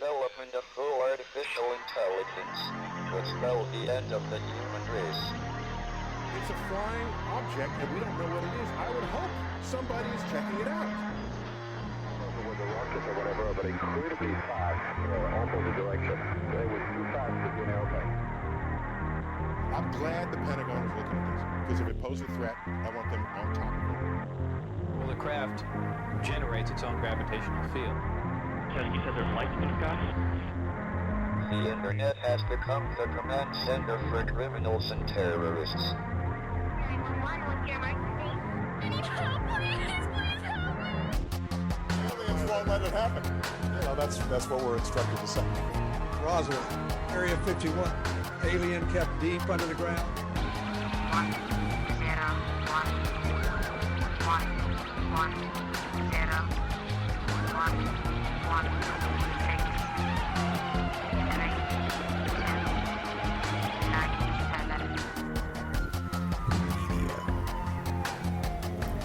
development of full artificial intelligence could spell the end of the human race. It's a flying object, and we don't know what it is. I would hope somebody is checking it out. With the rockets or whatever, but incredibly fast, almost the direction. They were too fast to be an airplane. I'm glad the Pentagon is looking at this, because if it poses a threat, I want them on top of it. Well, the craft generates its own gravitational field. You said there's lights in the sky? The internet has become the command center for criminals and terrorists. I need help, please help me! Aliens won't let it happen. You know, that's what we're instructed to say. Roswell, Area 51. Alien kept deep under the ground. 1, 0, 1, 1, 1, 0, 1, 1, 6, 3, 2, 9, 7. Media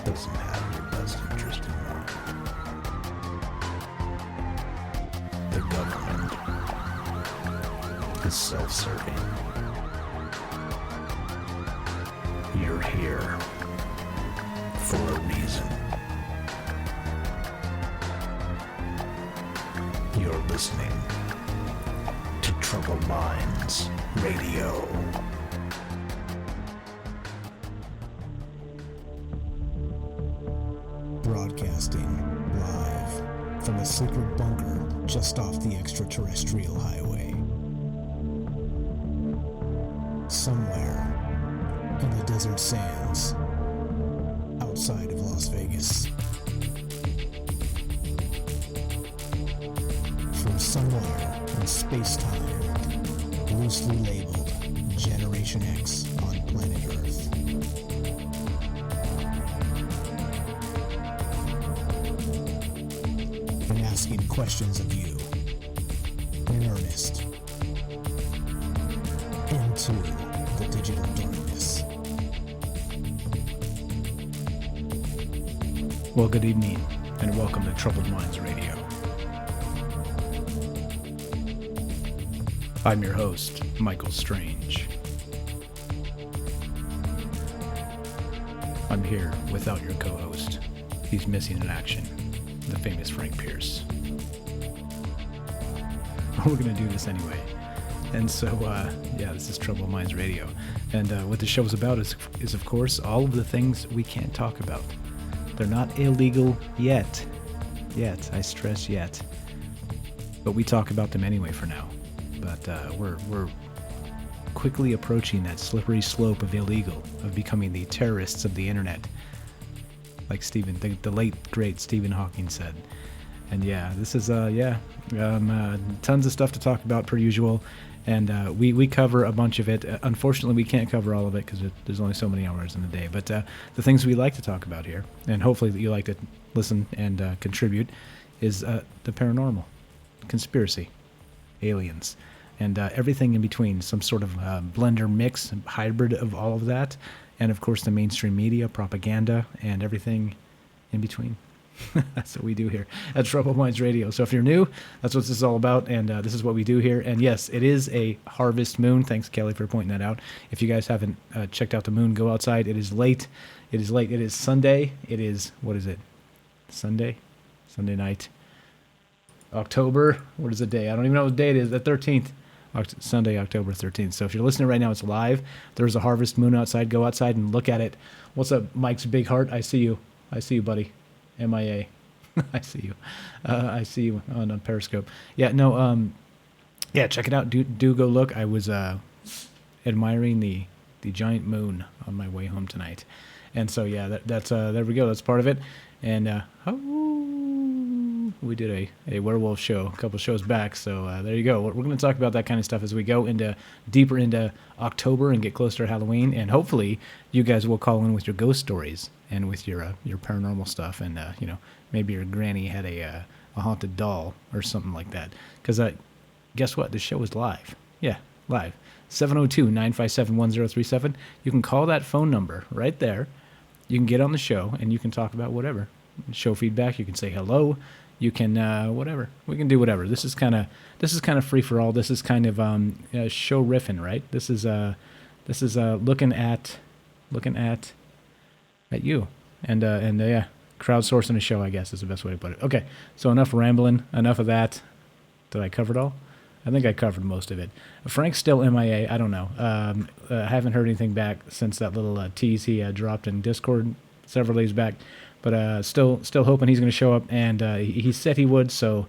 doesn't have your best interest in mind. The government is self-serving. You're here for a reason. You're listening to Troubled Minds Radio. Broadcasting live from a secret bunker just off the extraterrestrial highway. Somewhere in the desert sands outside of Las Vegas. From somewhere in space-time, loosely labeled Generation X on planet Earth. And asking questions of you in earnest into the digital darkness. Well, good evening, and welcome to Troubled Minds Radio. I'm your host, Michael Strange. I'm here without your co-host. He's missing in action, the famous Frank Pierce. We're going to do this anyway. And so, this is Troubled Minds Radio. And what the show's about is, of course, all of the things we can't talk about. They're not illegal yet. Yet, I stress yet. But we talk about them anyway for now. But we're quickly approaching that slippery slope of illegal, of becoming the terrorists of the internet. Like the late, great Stephen Hawking said. And yeah, this is, tons of stuff to talk about per usual. And we cover a bunch of it. Unfortunately, we can't cover all of it because there's only so many hours in the day. But the things we like to talk about here, and hopefully that you like to listen and contribute, is the paranormal, conspiracy, aliens, and everything in between. Some sort of blender mix, hybrid of all of that. And of course, the mainstream media, propaganda, and everything in between. That's what we do here at Troubled Minds Radio. So if you're new, that's what this is all about, and this is what we do here. And yes, it is a harvest moon. Thanks, Kelly, for pointing that out. If you guys haven't checked out the moon, go outside. It is late. It is late. It is Sunday. It is, what is it? Sunday night. October. What is the day? I don't even know what day it is. The 13th. Sunday, October 13th. So if you're listening right now, it's live. There's a harvest moon outside. Go outside and look at it. What's up, Mike's big heart? I see you. I see you, buddy. MIA. I see you. I see you on Periscope. Yeah, no, check it out. Do go look. I was admiring the giant moon on my way home tonight. And so, yeah, that's there we go. That's part of it. And we did a werewolf show a couple shows back. So there you go. We're going to talk about that kind of stuff as we go deeper into October and get closer to Halloween. And hopefully you guys will call in with your ghost stories and with your paranormal stuff. And, maybe your granny had a haunted doll or something like that. Because guess what? The show is live. Yeah, live. 702-957-1037. You can call that phone number right there. You can get on the show and you can talk about whatever. Show feedback. You can say hello. You can whatever. We can do whatever. This is kind of free for all. This is kind of show riffing, right? This is looking at you and yeah, crowdsourcing a show, I guess is the best way to put it. Okay, so enough rambling. Enough of that. Did I cover it all? I think I covered most of it. Frank's still MIA. I don't know. I haven't heard anything back since that little tease he dropped in Discord several days back. But still hoping he's going to show up, and he said he would. So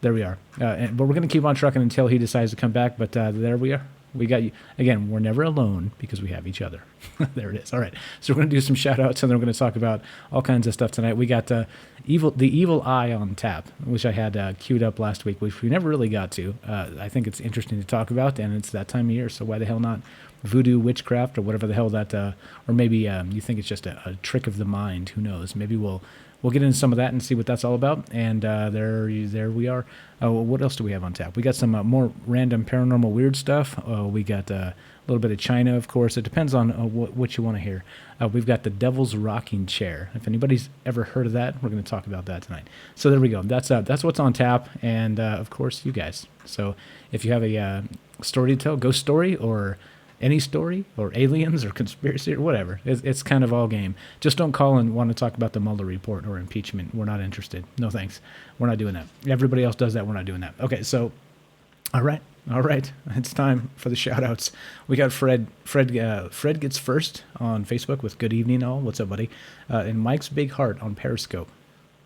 there we are. But we're going to keep on trucking until he decides to come back. But there we are. We got you. Again, we're never alone because we have each other. There it is. All right. So we're going to do some shout-outs, and then we're going to talk about all kinds of stuff tonight. We got the Evil Eye on tap, which I had queued up last week, which we never really got to. I think it's interesting to talk about, and it's that time of year, so why the hell not? Voodoo, witchcraft, or whatever the hell that, or maybe you think it's just a trick of the mind. Who knows? Maybe we'll get into some of that and see what that's all about. And there we are. What else do we have on tap? We got some more random paranormal weird stuff. We got a little bit of China, of course. It depends on what you want to hear. We've got the Devil's Rocking Chair. If anybody's ever heard of that, we're going to talk about that tonight. So there we go. That's what's on tap, and of course you guys. So if you have a story to tell, ghost story or any story, or aliens, or conspiracy, or whatever. It's kind of all game. Just don't call and want to talk about the Mueller report or impeachment. We're not interested. No thanks. We're not doing that. Everybody else does that. We're not doing that. Okay, so, all right. It's time for the shout-outs. We got Fred. Fred gets first on Facebook with good evening all. What's up, buddy? And Mike's Big Heart on Periscope.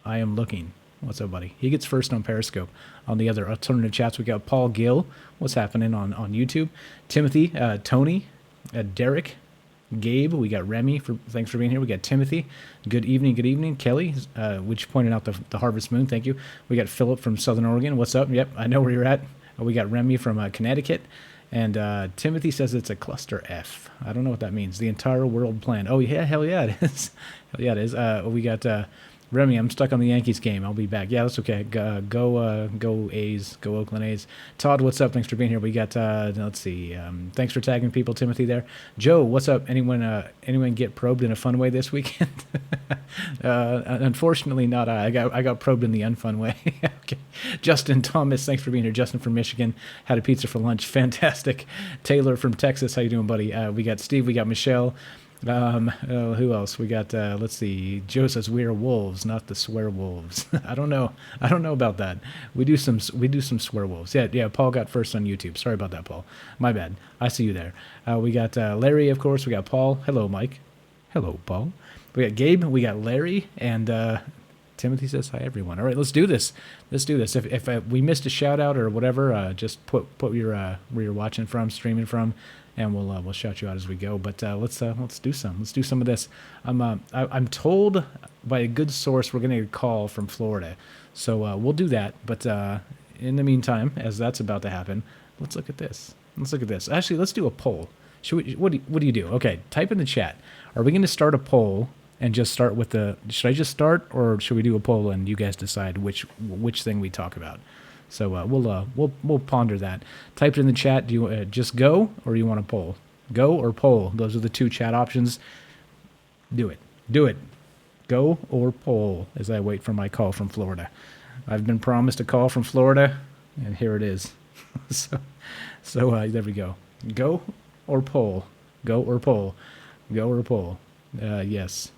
I am looking. What's up, buddy? He gets first on Periscope. On the other alternative chats, we got Paul Gill. What's happening on YouTube? Timothy, Tony, Derek, Gabe. We got Remy. Thanks for being here. We got Timothy. Good evening. Kelly, which pointed out the Harvest Moon. Thank you. We got Philip from Southern Oregon. What's up? Yep, I know where you're at. We got Remy from Connecticut. And Timothy says it's a cluster F. I don't know what that means. The entire world plan. Oh, yeah, hell yeah, it is. Hell yeah, it is. We got Remy, I'm stuck on the Yankees game. I'll be back. Yeah, that's okay. Go A's. Go Oakland A's. Todd, what's up? Thanks for being here. We got, let's see. Thanks for tagging people, Timothy, there. Joe, what's up? Anyone get probed in a fun way this weekend? Unfortunately, not I. I got probed in the unfun way. Okay. Justin Thomas, thanks for being here. Justin from Michigan. Had a pizza for lunch. Fantastic. Taylor from Texas. How you doing, buddy? We got Steve. We got Michelle. Who else? We got, let's see. Joe says we are wolves, not the swear wolves. I don't know about that. We do some swear wolves. Yeah. Paul got first on YouTube. Sorry about that, Paul. My bad. I see you there. We got Larry, of course. We got Paul. Hello, Mike. Hello, Paul. We got Gabe. We got Larry, and Timothy says hi, everyone. All right, let's do this. If we missed a shout out or whatever, just put your where you're watching from, streaming from, and we'll shout you out as we go. But let's do some. Let's do some of this. I'm told by a good source we're getting a call from Florida, so we'll do that. But in the meantime, as that's about to happen, let's look at this. Actually, let's do a poll. Should we? What do you do? Okay, type in the chat. Are we going to start a poll and just start with should I just start, or should we do a poll and you guys decide which thing we talk about? So we'll ponder that. Type it in the chat. Do you just go, or you want a poll? Go or poll. Those are the two chat options. Do it. Go or poll as I wait for my call from Florida. I've been promised a call from Florida, and here it is. so there we go. Go or poll. Go or poll. Go or poll. Yes.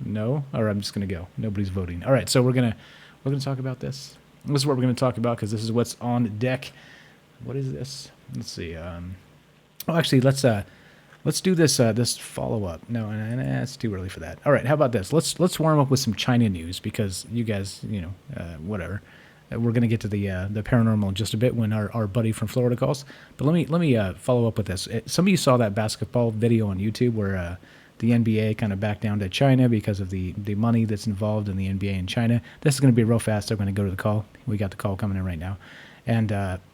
No. Or I'm just gonna go. Nobody's voting. All right. So we're gonna talk about this. This is what we're going to talk about because this is what's on deck. What is this? Let's see. Actually, let's do this follow up. No, it's too early for that. All right, how about this? Let's warm up with some China news because you guys, whatever. We're going to get to the paranormal in just a bit when our buddy from Florida calls. But let me follow up with this. Some of you saw that basketball video on YouTube where the NBA kind of backed down to China because of the money that's involved in the NBA in China. This is going to be real fast. I'm going to go to the call. We got the call coming in right now. And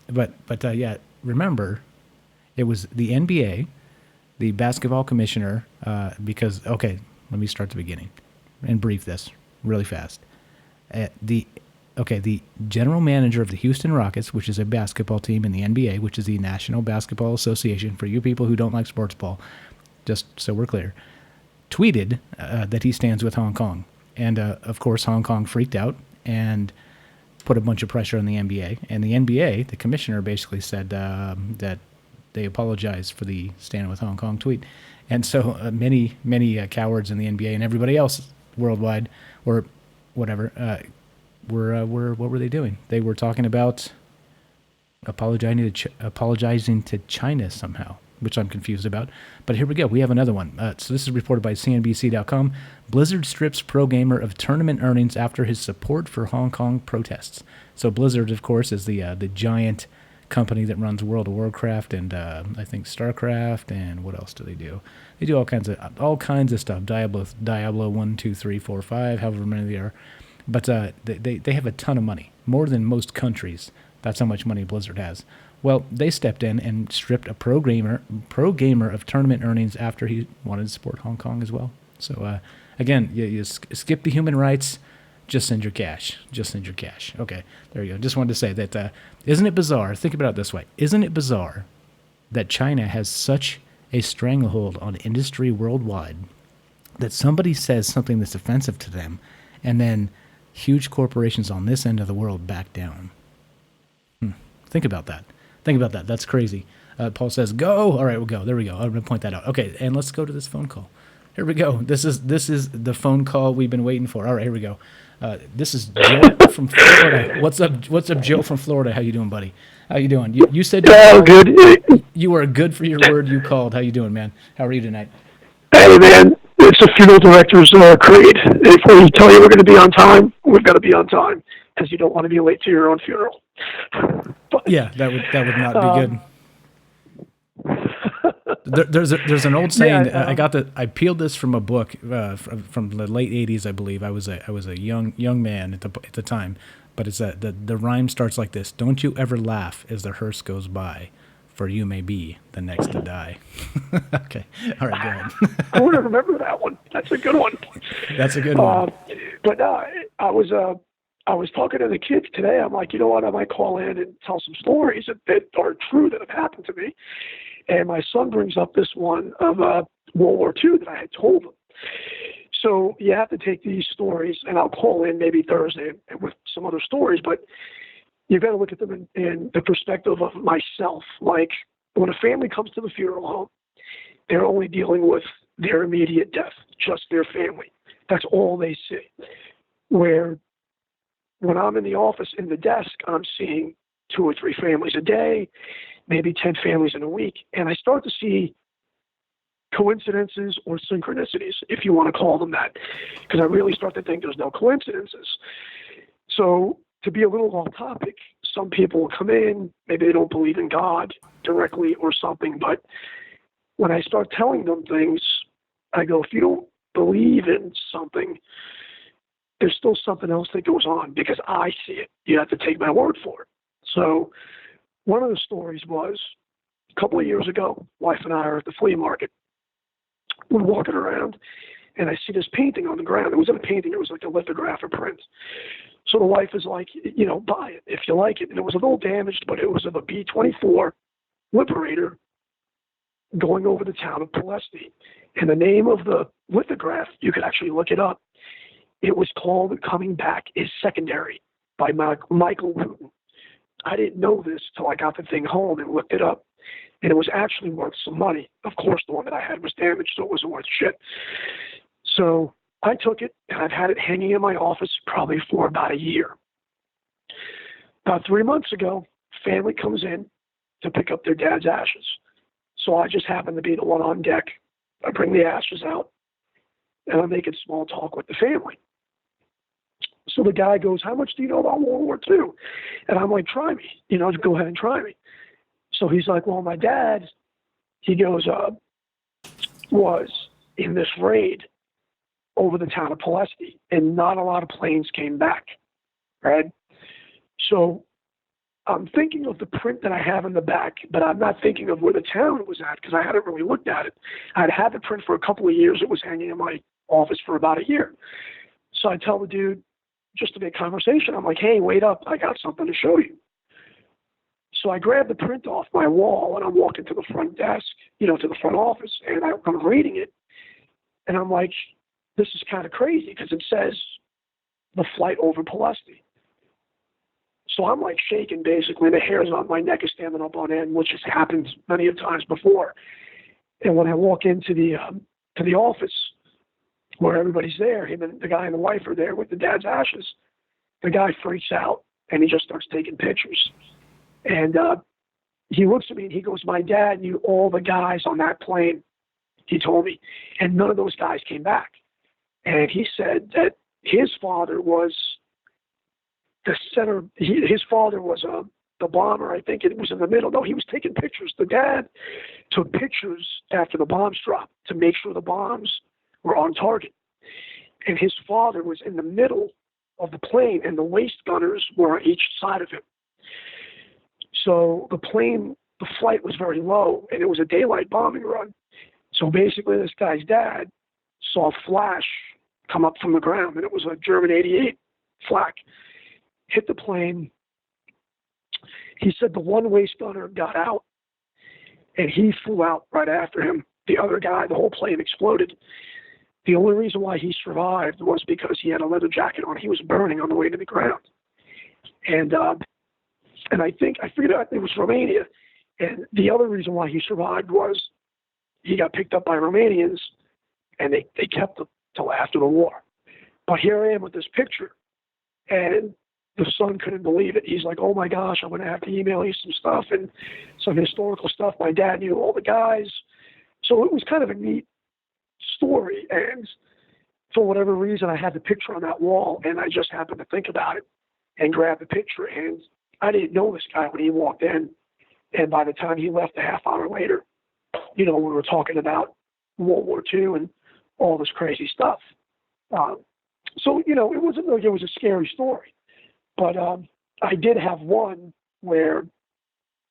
but remember, it was the NBA, the basketball commissioner, because, okay, let me start the beginning and brief this really fast. The general manager of the Houston Rockets, which is a basketball team in the NBA, which is the National Basketball Association, for you people who don't like sports ball, just so we're clear, tweeted that he stands with Hong Kong. And, of course, Hong Kong freaked out and put a bunch of pressure on the NBA, and the NBA, the commissioner, basically said that they apologized for the Stand With Hong Kong tweet. And so many cowards in the NBA and everybody else worldwide, or whatever, were what were they doing? They were talking about apologizing to China somehow, which I'm confused about. But here we go. We have another one. So this is reported by CNBC.com. Blizzard strips pro gamer of tournament earnings after his support for Hong Kong protests. So Blizzard, of course, is the giant company that runs World of Warcraft and I think StarCraft, and what else do they do? They do all kinds of stuff. Diablo 1, 2, 3, 4, 5, however many they are. But they have a ton of money, more than most countries. That's how much money Blizzard has. Well, they stepped in and stripped a pro gamer of tournament earnings after he wanted to support Hong Kong as well. So again, you skip the human rights. Just send your cash. Okay, there you go. Just wanted to say that, isn't it bizarre? Think about it this way. Isn't it bizarre that China has such a stranglehold on industry worldwide that somebody says something that's offensive to them, and then huge corporations on this end of the world back down? Think about that. That's crazy. Paul says, go. All right, we'll go. There we go. I'm going to point that out. Okay, and let's go to this phone call. Here we go. This is the phone call we've been waiting for. All right, here we go. This is Joe from Florida. What's up, Joe from Florida? How you doing, buddy? How you doing? You said good. You were good for your word. You called. How you doing, man? How are you tonight? Hey, man, it's a funeral director's creed. If we tell you we're going to be on time, we've got to be on time, because you don't want to be late to your own funeral. But, yeah, that would not be good. There's an old saying. I peeled this from a book from the late '80s, I believe. I was a young man at the time, but it's the rhyme starts like this: "Don't you ever laugh as the hearse goes by, for you may be the next to die." Okay, all right, go ahead. I want to remember that one. That's a good one. That's a good one. But I was talking to the kids today. I'm like, you know what? I might call in and tell some stories that are true that have happened to me. And my son brings up this one of World War II that I had told him. So you have to take these stories, and I'll call in maybe Thursday with some other stories, but you've got to look at them in the perspective of myself. Like, when a family comes to the funeral home, they're only dealing with their immediate death, just their family. That's all they see. Where when I'm in the office, in the desk, I'm seeing 2 or 3 families a day, maybe 10 families in a week, and I start to see coincidences or synchronicities, if you want to call them that, because I really start to think there's no coincidences. So to be a little off topic, some people will come in, maybe they don't believe in God directly or something, but when I start telling them things, I go, if you don't believe in something, there's still something else that goes on, because I see it. You have to take my word for it. So one of the stories was a couple of years ago, wife and I are at the flea market. We're walking around, and I see this painting on the ground. It wasn't a painting. It was like a lithograph or print. So the wife is like, buy it if you like it. And it was a little damaged, but it was of a B-24 Liberator going over the town of Palesti. And the name of the lithograph, you could actually look it up. It was called Coming Back is Secondary by Michael Wooten. I didn't know this till I got the thing home and looked it up. And it was actually worth some money. Of course, the one that I had was damaged, so it wasn't worth shit. So I took it, and I've had it hanging in my office probably for about a year. About 3 months ago, family comes in to pick up their dad's ashes. So I just happen to be the one on deck. I bring the ashes out, and I'm making small talk with the family. So the guy goes, how much do you know about World War II? And I'm like, try me. Just go ahead and try me. So he's like, well, my dad, he goes, was in this raid over the town of Palesti, and not a lot of planes came back, right? So I'm thinking of the print that I have in the back, but I'm not thinking of where the town was at, because I hadn't really looked at it. I'd had the print for a couple of years. It was hanging in my office for about a year. So I tell the dude, just to make conversation, I'm like, hey, wait up, I got something to show you. So I grab the print off my wall, and I'm walking to the front desk, to the front office, and I'm reading it. And I'm like, this is kind of crazy, because it says the flight over Palesti. So I'm like shaking basically. The hairs on my neck is standing up on end, which has happened many of times before. And when I walk into the office where everybody's there, him and the guy and the wife are there with the dad's ashes, the guy freaks out and he just starts taking pictures. And he looks at me and he goes, "My dad knew all the guys on that plane," he told me, "and none of those guys came back." And he said that his father was the center. His father was the bomber. I think it was in the middle. No, he was taking pictures. The dad took pictures after the bombs dropped to make sure the bombs were on target. And his father was in the middle of the plane, and the waist gunners were on each side of him. So the flight was very low, and it was a daylight bombing run. So basically, this guy's dad saw a flash come up from the ground, and it was a German 88 flak. Hit the plane. He said the one waist gunner got out, and he flew out right after him. The other guy, the whole plane exploded. The only reason why he survived was because he had a leather jacket on. He was burning on the way to the ground. And I figured out it was Romania. And the other reason why he survived was he got picked up by Romanians, and they kept him till after the war. But here I am with this picture, and the son couldn't believe it. He's like, "Oh my gosh, I'm going to have to email you some stuff and some historical stuff. My dad knew all the guys." So it was kind of a neat story. And for whatever reason, I had the picture on that wall, and I just happened to think about it and grab the picture. And I didn't know this guy when he walked in. And by the time he left a half hour later, we were talking about World War II and all this crazy stuff. So, it wasn't like it was a scary story. But I did have one where...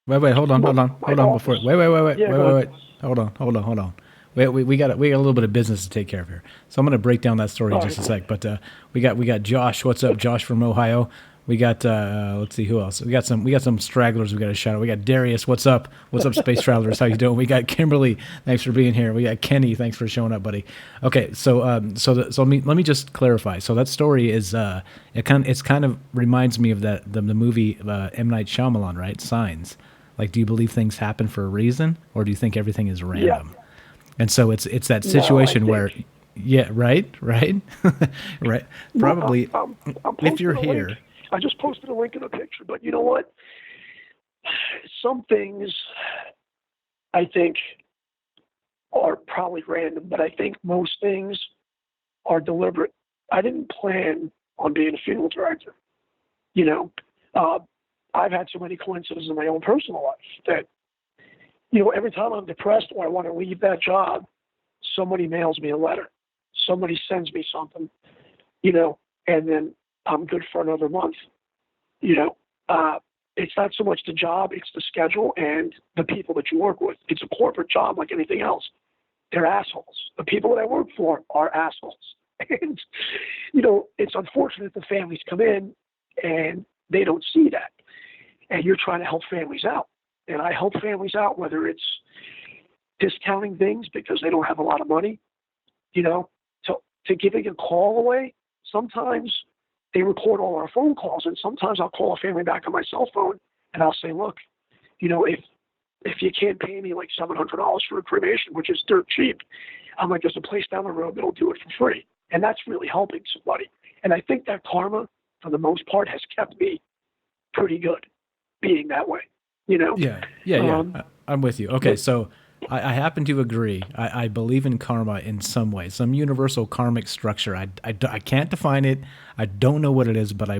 Wait, hold on, before... Wait. Hold on. We got a little bit of business to take care of here. So I'm going to break down that story in just a sec. But we got Josh. What's up, Josh from Ohio? We got let's see who else. We got some stragglers. We got a shout out. We got Darius. What's up? What's up, space travelers? How you doing? We got Kimberly. Thanks for being here. We got Kenny. Thanks for showing up, buddy. Okay, so let me just clarify. So that story is it kind of reminds me of the movie M. Night Shyamalan, right? Signs. Like, do you believe things happen for a reason, or do you think everything is random? Yeah. And so it's that situation where, yeah, right, right. Probably, I'm if you're here. I just posted a link in the picture, but you know what? Some things I think are probably random, but I think most things are deliberate. I didn't plan on being a funeral director. I've had so many coincidences in my own personal life that, every time I'm depressed or I want to leave that job, somebody mails me a letter. Somebody sends me something, and then I'm good for another month. It's not so much the job, it's the schedule and the people that you work with. It's a corporate job like anything else. They're assholes. The people that I work for are assholes. And, it's unfortunate the families come in and they don't see that. And you're trying to help families out. And I help families out, whether it's discounting things because they don't have a lot of money, to giving a call away. Sometimes they record all our phone calls, and sometimes I'll call a family back on my cell phone, and I'll say, "Look, if you can't pay me like $700 for a cremation, which is dirt cheap, I'm like, there's a place down the road that'll do it for free." And that's really helping somebody. And I think that karma, for the most part, has kept me pretty good being that way. Yeah. I'm with you. Okay, so I happen to agree. I believe in karma in some way, some universal karmic structure. I can't define it. I don't know what it is, but I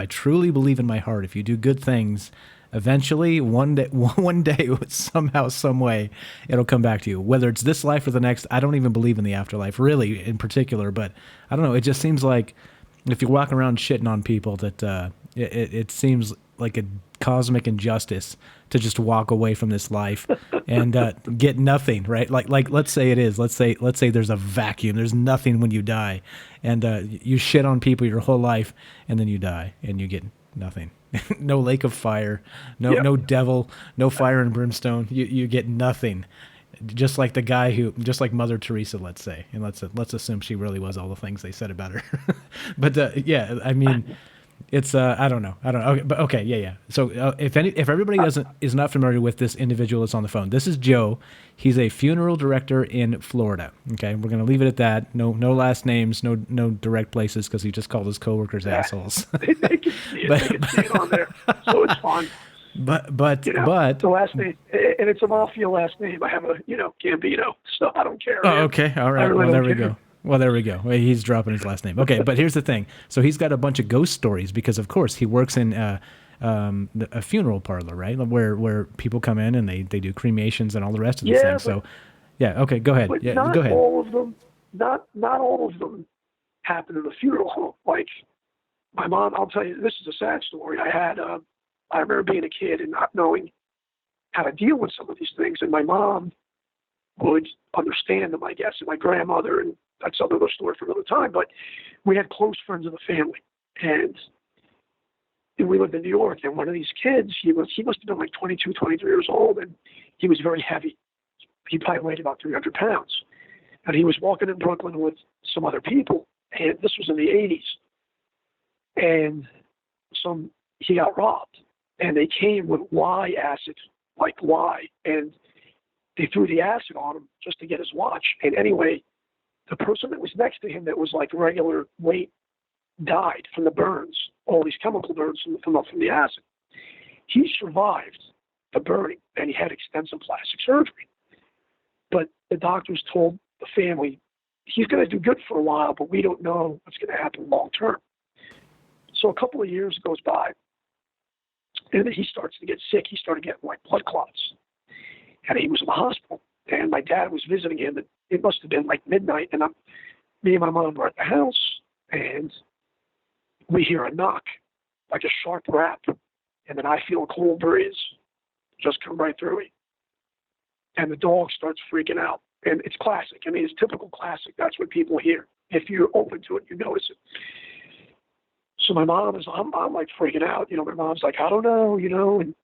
truly believe in my heart, if you do good things, eventually, one day, somehow, some way, it'll come back to you. Whether it's this life or the next, I don't even believe in the afterlife, really, in particular. But I don't know. It just seems like if you're walking around shitting on people, that it seems like a cosmic injustice to just walk away from this life and get nothing, right? Like let's say it is. Let's say there's a vacuum. There's nothing when you die, and you shit on people your whole life, and then you die, and you get nothing. No lake of fire, no devil, no fire and brimstone. You get nothing. Just like the guy just like Mother Teresa, let's say, and let's assume she really was all the things they said about her. But yeah, I mean, It's I don't know. Okay, but okay, yeah. So if everybody is not familiar with this individual that's on the phone, this is Joe. He's a funeral director in Florida. Okay, we're gonna leave it at that. No last names, no direct places, because he just called his coworkers assholes. They can see it. They can see it on there, so it's fine. But the last name, and it's a mafia last name. I have a Gambino, so I don't care. Oh, okay, all right. Really Well, there we care. go. Well, there we go. He's dropping his last name. Okay, but here's the thing. So he's got a bunch of ghost stories because, of course, he works in a funeral parlor, right? Where people come in and they do cremations and all the rest of the things. So, yeah. Okay, go ahead. But Yeah, not go ahead. all of them. Not all of them happen in a funeral home. Like my mom, I'll tell you, this is a sad story. I remember being a kid and not knowing how to deal with some of these things, and my mom would understand them, I guess, and my grandmother, and that's another story for another time. But we had close friends of the family, and we lived in New York. And one of these kids, he must have been like 22, 23 years old, and he was very heavy. He probably weighed about 300 pounds, and he was walking in Brooklyn with some other people, and this was in the 80s, and he got robbed, and they came with Y acid, like Y, and they threw the acid on him just to get his watch. And anyway, the person that was next to him that was like regular weight died from the burns, all these chemical burns from the acid. He survived the burning, and he had extensive plastic surgery. But the doctors told the family, he's going to do good for a while, but we don't know what's going to happen long term. So a couple of years goes by, and then he starts to get sick. He started getting like blood clots. And he was in the hospital, and my dad was visiting him. And it must have been like midnight, and me and my mom were at the house, and we hear a knock, like a sharp rap, and then I feel a cold breeze just come right through me. And the dog starts freaking out, and it's classic. I mean, it's typical classic. That's what people hear. If you're open to it, you notice it. So my mom is, I'm like freaking out. My mom's like, I don't know, and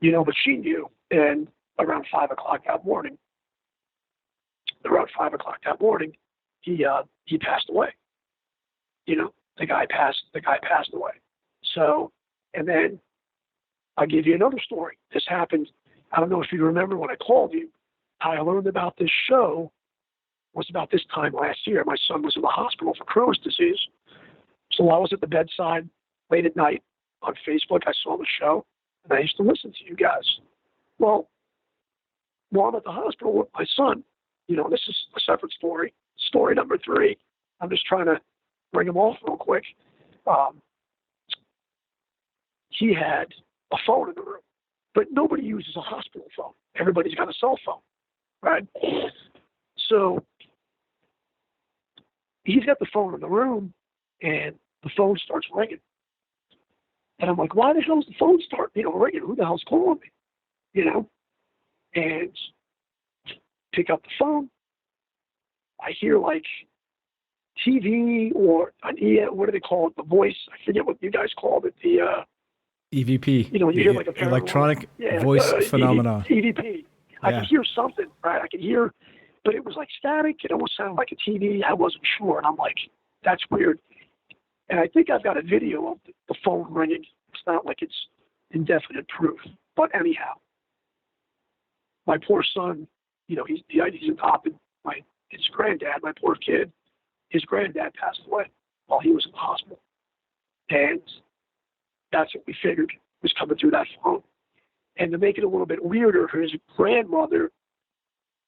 but she knew. And around 5 o'clock that morning, he passed away. The guy passed away. So, and then I'll give you another story. This happened, I don't know if you remember when I called you, how I learned about this show was about this time last year. My son was in the hospital for Crohn's disease. So I was at the bedside late at night on Facebook. I saw the show, and I used to listen to you guys. Well, while I'm at the hospital with my son, this is a separate story. Story number 3. I'm just trying to bring him off real quick. He had a phone in the room, but nobody uses a hospital phone. Everybody's got a cell phone, right? So he's got the phone in the room, and the phone starts ringing. And I'm like, why the hell is the phone start ringing? Who the hell's calling me? And pick up the phone. I hear like TV or what do they call it? The voice. I forget what you guys called it. The EVP. You hear like a electronic voice phenomena. EVP. I could hear something, right? I could hear, but it was like static. It almost sounded like a TV. I wasn't sure, and I'm like, that's weird. And I think I've got a video of the phone ringing. It's not like it's indefinite proof, but anyhow, my poor son, he's adopted. His granddad, my poor kid, his granddad passed away while he was in the hospital. And that's what we figured was coming through that phone. And to make it a little bit weirder, his grandmother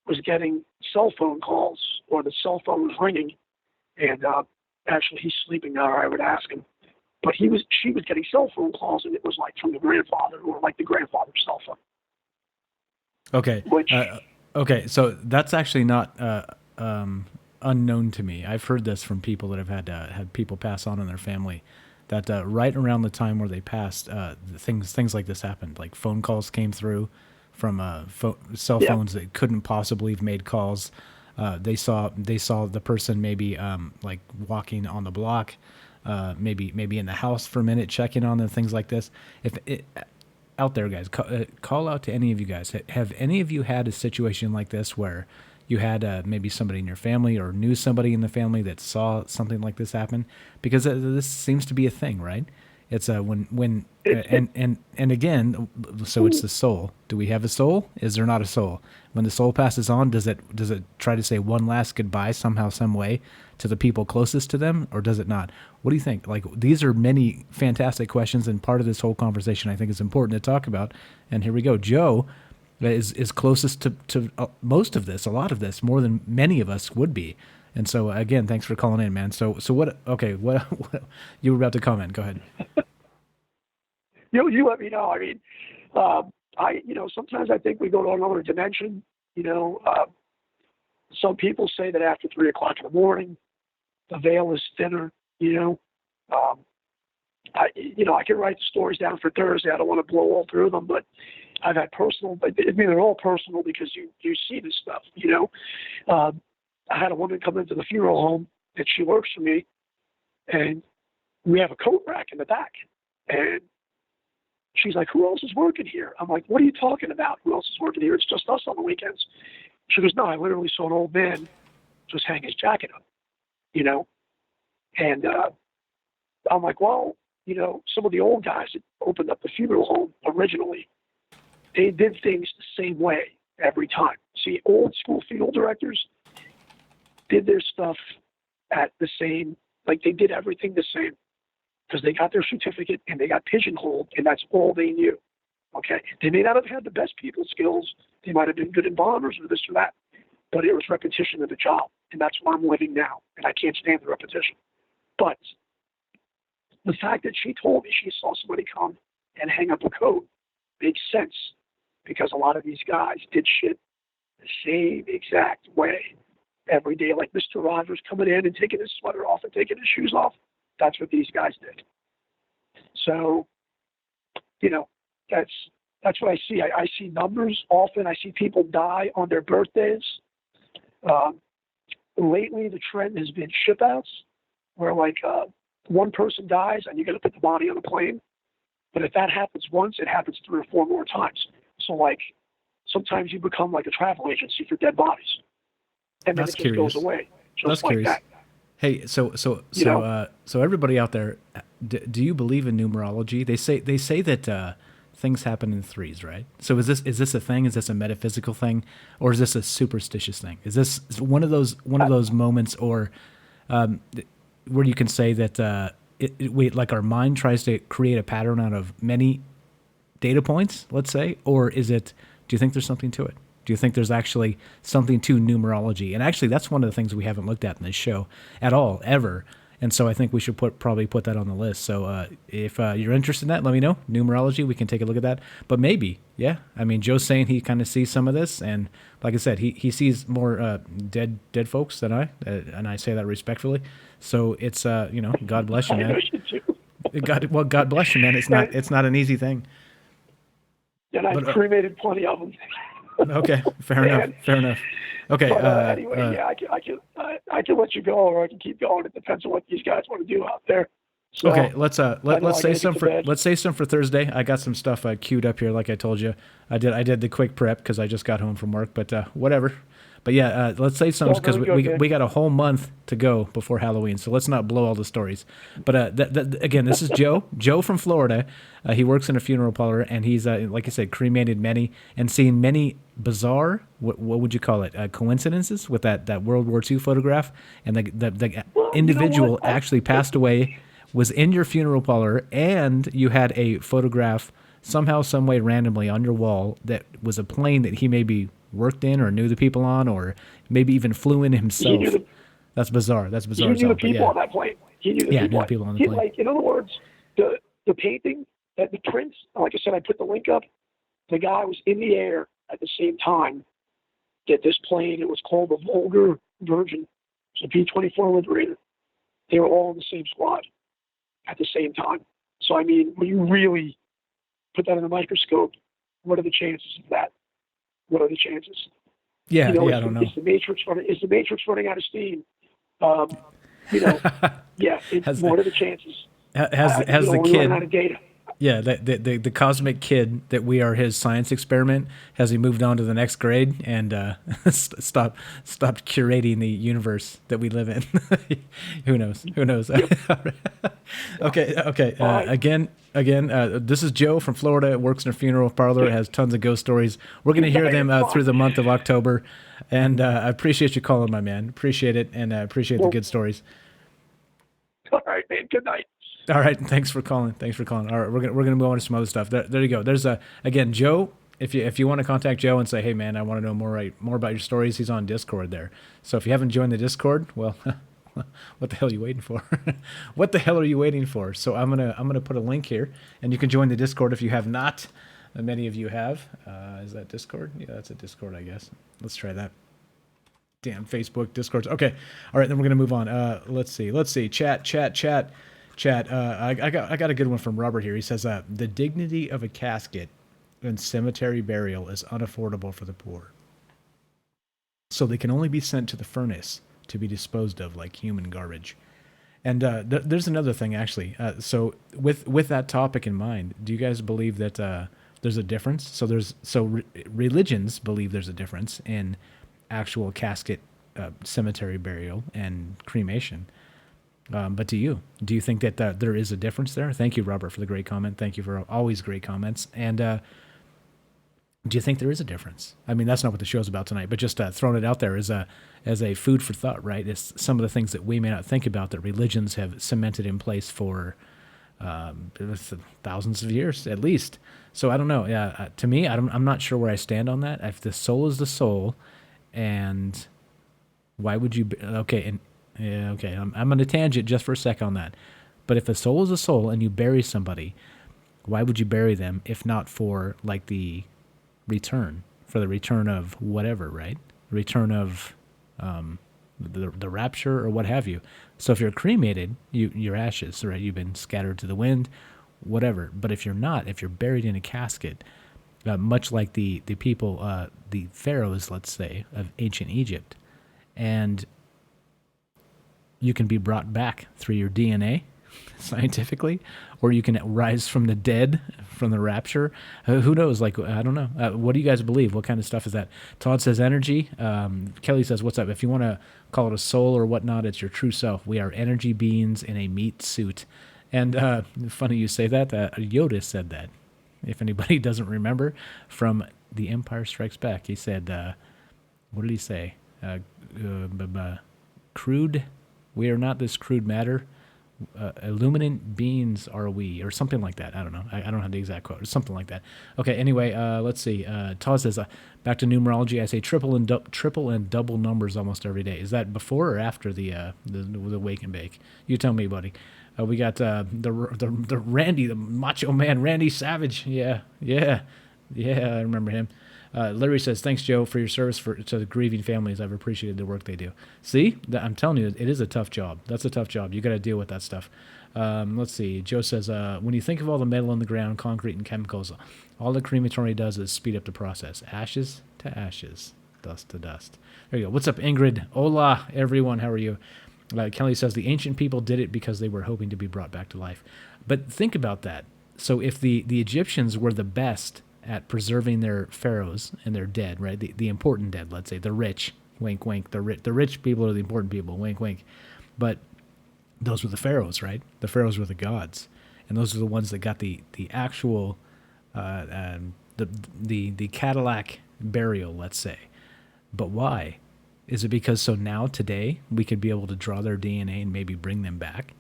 was getting cell phone calls, or the cell phone was ringing. And actually, he's sleeping now, or I would ask him. But she was getting cell phone calls, and it was like from the grandfather, or like the grandfather's cell phone. Okay. Okay, so that's actually not unknown to me. I've heard this from people that have had people pass on in their family, that right around the time where they passed, things like this happened. Like phone calls came through from cell phones that couldn't possibly have made calls. They saw the person maybe like walking on the block, maybe in the house for a minute, checking on them, things like this. Out there, guys, call out to any of you guys. Have any of you had a situation like this where you had maybe somebody in your family or knew somebody in the family that saw something like this happen? Because this seems to be a thing, right? It's and again, so it's the soul. Do we have a soul? Is there not a soul? When the soul passes on, does it try to say one last goodbye somehow, some way to the people closest to them, or does it not? What do you think? Like, these are many fantastic questions, and part of this whole conversation I think is important to talk about. And here we go. Joe is closest to most of this, a lot of this, more than many of us would be. And so again, thanks for calling in, man. So what? Okay, what you were about to comment? Go ahead. You let me know. I mean, sometimes I think we go to another dimension. Some people say that after 3 o'clock in the morning, the veil is thinner. I can write the stories down for Thursday. I don't want to blow all through them, but I've had personal. I mean, they're all personal because you see this stuff. I had a woman come into the funeral home, and she works for me, and we have a coat rack in the back, and she's like, "Who else is working here?" I'm like, "What are you talking about? Who else is working here? It's just us on the weekends." She goes, "No, I literally saw an old man just hang his jacket up, And I'm like, well, some of the old guys that opened up the funeral home originally, they did things the same way every time. See, old school funeral directors did their stuff at the same, like they did everything the same because they got their certificate and they got pigeonholed, and that's all they knew. Okay, they may not have had the best people skills. They might have been good embalmers or this or that, but it was repetition of the job, and that's where I'm living now, and I can't stand the repetition. But the fact that she told me she saw somebody come and hang up a coat makes sense, because a lot of these guys did shit the same exact way every day, like Mr. Rogers coming in and taking his sweater off and taking his shoes off. That's what these guys did. So, that's what I see. I see numbers often. I see people die on their birthdays. Lately, the trend has been ship outs, where one person dies and you got to put the body on a plane. But if that happens once, it happens 3 or 4 more times. So sometimes you become like a travel agency for dead bodies, and then That's it just curious. goes away. Just That's like curious. that. Hey, so everybody out there, do you believe in numerology? They say that things happen in threes, right? So is this a thing? Is this a metaphysical thing, or is this a superstitious thing? Is this one of those moments, or where you can say that like our mind tries to create a pattern out of many data points, let's say, or is it? Do you think there's something to it? Do you think there's actually something to numerology? And actually, that's one of the things we haven't looked at in this show at all, ever. And so I think we should probably put that on the list. So if you're interested in that, let me know. Numerology, we can take a look at that. But maybe, yeah. I mean, Joe's saying he kind of sees some of this. And like I said, he sees more dead folks than I. And I say that respectfully. So it's, God bless you, man. God bless you, man. It's not an easy thing. And I've cremated plenty of them. Okay, fair enough. Okay. But anyway, I can let you go, or I can keep going. It depends on what these guys want to do out there. So, okay, let's say some for Thursday. I got some stuff queued up here, like I told you. I did the quick prep because I just got home from work, but whatever. But yeah, let's say some, because we got a whole month to go before Halloween, so let's not blow all the stories. But again, this is Joe from Florida. He works in a funeral parlor, and he's like I said, cremated many and seen many bizarre, what would you call it, coincidences with that World War II photograph, and the individual actually passed away, was in your funeral parlor, and you had a photograph somehow, some way, randomly on your wall that was a plane that he maybe worked in or knew the people on, or maybe even flew in himself. That's bizarre. He knew the people on that plane. He knew the people on the plane. Like, in other words, the painting, the prints, like I said, I put the link up. The guy was in the air at the same time that this plane, it was called the Vulgar Virgin. It's a B-24 Liberator. They were all in the same squad at the same time. So, I mean, when you really put that in a microscope, what are the chances of that? What are the chances? Yeah, I don't know. Is the Matrix running out of steam? Yeah. What are the chances? Has the kid? Running out of data. Yeah, the cosmic kid that we are his science experiment has he moved on to the next grade and stopped curating the universe that we live in. Who knows? Who knows? Okay. Again, this is Joe from Florida. Works in a funeral parlor. Has tons of ghost stories. We're gonna hear them through the month of October, and I appreciate you calling, my man. Appreciate it, and appreciate the good stories. All right, man. Good night. All right, thanks for calling. All right, we're gonna move on to some other stuff. There you go. There's again Joe. If you want to contact Joe and say, hey man, I want to know more about your stories, he's on Discord there. So if you haven't joined the Discord, well, what the hell are you waiting for? What the hell are you waiting for? So I'm gonna put a link here, and you can join the Discord if you have not. Many of you have. Is that Discord? Yeah, that's a Discord, I guess. Let's try that. Damn Facebook, Discord. Okay, all right, then we're gonna move on. Let's see. Chat. I got a good one from Robert here. He says, the dignity of a casket and cemetery burial is unaffordable for the poor, so they can only be sent to the furnace to be disposed of like human garbage. And there's another thing, actually. So with that topic in mind, do you guys believe that there's a difference? So religions believe there's a difference in actual casket, cemetery burial, and cremation. But do you think that there is a difference there? Thank you, Robert, for the great comment. Thank you for always great comments. And do you think there is a difference? I mean, that's not what the show's about tonight, but just throwing it out there as a food for thought, right? It's some of the things that we may not think about that religions have cemented in place for thousands of years at least. So I don't know. Yeah, to me, I'm not sure where I stand on that. If the soul is the soul, and why would you? Okay. I'm on a tangent just for a sec on that. But if a soul is a soul and you bury somebody, why would you bury them if not for like the return of whatever, right? Return of the rapture or what have you. So if you're cremated, your ashes, right? You've been scattered to the wind, whatever. But if you're not, if you're buried in a casket, much like the people, the pharaohs, let's say, of ancient Egypt, and you can be brought back through your DNA, scientifically, or you can rise from the dead, from the rapture. Who knows? Like, I don't know. What do you guys believe? What kind of stuff is that? Todd says energy. Kelly says, what's up? If you want to call it a soul or whatnot, it's your true self. We are energy beings in a meat suit. And funny you say that. Yoda said that. If anybody doesn't remember, from The Empire Strikes Back, he said, what did he say? Crude. We are not this crude matter. Illuminant beings are we, or something like that. I don't know. I don't have the exact quote. Or something like that. Okay. Anyway, let's see. Todd says, back to numerology. I say triple and double numbers almost every day. Is that before or after the wake and bake? You tell me, buddy. We got the Randy, the Macho Man, Randy Savage. Yeah. I remember him. Larry says, thanks, Joe, for your service to the grieving families. I've appreciated the work they do. See, I'm telling you, it is a tough job. That's a tough job. You got to deal with that stuff. Let's see. Joe says, when you think of all the metal in the ground, concrete, and chemicals, all the crematory does is speed up the process. Ashes to ashes, dust to dust. There you go. What's up, Ingrid? Hola, everyone. How are you? Kelly says, the ancient people did it because they were hoping to be brought back to life. But think about that. So if the Egyptians were the best at preserving their pharaohs and their dead, right? The important dead, let's say, the rich, wink, wink. The rich people are the important people, wink, wink. But those were the pharaohs, right? The pharaohs were the gods, and those are the ones that got the actual the Cadillac burial, let's say. But why? Is it because so now today we could be able to draw their DNA and maybe bring them back?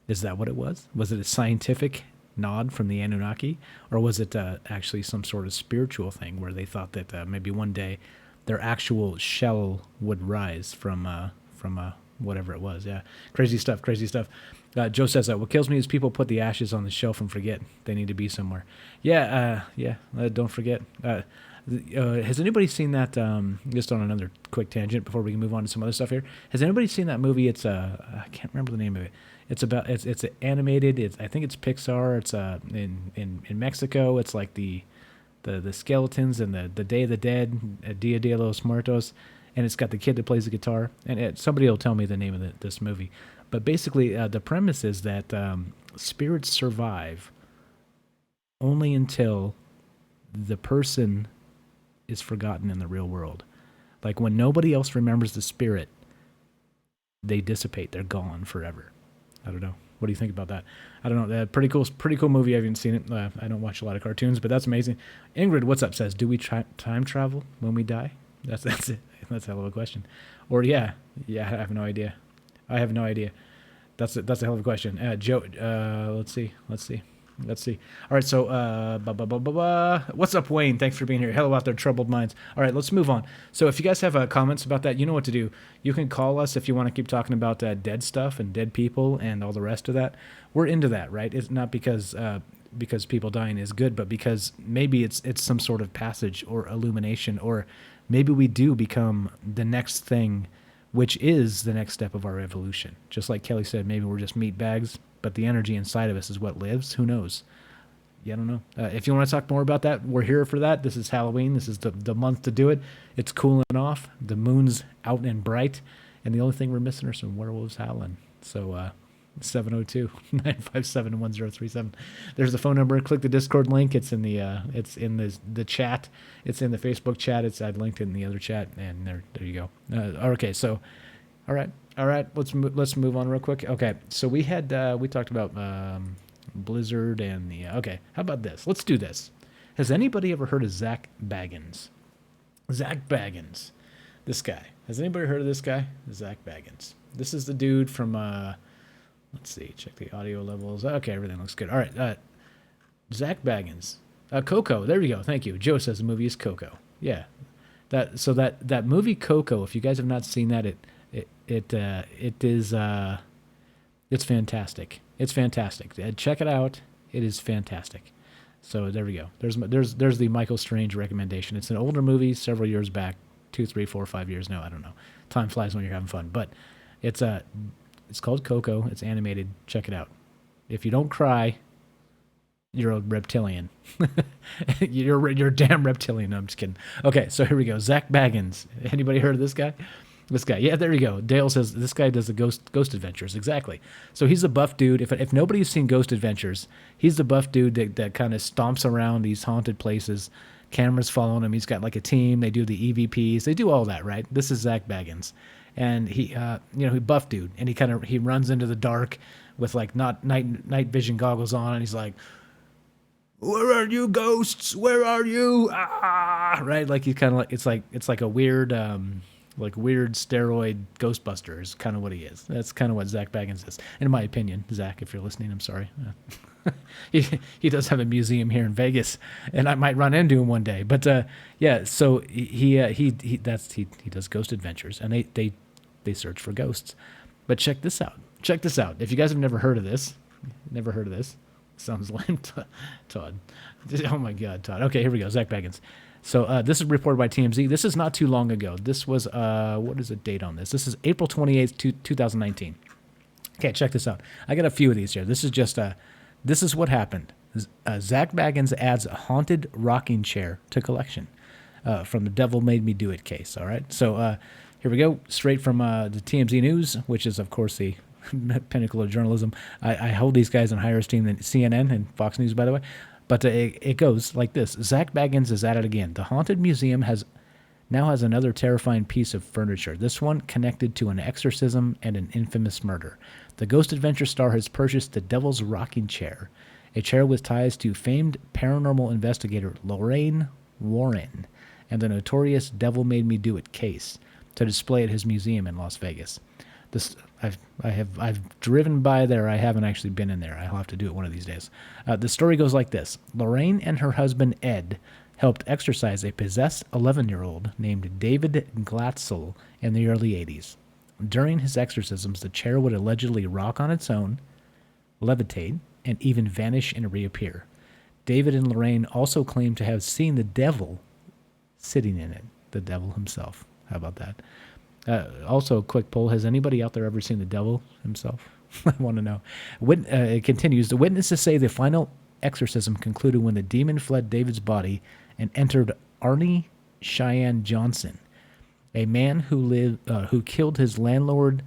Is that what it was? Was it a scientific nod from the Anunnaki, or was it actually some sort of spiritual thing where they thought that maybe one day their actual shell would rise from whatever it was? Yeah, crazy stuff. Joe says that what kills me is people put the ashes on the shelf and forget they need to be somewhere. Don't forget. Has anybody seen that? Just on another quick tangent before we can move on to some other stuff here. Has anybody seen that movie? It's I can't remember the name of it. It's animated. I think it's Pixar. It's in Mexico. It's like the skeletons and the Day of the Dead, Dia de los Muertos, and it's got the kid that plays the guitar. And somebody will tell me the name of this movie. But basically, the premise is that spirits survive only until the person is forgotten in the real world. Like when nobody else remembers the spirit, they dissipate. They're gone forever. I don't know. What do you think about that? I don't know. Pretty cool movie. I haven't seen it. I don't watch a lot of cartoons, but that's amazing. Ingrid, what's up? Says, do we time travel when we die? That's it. That's a hell of a question. Or yeah. I have no idea. That's a hell of a question. Joe, let's see. All right, so what's up, Wayne? Thanks for being here. Hello out there, troubled minds. All right, let's move on. So if you guys have comments about that, you know what to do. You can call us if you want to keep talking about dead stuff and dead people and all the rest of that. We're into that, right? It's not because people dying is good, but because maybe it's some sort of passage or illumination, or maybe we do become the next thing, which is the next step of our evolution. Just like Kelly said, maybe we're just meat bags, but the energy inside of us is what lives. Who knows? Yeah, I don't know. If you want to talk more about that, we're here for that. This is Halloween. This is the month to do it. It's cooling off. The moon's out and bright, and the only thing we're missing are some werewolves howling. So 702-957-1037. There's the phone number. Click the Discord link. It's in the chat. It's in the Facebook chat. I'd linked it in the other chat, and there you go. Okay, so all right. Let's move on real quick. Okay, so we talked about Blizzard and the okay. How about this? Let's do this. Has anybody ever heard of Zach Baggins? Zach Baggins, this guy. Has anybody heard of this guy? Zach Baggins. This is the dude from let's see, check the audio levels. Okay, everything looks good. All right, Zach Baggins. Coco, there we go. Thank you. Joe says the movie is Coco. Yeah, that movie Coco. If you guys have not seen that, it's fantastic. It's fantastic. Check it out. It is fantastic. So there we go. There's the Michael Strange recommendation. It's an older movie, several years back, 2, 3, 4, 5 years. No, I don't know. Time flies when you're having fun. But it's called Coco. It's animated. Check it out. If you don't cry, you're a reptilian. you're a damn reptilian. No, I'm just kidding. Okay, so here we go. Zach Baggins. Anybody heard of this guy? This guy. Yeah, there you go. Dale says this guy does the Ghost Adventures. Exactly. So he's a buff dude. If nobody's seen Ghost Adventures, he's the buff dude that kind of stomps around these haunted places. Cameras following him. He's got like a team. They do the EVPs. They do all that, right? This is Zach Baggins. And he buff dude, and he runs into the dark with like not night vision goggles on, and he's like, "Where are you, ghosts? Where are you?" Ah, right? Like he's kind of like it's like a weird weird steroid Ghostbuster is kind of what he is. That's kind of what Zach Baggins is, in my opinion. Zach, if you're listening, I'm sorry. He does have a museum here in Vegas, and I might run into him one day. But yeah, so he does Ghost Adventures, and they search for ghosts. But check this out. If you guys have never heard of this, sounds lame, Todd. Oh my God, Todd. Okay, here we go. Zach Baggins. So this is reported by TMZ. This is not too long ago. This was what is the date on this? This is April 28th, 2019. Okay, check this out. I got a few of these here. This is just this is what happened. Zach Baggins adds a haunted rocking chair to collection from the Devil Made Me Do It case. All right, so here we go, straight from the TMZ News, which is of course the pinnacle of journalism. I hold these guys in higher esteem than CNN and Fox News, by the way. But it goes like this. Zach Baggins is at it again. The Haunted Museum now has another terrifying piece of furniture, this one connected to an exorcism and an infamous murder. The Ghost Adventure star has purchased the Devil's Rocking Chair, a chair with ties to famed paranormal investigator Lorraine Warren and the notorious Devil Made Me Do It case, to display at his museum in Las Vegas. I've driven by there. I haven't actually been in there. I'll have to do it one of these days. The story goes like this. Lorraine and her husband Ed helped exorcise a possessed 11-year-old named David Glatzel in the early 80s. During his exorcisms, the chair would allegedly rock on its own, levitate, and even vanish and reappear. David and Lorraine also claimed to have seen the devil sitting in it, the devil himself. How about that? Also, a quick poll. Has anybody out there ever seen the devil himself? I want to know. It continues. The witnesses say the final exorcism concluded when the demon fled David's body and entered Arnie Cheyenne Johnson, a man who killed his landlord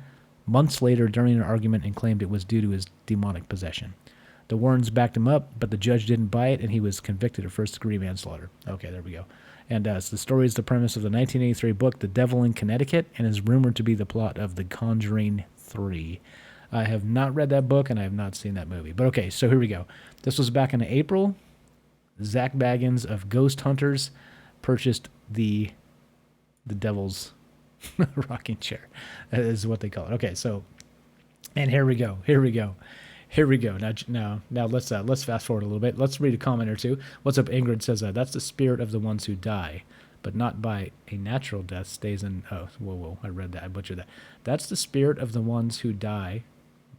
months later during an argument and claimed it was due to his demonic possession. The Warrens backed him up, but the judge didn't buy it, and he was convicted of first-degree manslaughter. Okay, there we go. And so the story is the premise of the 1983 book, The Devil in Connecticut, and is rumored to be the plot of The Conjuring 3. I have not read that book, and I have not seen that movie. But okay, so here we go. This was back in April. Zach Baggins of Ghost Hunters purchased the Devil's rocking chair, is what they call it. Okay, so, and here we go. Now let's fast forward a little bit. Let's read a comment or two. What's up? Ingrid says that's the spirit of the ones who die, but not by a natural death. Stays in. Oh, whoa! I read that. I butchered that. That's the spirit of the ones who die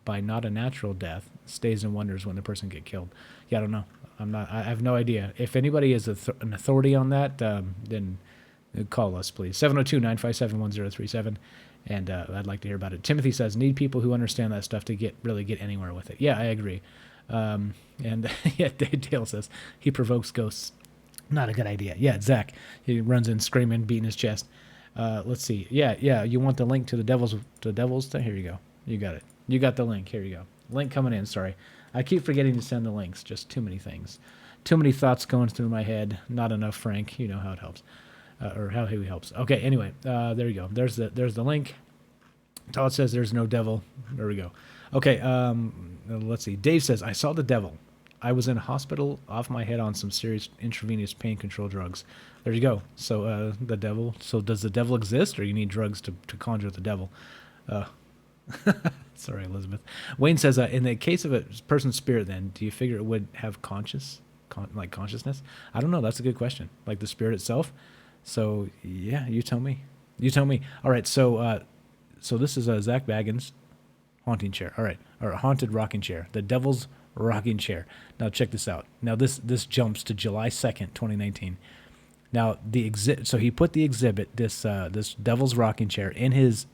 by not a natural death. Stays and wonders when the person get killed. Yeah, I don't know. I have no idea. If anybody is an authority on that, then call us, please. 702-957-1037. And I'd like to hear about it. Timothy says, need people who understand that stuff to really get anywhere with it. Yeah, I agree. And yeah, Dale says, he provokes ghosts. Not a good idea. Yeah, Zach, he runs in screaming, beating his chest. Let's see. Yeah, you want the link to the devil's thing? Here you go. You got it. You got the link. Here you go. Link coming in, sorry. I keep forgetting to send the links. Just too many things. Too many thoughts going through my head. Not enough, Frank. You know how it helps. Or how he helps. Okay, anyway, there you go. There's the link. Todd says there's no devil. There we go. Okay, let's see. Dave says, I saw the devil. I was in a hospital off my head on some serious intravenous pain control drugs. There you go. So the devil. So does the devil exist, or you need drugs to conjure the devil? Sorry, Elizabeth. Wayne says, in the case of a person's spirit, then, do you figure it would have consciousness? I don't know. That's a good question. Like the spirit itself? So, yeah, you tell me. All right, so this is Zach Baggins' haunting chair. All right, or haunted rocking chair. The Devil's rocking chair. Now, check this out. Now, this jumps to July 2nd, 2019. Now, so he put the exhibit, this Devil's rocking chair, in his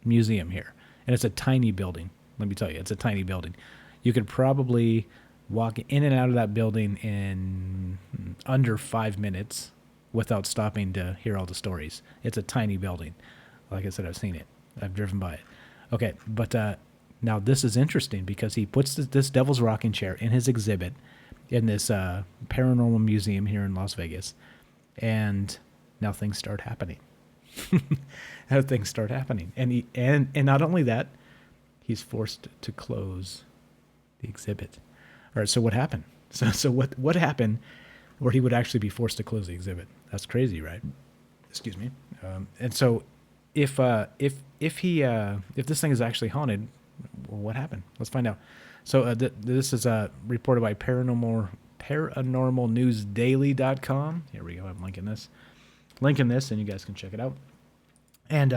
museum here. And it's a tiny building. Let me tell you, it's a tiny building. You could probably walk in and out of that building in under 5 minutes without stopping to hear all the stories. It's a tiny building. Like I said, I've seen it. I've driven by it. Okay, but now this is interesting because he puts this Devil's rocking chair in his exhibit in this paranormal museum here in Las Vegas. And now things start happening. Things start happening, and not only that, he's forced to close the exhibit. All right, so what happened? So what happened where he would actually be forced to close the exhibit? That's crazy, right? Excuse me. And so if this thing is actually haunted, well, what happened? Let's find out. So this is reported by paranormalnewsdaily.com. Here we go. I'm linking this, and you guys can check it out. And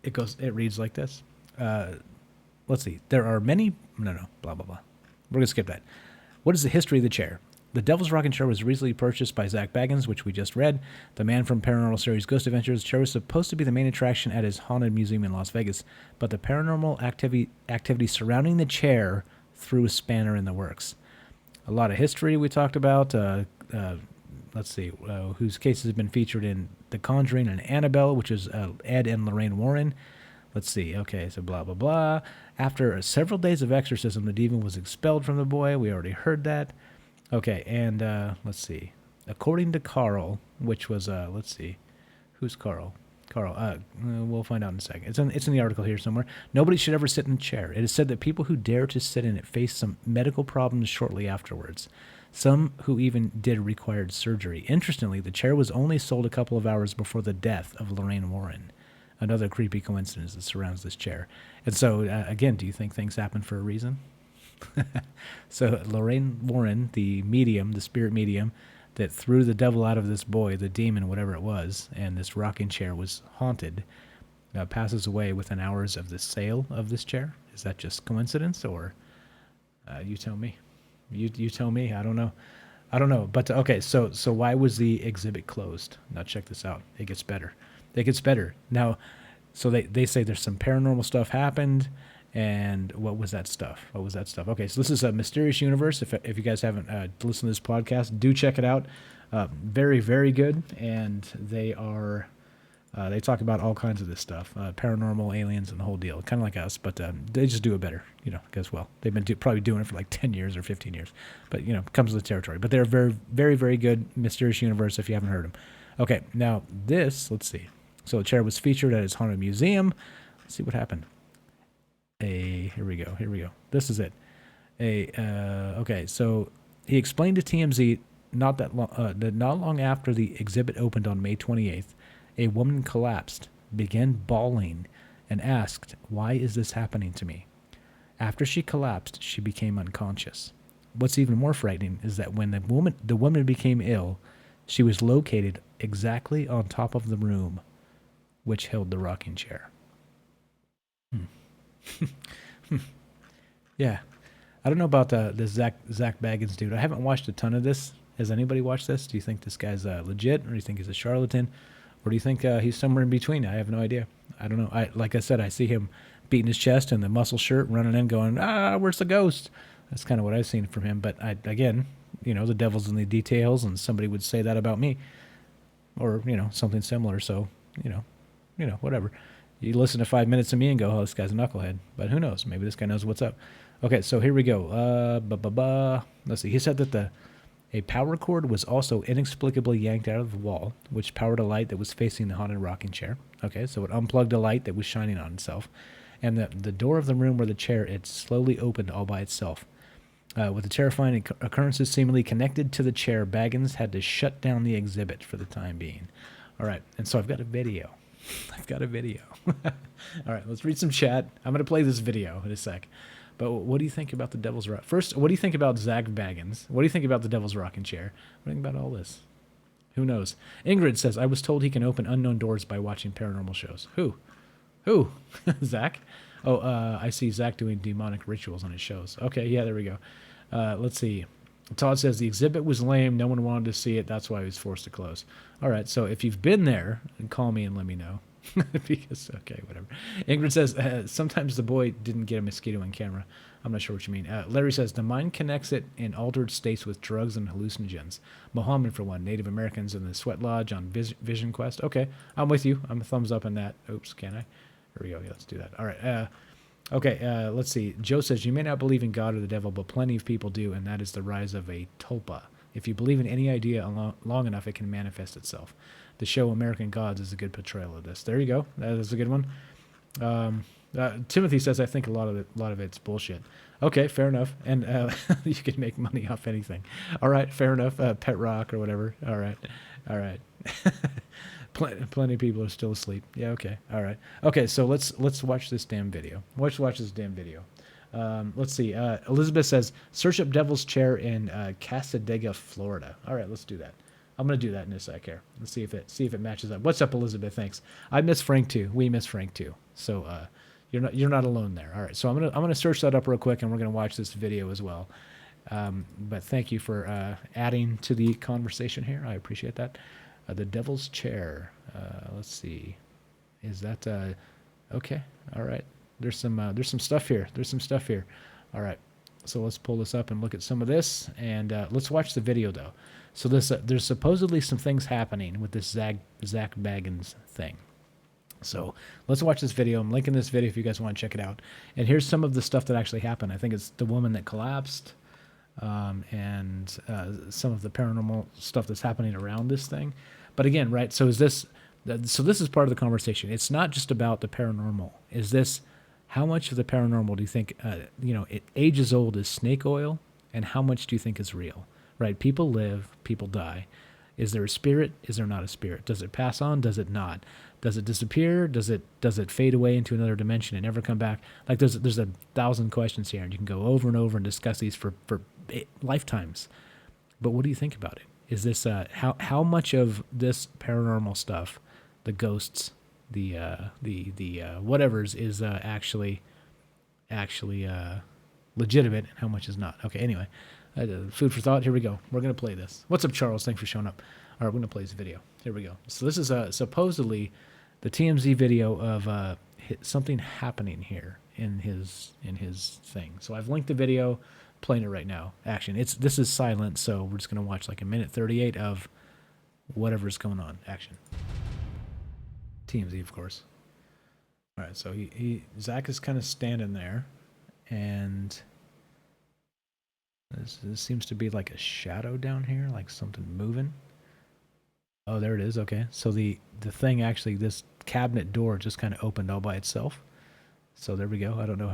it reads like this. Let's see. There are many. No. Blah blah blah. We're gonna skip that. What is the history of the chair? The Devil's Rocking Chair was recently purchased by Zach Baggins, which we just read. The man from Paranormal series Ghost Adventures. The chair was supposed to be the main attraction at his haunted museum in Las Vegas, but the paranormal activity surrounding the chair threw a spanner in the works. A lot of history we talked about. Let's see, whose cases have been featured in The Conjuring and Annabelle, which is Ed and Lorraine Warren. Let's see. Okay, so blah, blah, blah. After several days of exorcism, the demon was expelled from the boy. We already heard that. Okay, and let's see. According to Carl, which was, let's see. Who's Carl? We'll find out in a second. It's in the article here somewhere. Nobody should ever sit in a chair. It is said that people who dare to sit in it face some medical problems shortly afterwards. Some who even did required surgery. Interestingly, the chair was only sold a couple of hours before the death of Lorraine Warren. Another creepy coincidence that surrounds this chair. And so, again, do you think things happen for a reason? So Lorraine Warren, the medium, the spirit medium, that threw the devil out of this boy, the demon, whatever it was, and this rocking chair was haunted, passes away within hours of the sale of this chair. Is that just coincidence, or you tell me? You tell me. I don't know. But okay, so why was the exhibit closed? Now check this out. It gets better. Now, so they say there's some paranormal stuff happened, and what was that stuff? Okay, so this is a Mysterious Universe. If you guys haven't listened to this podcast, do check it out. Very, very good, and they are They talk about all kinds of this stuff, paranormal, aliens, and the whole deal. Kind of like us, but they just do it better, as well. They've been probably doing it for like 10 years or 15 years, but, it comes with the territory. But they're very, very, very good. Mysterious Universe, if you haven't heard them. Okay, now this, let's see. So the chair was featured at his haunted museum. Let's see what happened. Here we go. This is it. Okay, so he explained to TMZ that not long after the exhibit opened on May 28th, a woman collapsed, began bawling, and asked, "Why is this happening to me?" After she collapsed, she became unconscious. What's even more frightening is that when the woman became ill, she was located exactly on top of the room which held the rocking chair. Yeah. I don't know about the Zach Baggins dude. I haven't watched a ton of this. Has anybody watched this? Do you think this guy's legit, or do you think he's a charlatan? Or do you think he's somewhere in between? I have no idea. I don't know. Like I said, I see him beating his chest in the muscle shirt, running in going, where's the ghost? That's kind of what I've seen from him. But again, the devil's in the details, and somebody would say that about me. Or, something similar. So, whatever. You listen to 5 minutes of me and go, oh, this guy's a knucklehead. But who knows? Maybe this guy knows what's up. Okay, so here we go. Let's see. He said that a power cord was also inexplicably yanked out of the wall, which powered a light that was facing the haunted rocking chair. Okay, so it unplugged a light that was shining on itself. And the door of the room where the chair, it slowly opened all by itself. With the terrifying occurrences seemingly connected to the chair, Baggins had to shut down the exhibit for the time being. All right, and so I've got a video. All right, let's read some chat. I'm going to play this video in a sec. But what do you think about the Devil's Rock? First, what do you think about Zach Baggins? What do you think about the Devil's Rocking Chair? What do you think about all this? Who knows? Ingrid says, I was told he can open unknown doors by watching paranormal shows. Who? Zach? Oh, I see Zach doing demonic rituals on his shows. Okay, yeah, there we go. Let's see. Todd says, the exhibit was lame. No one wanted to see it. That's why he was forced to close. All right, so if you've been there, call me and let me know. Because, okay, whatever. Ingrid says, sometimes the boy didn't get a mosquito on camera. I'm not sure what you mean. Larry says, the mind connects it in altered states with drugs and hallucinogens. Mohammed, for one. Native Americans in the Sweat Lodge on Vision Quest. Okay, I'm with you. I'm a thumbs up on that. Oops, can I? Here we go. Yeah, let's do that. All right. Okay, let's see. Joe says, you may not believe in God or the devil, but plenty of people do, and that is the rise of a tulpa. If you believe in any idea long enough, it can manifest itself. The show American Gods is a good portrayal of this. There you go. That is a good one. Timothy says, I think a lot of it's bullshit. Okay, fair enough. And you can make money off anything. All right, fair enough. Pet rock or whatever. All right. Plenty of people are still asleep. Yeah, okay. All right. Okay, so let's watch this damn video. Let's watch this damn video. Let's see. Elizabeth says, search up Devil's Chair in Casadega, Florida. All right, let's do that. I'm gonna do that in a sec here. Let's see if it matches up. What's up, Elizabeth? Thanks. I miss Frank too. We miss Frank too. So you're not alone there. All right. So I'm gonna search that up real quick, and we're gonna watch this video as well. But thank you for adding to the conversation here. I appreciate that. The Devil's Chair. Let's see. Is that okay? All right. There's some stuff here. All right. So let's pull this up and look at some of this, and let's watch the video though. So there's supposedly some things happening with this Zach Baggins thing. So let's watch this video. I'm linking this video if you guys want to check it out. And here's some of the stuff that actually happened. I think it's the woman that collapsed, and some of the paranormal stuff that's happening around this thing. But again, right? So this is part of the conversation. It's not just about the paranormal. How much of the paranormal do you think, it age as old as snake oil, and how much do you think is real? Right? People live, people die. Is there a spirit? Is there not a spirit? Does it pass on? Does it not? Does it disappear? Does it fade away into another dimension and never come back? Like there's 1,000 questions here, and you can go over and over and discuss these for lifetimes. But what do you think about it? Is this how much of this paranormal stuff, the ghosts, the whatevers, is actually legitimate, and how much is not? Okay, anyway, food for thought. Here we go. We're gonna play this. What's up, Charles? Thanks for showing up. All right, we're gonna play this video. Here we go. So this is supposedly the TMZ video of something happening here in his thing. So I've linked the video, playing it right now. Action. This is silent, so we're just gonna watch like a minute 38 of whatever's going on. Action. TMZ, of course. All right, so Zach is kind of standing there, and this seems to be like a shadow down here, like something moving. Oh, there it is. Okay, so the thing actually, this cabinet door just kind of opened all by itself. So there we go. I don't know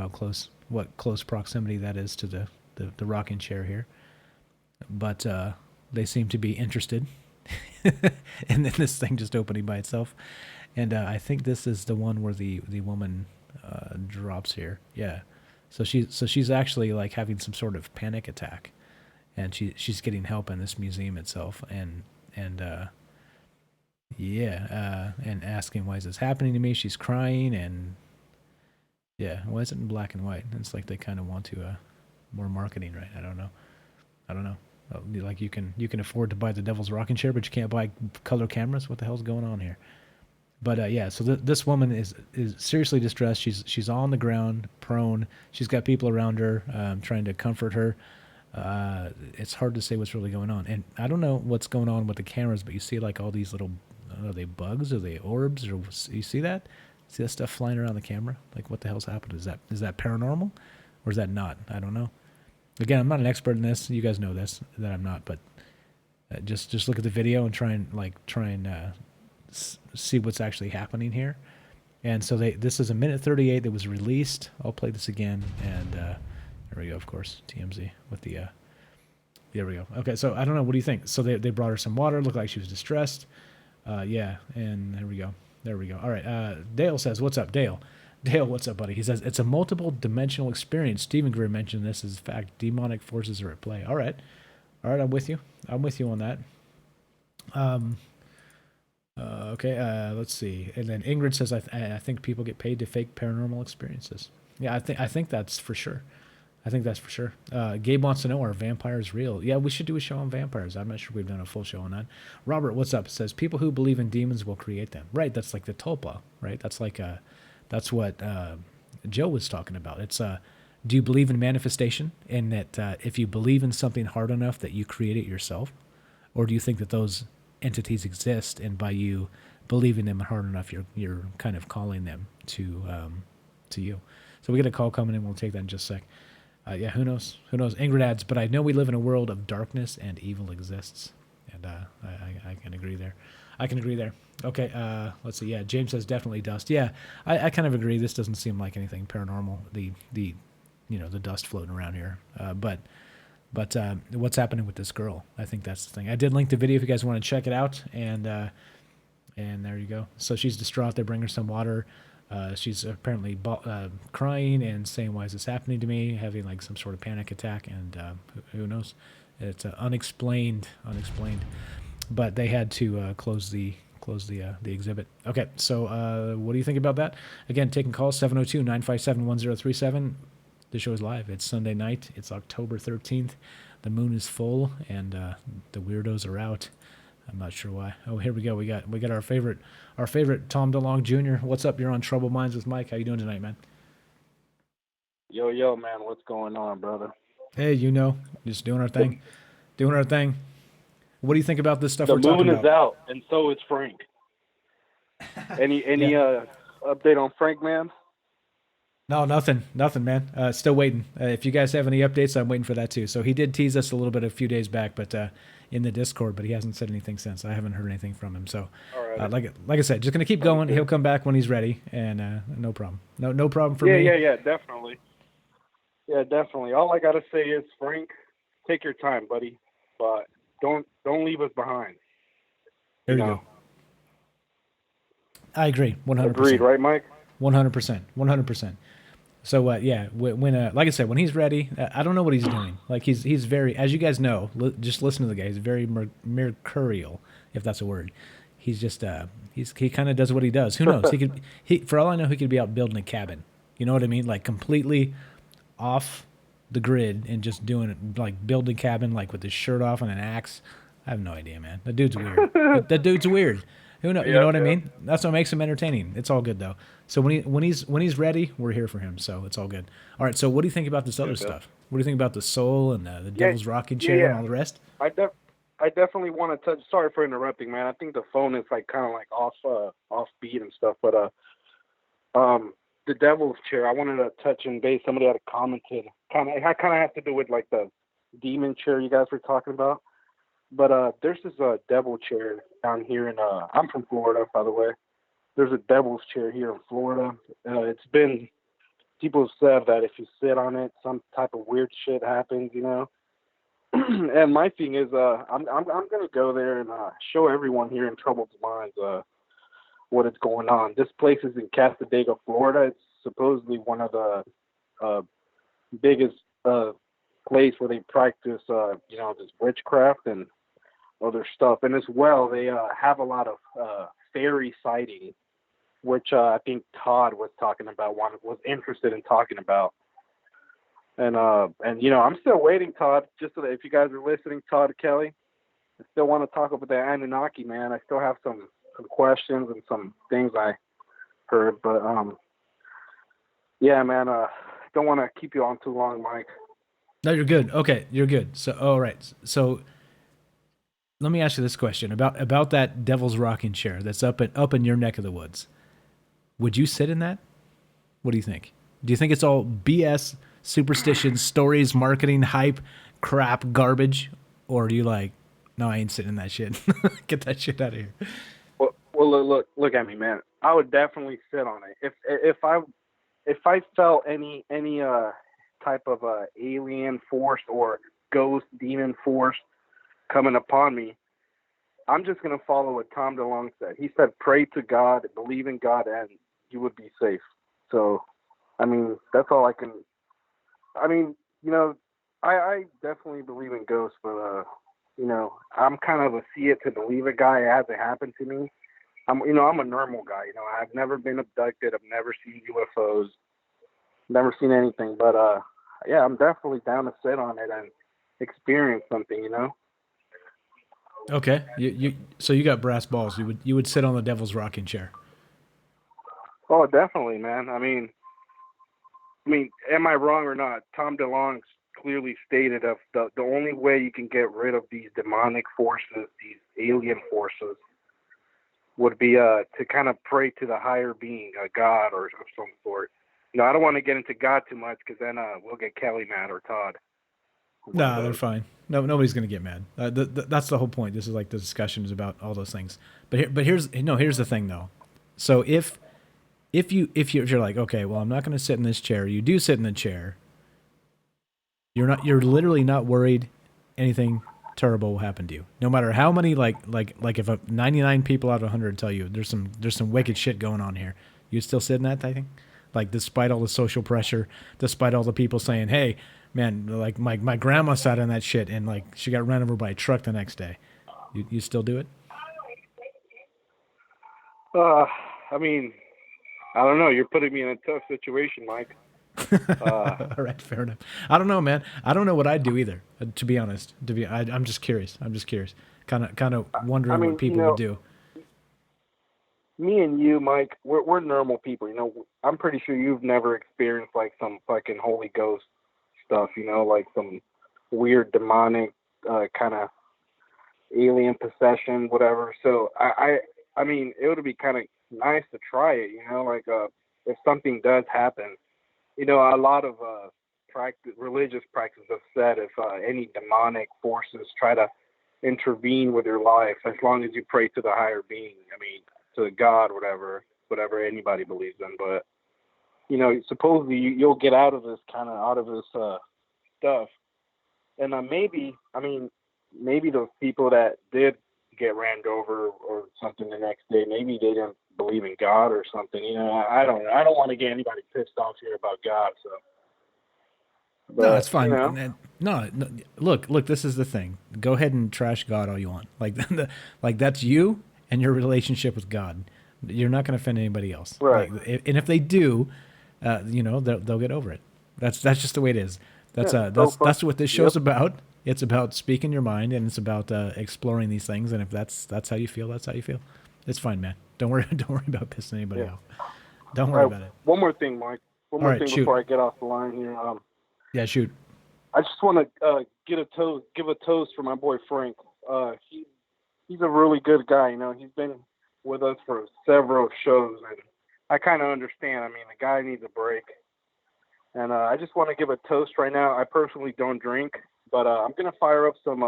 what close proximity that is to the rocking chair here, but they seem to be interested. And then this thing just opening by itself. And I think this is the one where the woman drops here. Yeah. So she's actually like having some sort of panic attack, and she's getting help in this museum itself, and asking why is this happening to me. She's crying, and yeah, why is it in black and white? It's like they kind of want to more marketing, right? I don't know. Like you can afford to buy the Devil's Rocking Chair, but you can't buy color cameras. What the hell's going on here? But yeah, so this woman is seriously distressed. She's on the ground, prone. She's got people around her trying to comfort her. It's hard to say what's really going on, and I don't know what's going on with the cameras, but you see like all these little, are they bugs? Are they orbs? Or you see that? See that stuff flying around the camera? Like what the hell's happened? Is that paranormal, or is that not? I don't know. Again, I'm not an expert in this. You guys know this, that I'm not, but just look at the video and try and see what's actually happening here. And so this is a minute 38 that was released. I'll play this again, and there we go, of course, TMZ with the there we go. Okay, so I don't know, what do you think? So they brought her some water, looked like she was distressed. Yeah, and there we go. All right, Dale says, what's up, Dale, what's up, buddy? He says, it's a multiple dimensional experience. Stephen Greer mentioned this as fact. Demonic forces are at play. All right, I'm with you on that. Okay, let's see. And then Ingrid says, I think people get paid to fake paranormal experiences. Yeah, I think that's for sure. Gabe wants to know, are vampires real? Yeah, we should do a show on vampires. I'm not sure we've done a full show on that. Robert, what's up? Says, people who believe in demons will create them. Right, that's like the tulpa, right? That's like, that's what Joe was talking about. It's, do you believe in manifestation? And that if you believe in something hard enough that you create it yourself? Or do you think that those entities exist, and by you believing them hard enough, you're kind of calling them to you? So we get a call coming in. We'll take that in just a sec. Yeah, who knows? Ingrid adds, but I know we live in a world of darkness and evil exists, and I can agree there. Okay, let's see. Yeah, James says definitely dust. Yeah, I kind of agree. This doesn't seem like anything paranormal. The dust floating around here, but what's happening with this girl? I think that's the thing. I did link the video if you guys want to check it out, and there you go. So she's distraught. They bring her some water. She's apparently crying and saying, why is this happening to me? Having like some sort of panic attack, and who knows? It's unexplained. But they had to close the exhibit. Okay, so what do you think about that? Again, taking calls, 702-957-1037. The show is live. It's Sunday night. It's October 13th. The moon is full, and the weirdos are out. I'm not sure why. Oh, here we go. We got our favorite Tom DeLong Jr. What's up? You're on Troubled Minds with Mike. How you doing tonight, man? Yo, man. What's going on, brother? Hey, just doing our thing. What do you think about this stuff the we're talking about? The moon is out, and so is Frank. Any update on Frank, man? No, nothing, man. Still waiting. If you guys have any updates, I'm waiting for that too. So he did tease us a little bit a few days back, but in the Discord, but he hasn't said anything since. I haven't heard anything from him. So, like I said, just gonna keep going. He'll come back when he's ready, and no problem. No problem for me. Yeah, definitely. Yeah, definitely. All I gotta say is, Frank, take your time, buddy, but don't leave us behind. There you go. I agree, 100%. Agreed, right, Mike? 100%. So when like I said, when he's ready, I don't know what he's doing. Like he's very, as you guys know, just listen to the guy. He's very mercurial, if that's a word. He's just he kind of does what he does. Who knows? For all I know, he could be out building a cabin. You know what I mean? Like completely off the grid and just doing it, like building a cabin, like with his shirt off and an axe. I have no idea, man. That dude's weird. That dude's weird. Who knows? You know what I mean? That's what makes him entertaining. It's all good though. So when he's ready, we're here for him. So it's all good. All right. So what do you think about this other stuff? What do you think about the soul and the Devil's Rocking Chair and all the rest? I I definitely want to touch. Sorry for interrupting, man. I think the phone is like kind of like off beat and stuff. But the devil's chair. I wanted to touch on base. Somebody had commented. I kind of have to do with like the demon chair you guys were talking about. But there's this devil chair down here in I'm from Florida, by the way. There's a devil's chair here in Florida. It's been people have said that if you sit on it, some type of weird shit happens, you know. And my thing is, I'm gonna go there and show everyone here in Troubled Minds what is going on. This place is in Casadega, Florida. It's supposedly one of the biggest place where they practice, this witchcraft and other stuff. And as well, they have a lot of fairy sightings, which I think Todd was talking about, was interested in talking about. And I'm still waiting, Todd, just so that if you guys are listening, Todd, Kelly, I still want to talk about the Anunnaki, man. I still have some questions and some things I heard, but yeah, man, don't want to keep you on too long, Mike. No, you're good. Okay, you're good. So, all right. So, let me ask you this question about that Devil's Rocking Chair that's up in your neck of the woods. Would you sit in that? What do you think? Do you think it's all BS, superstition, stories, marketing, hype, crap, garbage, or do you like, no, I ain't sitting in that shit. Get that shit out of here. Well, look at me, man. I would definitely sit on it. If I felt any type of alien force or ghost demon force coming upon me, I'm just gonna follow what Tom DeLonge said. He said, "Pray to God, believe in God, and you would be safe." So, I mean, that's all I can. I mean, I definitely believe in ghosts, but I'm kind of a see it to believe it guy. It hasn't happened to me. I'm a normal guy. I've never been abducted. I've never seen UFOs. Never seen anything. But yeah, I'm definitely down to sit on it and experience something. Okay, so you got brass balls. You would sit on the Devil's Rocking Chair. Oh, definitely, man. I mean, am I wrong or not? Tom DeLonge clearly stated of the only way you can get rid of these demonic forces, these alien forces, would be to kind of pray to the higher being, a God or of some sort. I don't want to get into God too much because then we'll get Kelly mad or Todd. No, they're fine. No, nobody's gonna get mad. That's the whole point. This is like the discussion is about all those things. But here's the thing though. So if you're like, okay, well, I'm not gonna sit in this chair. You do sit in the chair. You're literally not worried anything terrible will happen to you. No matter how many like if 99 people out of 100 tell you there's some wicked shit going on here, you still sit in that thing? Like, despite all the social pressure, despite all the people saying, hey, man, like my grandma sat in that shit and like she got run over by a truck the next day. You still do it? I mean, I don't know. You're putting me in a tough situation, Mike. All right, fair enough. I don't know, man. I don't know what I'd do either. To be honest, I'm just curious. Kind of wondering what people would do. Me and you, Mike, we're normal people. I'm pretty sure you've never experienced like some fucking Holy Ghost stuff. Like some weird demonic kind of alien possession, whatever. So I mean, it would be kind of nice to try it. Like if something does happen. A lot of religious practices have said if any demonic forces try to intervene with your life, as long as you pray to the higher being, to God, whatever anybody believes in. But, supposedly you'll get out of this stuff. And maybe those people that did get ran over or something the next day, maybe they didn't believe in God or something. I don't want to get anybody pissed off here about God. So, but, no, it's fine. No, look, this is the thing. Go ahead and trash God all you want. Like that's you and your relationship with God. You're not going to offend anybody else. Right. And if they do, they'll get over it. That's just the way it is. That's what this show's about. It's about speaking your mind, and it's about exploring these things. And if that's how you feel, that's how you feel. It's fine, man. Don't worry about pissing anybody off. Don't worry about it. One more thing, Mike. One more thing before I get off the line here. Yeah, shoot. I just want to give a toast for my boy Frank. He's a really good guy. You know, he's been with us for several shows, and I kind of understand. I mean, the guy needs a break. And I just want to give a toast right now. I personally don't drink, but I'm gonna fire up some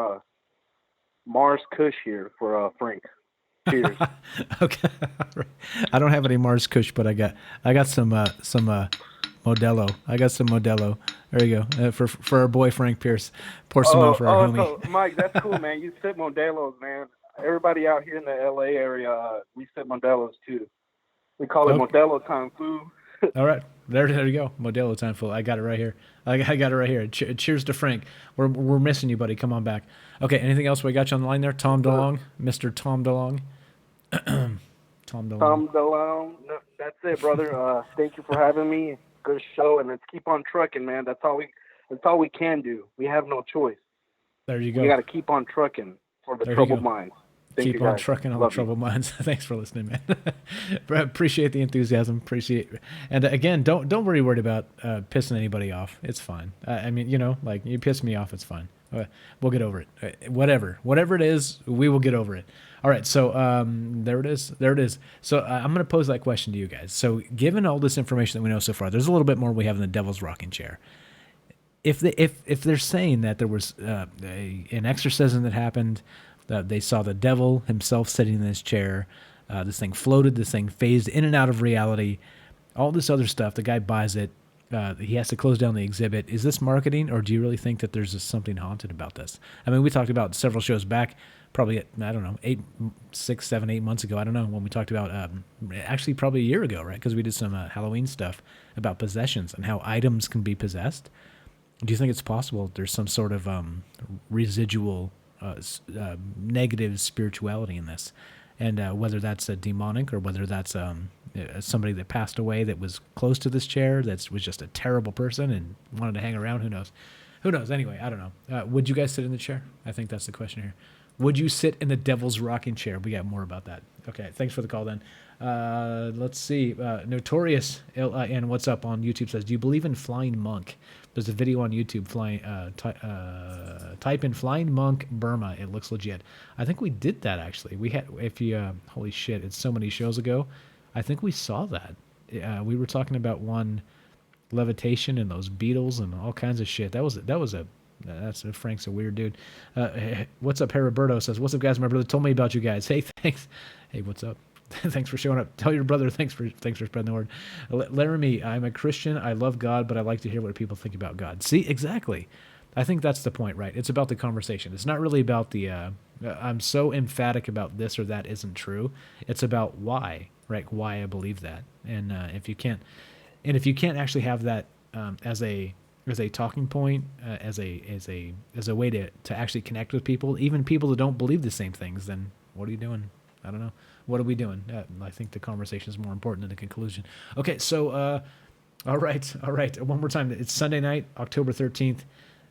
Mars Kush here for Frank. Cheers. Okay. I don't have any Mars Kush, but I got some Modelo. I got some Modelo. There you go. For our boy Frank Pierce. Pour some out for our homie. So Mike, that's cool, man. You sip Modelo's, man. Everybody out here in the LA area, we sip Modelo's too. We call it Modelo Time Fu. All right, there you go. Modelo Time Fu. I got it right here. I got it right here. Cheers to Frank. We're missing you, buddy. Come on back. Okay. Anything else we got you on the line there? Tom DeLong, Mr. Tom DeLong. Tom DeLong. Tom DeLong. No, that's it, brother. Thank you for having me. Good show, and let's keep on trucking, man. That's all we can do. We have no choice. There you go. We got to keep on trucking for the troubled minds. Keep on trucking on the troubled minds. Thanks for listening, man. Appreciate the enthusiasm. Appreciate, and again, don't worry about pissing anybody off. It's fine. I mean, you know, like you piss me off, it's fine. We'll get over it. Whatever it is, we will get over it. All right, so there it is. So I'm going to pose that question to you guys. So given all this information that we know so far, there's a little bit more we have in the Devil's Rocking Chair. If they're saying that there was an exorcism that happened, that they saw the devil himself sitting in this chair, this thing floated, this thing phased in and out of reality, all this other stuff, the guy buys it, he has to close down the exhibit. Is this marketing, or do you really think that there's something haunted about this? I mean, we talked about several shows back, probably, I don't know, 6, 7, 8 months ago. I don't know, when we talked about, actually probably a year ago, right? Because we did some Halloween stuff about possessions and how items can be possessed. Do you think it's possible there's some sort of residual negative spirituality in this? And whether that's a demonic or whether that's somebody that passed away that was close to this chair, that was just a terrible person and wanted to hang around, who knows? Anyway, I don't know. Would you guys sit in the chair? I think that's the question here. Would you sit in the Devil's Rocking Chair? We got more about that. Okay, thanks for the call then. Let's see. Notorious and what's up on YouTube says, do you believe in flying monk? There's a video on YouTube. Type in flying monk Burma. It looks legit. I think we did that actually. We had, holy shit, it's so many shows ago. I think we saw that. We were talking about one levitation and those beetles and all kinds of shit. That's Frank's a weird dude. What's up? Heriberto says, what's up, guys? My brother told me about you guys. Hey, thanks. Hey, what's up? Thanks for showing up. Tell your brother thanks for spreading the word. Laramie, I'm a Christian. I love God, but I like to hear what people think about God. See, exactly. I think that's the point, right? It's about the conversation. It's not really about the I'm so emphatic about this or that isn't true. It's about why, right? Why I believe that. And if you can't actually have that as a talking point, as a way to actually connect with people, even people that don't believe the same things, then what are you doing? I don't know. What are we doing? I think the conversation is more important than the conclusion. Okay, so, all right. One more time. It's Sunday night, October 13th,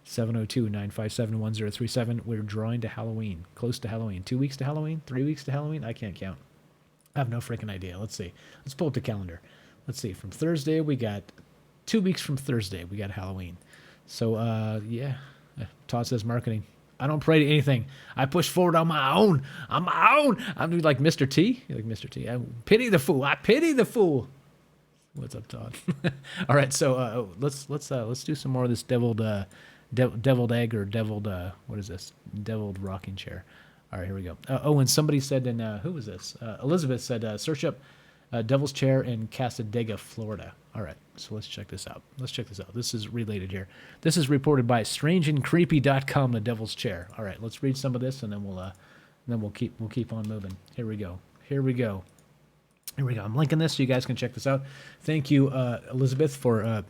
702-957-1037. We're drawing to Halloween, close to Halloween. 2 weeks to Halloween? 3 weeks to Halloween? I can't count. I have no freaking idea. Let's see. Let's pull up the calendar. Let's see. From Thursday, we got 2 weeks from Thursday, we got Halloween. So, yeah. Todd says marketing. I don't pray to anything. I push forward on my own. I'm like Mr. T. You're like Mr. T. I pity the fool. I pity the fool. What's up, Todd? All right, so let's do some more of this deviled egg or deviled what is this? Deviled rocking chair. All right, here we go. And somebody said who was this? Elizabeth said search up Devil's Chair in Casadega, Florida. All right, so let's check this out. This is related here. This is reported by strangeandcreepy.com, the Devil's Chair. All right, let's read some of this, and then we'll keep on moving. Here we go. I'm linking this so you guys can check this out. Thank you, Elizabeth, for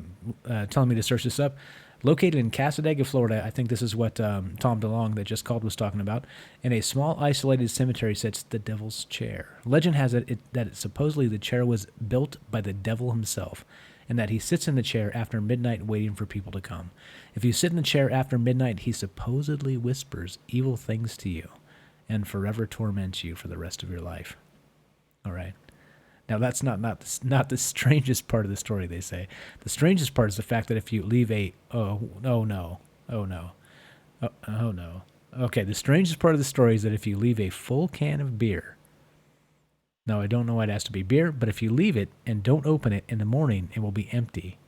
telling me to search this up. Located in Casadega, Florida, I think this is what Tom DeLong that just called was talking about. In a small isolated cemetery sits the Devil's Chair. Legend has it that supposedly the chair was built by the devil himself, and that he sits in the chair after midnight waiting for people to come. If you sit in the chair after midnight, he supposedly whispers evil things to you and forever torments you for the rest of your life. All right. Now, that's not the strangest part of the story, they say. The strangest part is the fact that if you leave a, oh no, Okay, the strangest part of the story is that if you leave a full can of beer, now I don't know why it has to be beer, but if you leave it and don't open it in the morning, it will be empty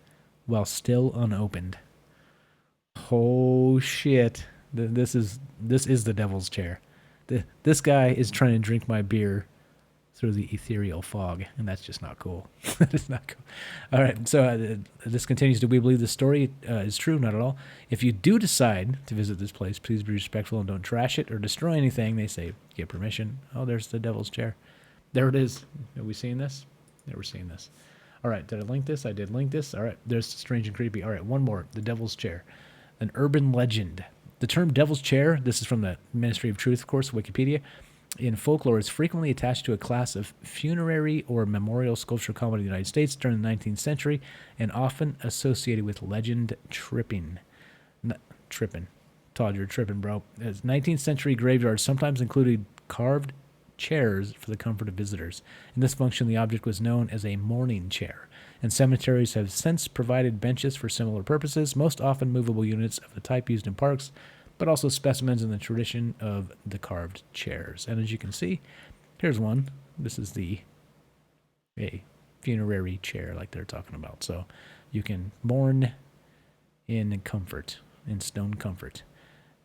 while still unopened. Oh shit! This is the devil's chair. This guy is trying to drink my beer through the ethereal fog, and that's just not cool. That is not cool. All right, so this continues. Do we believe the story is true? Not at all. If you do decide to visit this place, please be respectful and don't trash it or destroy anything. They say get permission. Oh, there's the devil's chair. There it is. Have we seen this? Never seen this. All right, did I link this? I did link this. All right, there's strange and creepy. All right, one more. The devil's chair. An urban legend. The term devil's chair, this is from the Ministry of Truth, of course, Wikipedia, in folklore is frequently attached to a class of funerary or memorial sculpture common in the United States during the 19th century and often associated with legend tripping. Tripping. Todd, you're tripping, bro. As 19th century graveyards sometimes included carved chairs for the comfort of visitors. In this function, the object was known as a mourning chair, and cemeteries have since provided benches for similar purposes, most often movable units of the type used in parks, but also specimens in the tradition of the carved chairs. And as you can see, here's one. This is a funerary chair like they're talking about. So you can mourn in comfort, in stone comfort.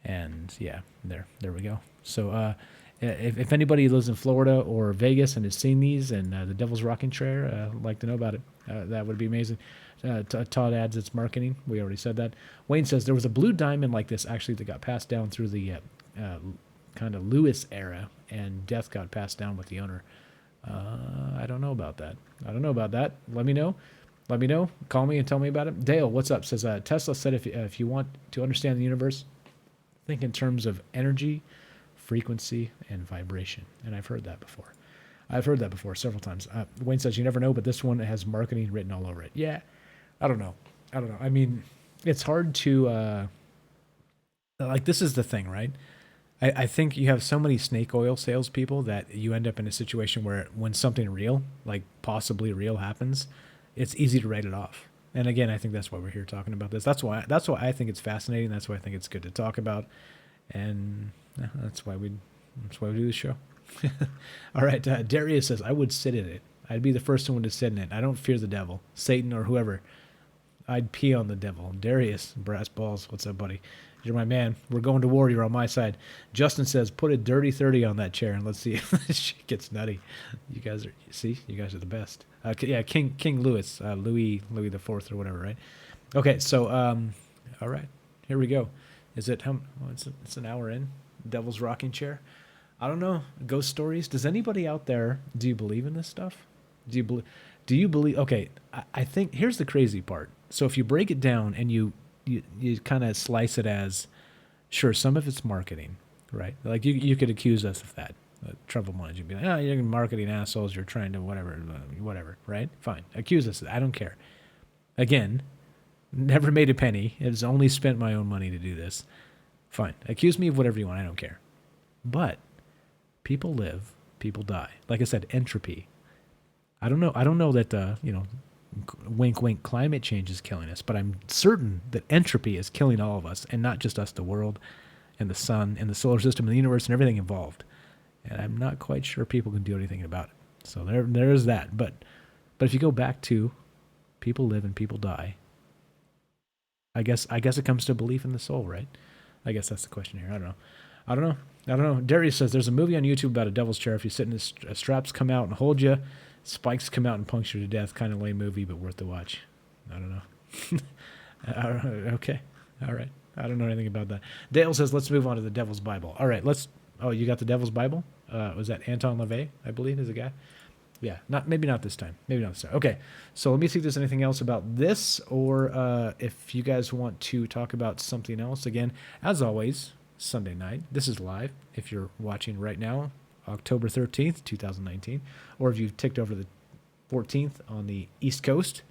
And yeah, there we go. So if anybody lives in Florida or Vegas and has seen these and the Devil's Rocking Chair, I'd like to know about it. That would be amazing. Todd adds it's marketing. We already said that. Wayne says there was a blue diamond like this actually that got passed down through the kind of Lewis era, and death got passed down with the owner. I don't know about that. Let me know. Call me and tell me about it. Dale, what's up? Says Tesla said if you want to understand the universe, think in terms of energy, frequency, and vibration. And I've heard that before. Several times. Wayne says you never know, but this one has marketing written all over it. Yeah, I don't know. I mean, it's hard to like. This is the thing, right? I think you have so many snake oil salespeople that you end up in a situation where when something real, like possibly real, happens, it's easy to write it off. And again, I think that's why we're here talking about this. That's why I think it's fascinating. That's why I think it's good to talk about, and that's why we do this show. All right, Darius says I would sit in it. I'd be the first one to sit in it. I don't fear the devil, Satan, or whoever. I'd pee on the devil. Darius, brass balls. What's up, buddy? You're my man. We're going to war. You're on my side. Justin says, put a dirty 30 on that chair and let's see if this shit gets nutty. You guys are the best. Yeah, King Louis, Louis the Fourth or whatever, right? Okay, so all right, here we go. Is it it's an hour in? Devil's Rocking Chair. I don't know. Ghost stories. Does anybody out there, do you believe in this stuff? Do you believe? Okay, I think here's the crazy part. So if you break it down and you kind of slice it as, sure, some of it's marketing, right? Like you could accuse us of that. Trouble minds. You'd be like, oh, you're marketing assholes. You're trying to whatever, right? Fine. Accuse us. I don't care. Again, never made a penny. It's only spent my own money to do this. Fine. Accuse me of whatever you want. I don't care. But people live, people die. Like I said, entropy. I don't know that wink wink climate change is killing us, but I'm certain that entropy is killing all of us, and not just us, the world and the sun and the solar system and the universe and everything involved. And I'm not quite sure people can do anything about it. So there is that. But if you go back to people live and people die, I guess it comes to belief in the soul, right? I guess that's the question here. I don't know. Darius says there's a movie on YouTube about a devil's chair. If you sit in the straps come out and hold you, spikes come out and puncture you to death. Kind of lame movie, but worth the watch. I don't know. Okay. All right. I don't know anything about that. Dale says let's move on to the Devil's Bible. All right. Oh, you got the Devil's Bible? Was that Anton LaVey, I believe, is a guy? Yeah. Maybe not this time. Okay. So let me see if there's anything else about this, or if you guys want to talk about something else. Again, as always, Sunday night. This is live. If you're watching right now, October 13th, 2019, or if you've ticked over the 14th on the East Coast,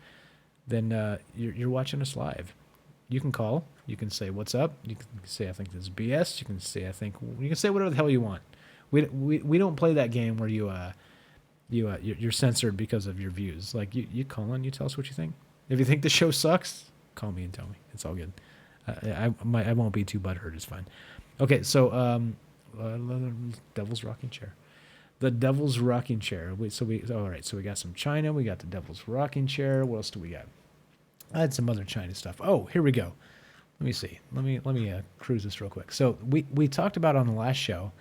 then you're watching us live. You can call. You can say what's up. You can say I think this is BS. You can say you can say whatever the hell you want. We don't play that game where you're censored because of your views. Like you call in, you tell us what you think. If you think the show sucks, call me and tell me. It's all good. I won't be too butthurt. It's fine. Okay, so Devil's Rocking Chair. The Devil's Rocking Chair. All right. So we got some China. We got the Devil's Rocking Chair. What else do we got? I had some other China stuff. Oh, here we go. Let me see. Let me cruise this real quick. So we talked about on the last show,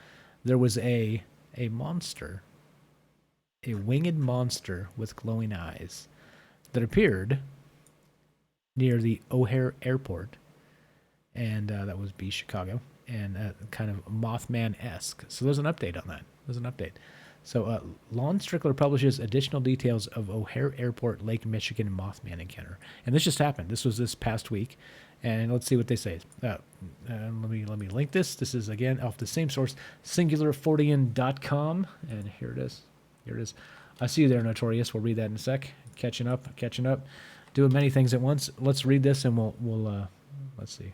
there was a monster, a winged monster with glowing eyes that appeared near the O'Hare Airport, and that was B Chicago, and kind of Mothman-esque. So there's an update on that. There's an update. So Lon Strickler publishes additional details of O'Hare Airport, Lake Michigan Mothman encounter, and this just happened. This was this past week, and let's see what they say. Let me link this. This is again off the same source, singularfortean.com, and here it is. Here it is. I see you there, Notorious. We'll read that in a sec. Catching up. Doing many things at once. Let's read this, and we'll let's see.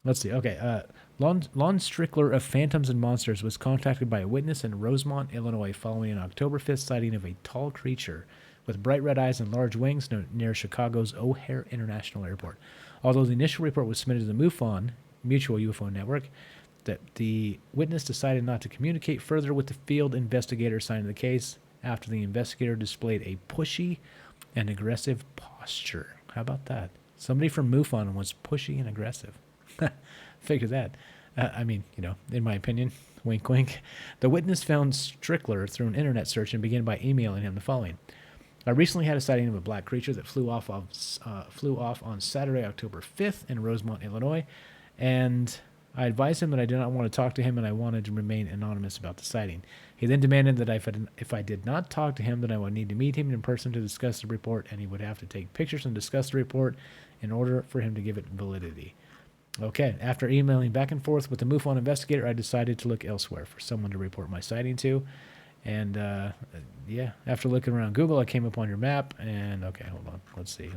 Okay. Lon Strickler of Phantoms and Monsters was contacted by a witness in Rosemont, Illinois, following an October 5th sighting of a tall creature with bright red eyes and large wings near Chicago's O'Hare International Airport. Although the initial report was submitted to the MUFON, Mutual UFO Network, that the witness decided not to communicate further with the field investigator assigned to the case after the investigator displayed a pushy and aggressive posture. How about that? Somebody from MUFON was pushy and aggressive. Figure that. I mean, in my opinion, wink, wink. The witness found Strickler through an internet search and began by emailing him the following. I recently had a sighting of a black creature that flew off on Saturday, October 5th in Rosemont, Illinois, and I advised him that I did not want to talk to him and I wanted to remain anonymous about the sighting. He then demanded that if I did not talk to him, then I would need to meet him in person to discuss the report, and he would have to take pictures and discuss the report in order for him to give it validity. Okay, after emailing back and forth with the MUFON investigator, I decided to look elsewhere for someone to report my sighting to. And, after looking around Google, I came up on your map, and, okay, hold on. Let's see.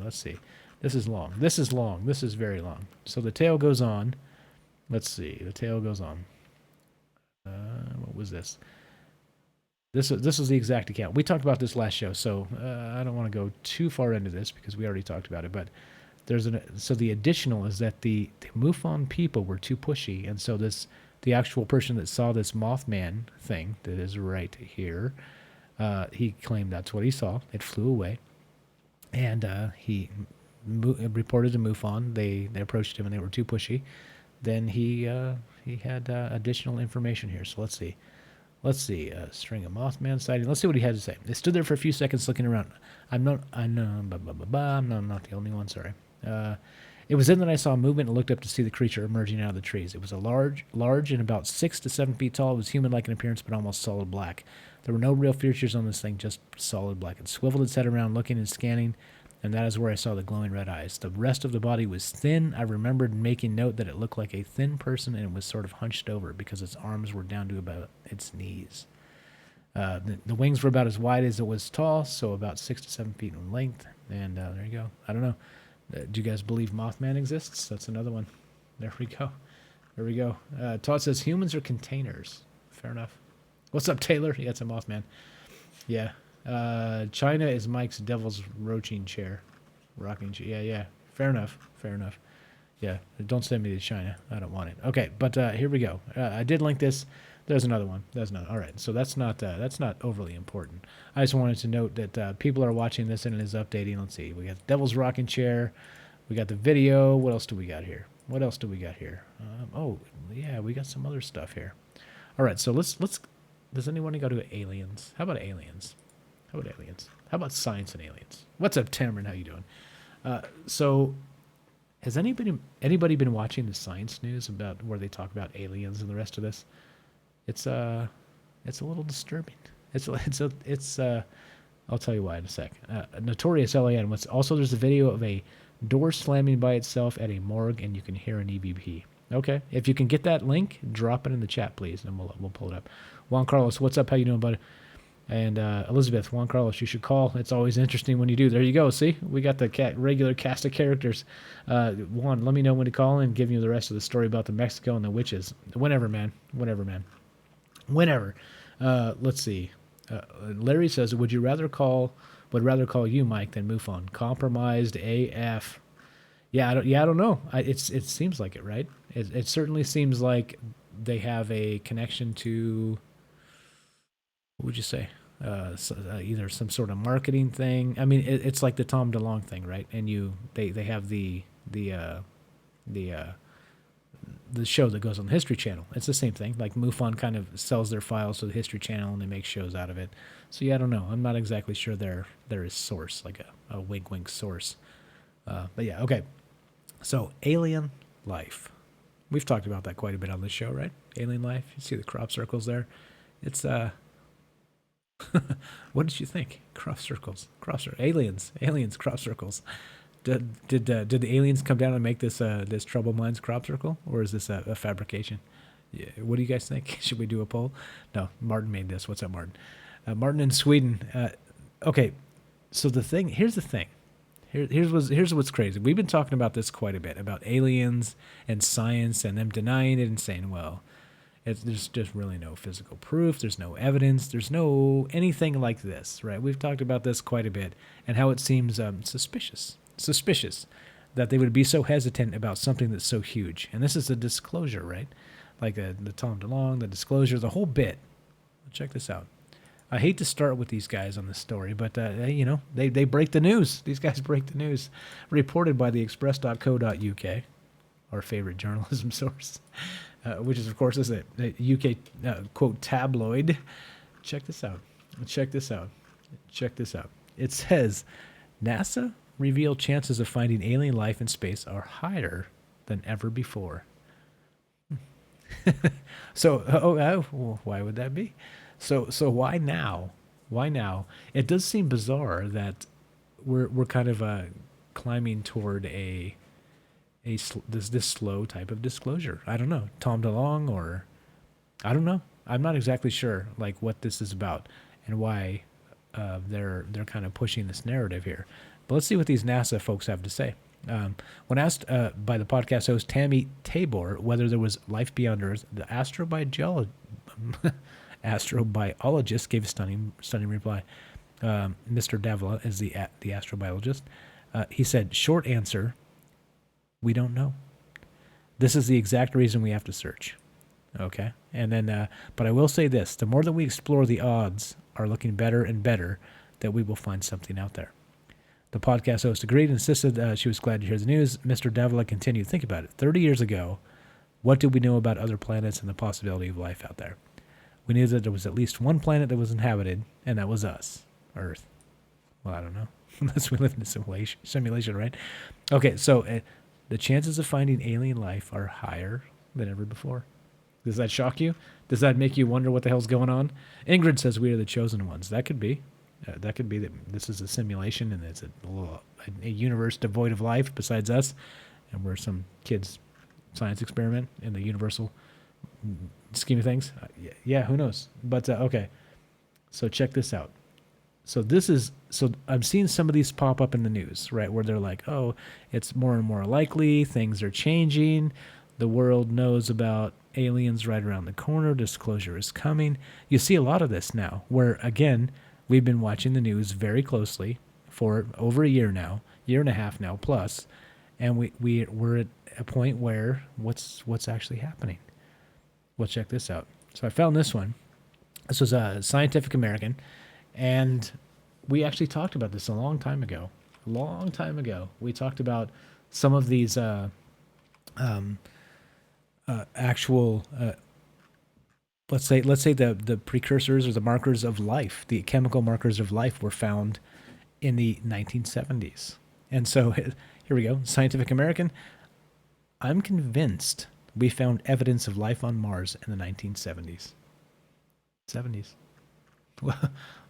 This is long. This is very long. So the tale goes on. Let's see. The tale goes on. What was this? This is the exact account. We talked about this last show, so I don't want to go too far into this because we already talked about it, but so the additional is that the MUFON people were too pushy, and so the actual person that saw this Mothman thing that is right here, he claimed that's what he saw. It flew away, and he reported to MUFON. They approached him and they were too pushy. Then he had additional information here. So let's see. String of Mothman sighting. Let's see what he had to say. They stood there for a few seconds looking around. I'm not the only one. Sorry. It was then that I saw movement and looked up to see the creature emerging out of the trees. It was a large and about 6 to 7 feet tall. It was human-like in appearance, but almost solid black. There were no real features on this thing, just solid black. It swiveled its head around, looking and scanning, and that is where I saw the glowing red eyes. The rest of the body was thin. I remembered making note that it looked like a thin person, and it was sort of hunched over because its arms were down to about its knees. The wings were about as wide as it was tall, so about 6 to 7 feet in length. And there you go. I don't know. Do you guys believe Mothman exists? That's another one. There we go. Todd says humans are containers. Fair enough. What's up, Taylor? Yeah, it's a Mothman. Yeah. China is Mike's devil's rocking chair. Rocking chair. Yeah. Fair enough. Yeah. Don't send me to China. I don't want it. Okay, but here we go. I did link this. There's another one. All right. So that's not overly important. I just wanted to note that people are watching this and it is updating. Let's see. We got the Devil's Rocking Chair. We got the video. What else do we got here? Oh, yeah, we got some other stuff here. All right. So let's. Does anyone go to aliens? How about aliens? How about science and aliens? What's up, Cameron? How you doing? So has anybody been watching the science news about where they talk about aliens and the rest of this? It's a little disturbing. I'll tell you why in a sec. Notorious LAN. Also, there's a video of a door slamming by itself at a morgue, and you can hear an EVP. Okay, if you can get that link, drop it in the chat, please, and we'll pull it up. Juan Carlos, what's up? How you doing, buddy? And Elizabeth, Juan Carlos, you should call. It's always interesting when you do. There you go. See, we got the regular cast of characters. Juan, let me know when to call and give you the rest of the story about the Mexico and the witches. Whenever, man. Let's see. Larry says, would rather call you Mike than MUFON. Compromised AF. I don't know. It seems like it, right? It certainly seems like they have a connection to, what would you say? Either some sort of marketing thing. I mean, it's like the Tom DeLonge thing, right? And they have the show that goes on the History Channel. It's the same thing. Like MUFON kind of sells their files to the History Channel and they make shows out of it. So yeah, I don't know. I'm not exactly sure there is source, like a wink wink source. But yeah, okay. So alien life. We've talked about that quite a bit on this show, right? Alien life. You see the crop circles there. It's what did you think? Crop circles. Aliens, crop circles. Did the aliens come down and make this Troubled Minds crop circle, or is this a fabrication? Yeah, what do you guys think? Should we do a poll? No, Martin made this. What's up, Martin? Martin in Sweden. Okay, so here's the thing. Here's what's crazy. We've been talking about this quite a bit, about aliens and science and them denying it and saying, well, there's just really no physical proof. There's no evidence. There's no anything like this, right? We've talked about this quite a bit and how it seems suspicious that they would be so hesitant about something that's so huge. And this is a disclosure, right? Like the Tom DeLonge, the disclosure, the whole bit. Check this out. I hate to start with these guys on this story, but they break the news. These guys break the news. Reported by the express.co.uk, our favorite journalism source, which is, of course, is a UK, quote, tabloid. Check this out. It says, NASA revealed chances of finding alien life in space are higher than ever before. So, well, why would that be? So why now? Why now? It does seem bizarre that we're kind of climbing toward this slow type of disclosure. I don't know, Tom DeLonge, or I don't know. I'm not exactly sure like what this is about and why they're kind of pushing this narrative here. But let's see what these NASA folks have to say. When asked by the podcast host Tammy Tabor whether there was life beyond Earth, the astrobiologist gave a stunning reply. Mr. Davila is the astrobiologist. He said, short answer, we don't know. This is the exact reason we have to search. Okay? And then, but I will say this, the more that we explore, the odds are looking better and better that we will find something out there. The podcast host agreed and insisted she was glad to hear the news. Mr. Davila continued, think about it. 30 years ago, what did we know about other planets and the possibility of life out there? We knew that there was at least one planet that was inhabited, and that was us, Earth. Well, I don't know. Unless we live in a simulation, right? Okay, so the chances of finding alien life are higher than ever before. Does that shock you? Does that make you wonder what the hell's going on? Ingrid says we are the chosen ones. That could be. That could be that this is a simulation and it's a universe devoid of life besides us, and we're some kid's science experiment in the universal scheme of things. Yeah, who knows? But okay, so check this out. So I'm seeing some of these pop up in the news, right, where they're like, oh, it's more and more likely, things are changing, the world knows about aliens right around the corner, disclosure is coming. You see a lot of this now, where again, we've been watching the news very closely for over a year now, year and a half now plus, and we're at a point where what's actually happening. Well, check this out. So I found this one. This was a Scientific American, and we actually talked about this a long time ago. We talked about some of these actual let's say the precursors or the markers of life, the chemical markers of life were found in the 1970s. And so here we go, Scientific American. I'm convinced we found evidence of life on Mars in the 1970s. 70s.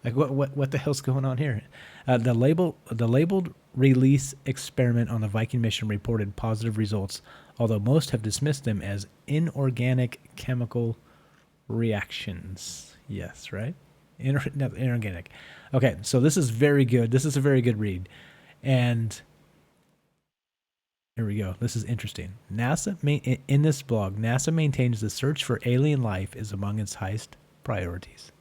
Like what the hell's going on here? The labeled release experiment on the Viking mission reported positive results, although most have dismissed them as inorganic chemical reactions. Yes, right? Inorganic. Okay, so this is very good. This is a very good read. And here we go. This is interesting. In this blog, NASA maintains the search for alien life is among its highest priorities.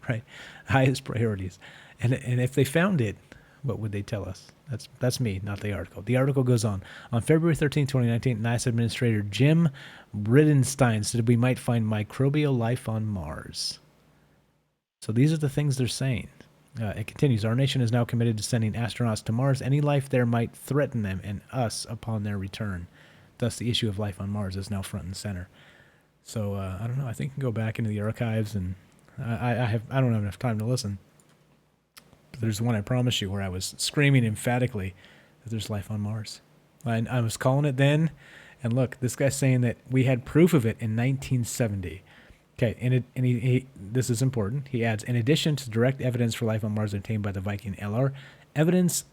Right? Highest priorities. And if they found it, what would they tell us? That's me, not the article. The article goes on. On February 13, 2019, NASA Administrator Jim Bridenstine said we might find microbial life on Mars. So these are the things they're saying. It continues, our nation is now committed to sending astronauts to Mars. Any life there might threaten them and us upon their return. Thus, the issue of life on Mars is now front and center. So, I don't know. I think I can go back into the archives, and I don't have enough time to listen. But there's one, I promise you, where I was screaming emphatically that there's life on Mars. I was calling it then, and look, this guy's saying that we had proof of it in 1970. Okay, and he this is important. He adds, in addition to direct evidence for life on Mars obtained by the Viking LR, evidence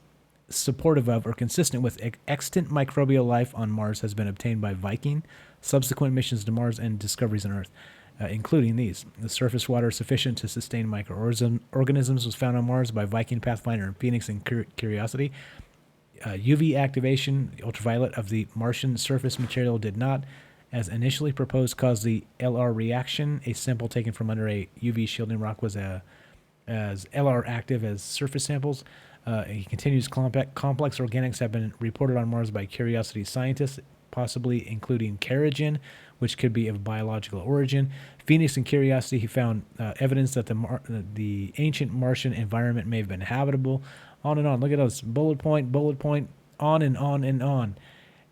supportive of or consistent with extant microbial life on Mars has been obtained by Viking, subsequent missions to Mars, and discoveries on Earth, including these. The surface water sufficient to sustain microorganisms was found on Mars by Viking, Pathfinder, and Phoenix and Curiosity. UV activation, ultraviolet of the Martian surface material did not, as initially proposed, cause the LR reaction. A sample taken from under a UV shielding rock was as LR active as surface samples. He continues, complex organics have been reported on Mars by Curiosity scientists, possibly including kerogen, which could be of biological origin. Phoenix and Curiosity, he found evidence that the ancient Martian environment may have been habitable. On and on. Look at us. Bullet point, on and on and on.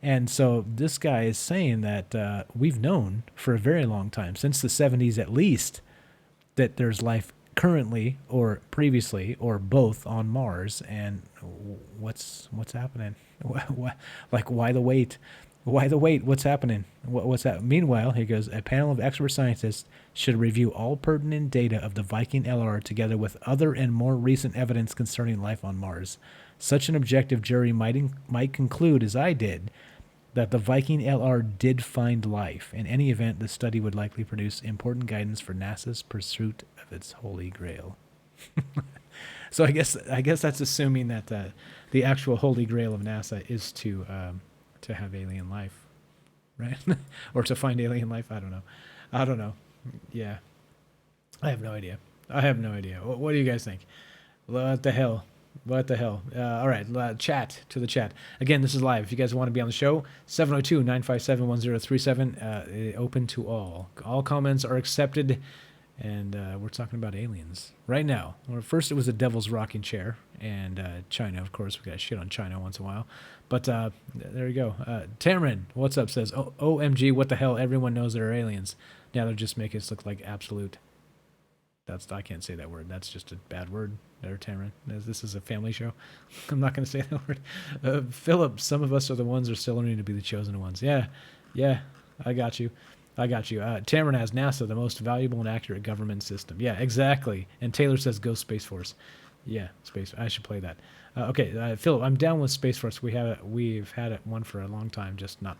And so this guy is saying that we've known for a very long time, since the 70s at least, that there's life currently or previously or both on Mars. And what's happening? Like, why the wait? Why the wait? What's happening? What's that? Meanwhile, he goes, a panel of expert scientists should review all pertinent data of the Viking LR together with other and more recent evidence concerning life on Mars. Such an objective jury might conclude, as I did, that the Viking LR did find life. In any event, the study would likely produce important guidance for NASA's pursuit of its holy grail. So I guess that's assuming that the actual holy grail of NASA is to have alien life, right? Or to find alien life. I don't know. Yeah, I have no idea. What do you guys think? What the hell? All right, chat to the chat. Again, this is live. If you guys want to be on the show, 702-957-1037, open to all. All comments are accepted, and we're talking about aliens right now. Well, first, it was the Devil's Rocking Chair, and China, of course. We got shit on China once in a while. But there you go. Tamron, what's up, says, OMG, what the hell? Everyone knows there are aliens. Now they're just making us look like absolute... I can't say that word. That's just a bad word there, Tamron. This is a family show. I'm not going to say that word. Philip, some of us are the ones who are still learning to be the chosen ones. Yeah, I got you. Tamron has NASA, the most valuable and accurate government system. Yeah, exactly. And Taylor says, go Space Force. Yeah, Space. I should play that. Okay, Philip, I'm down with Space Force. We've had one for a long time, just now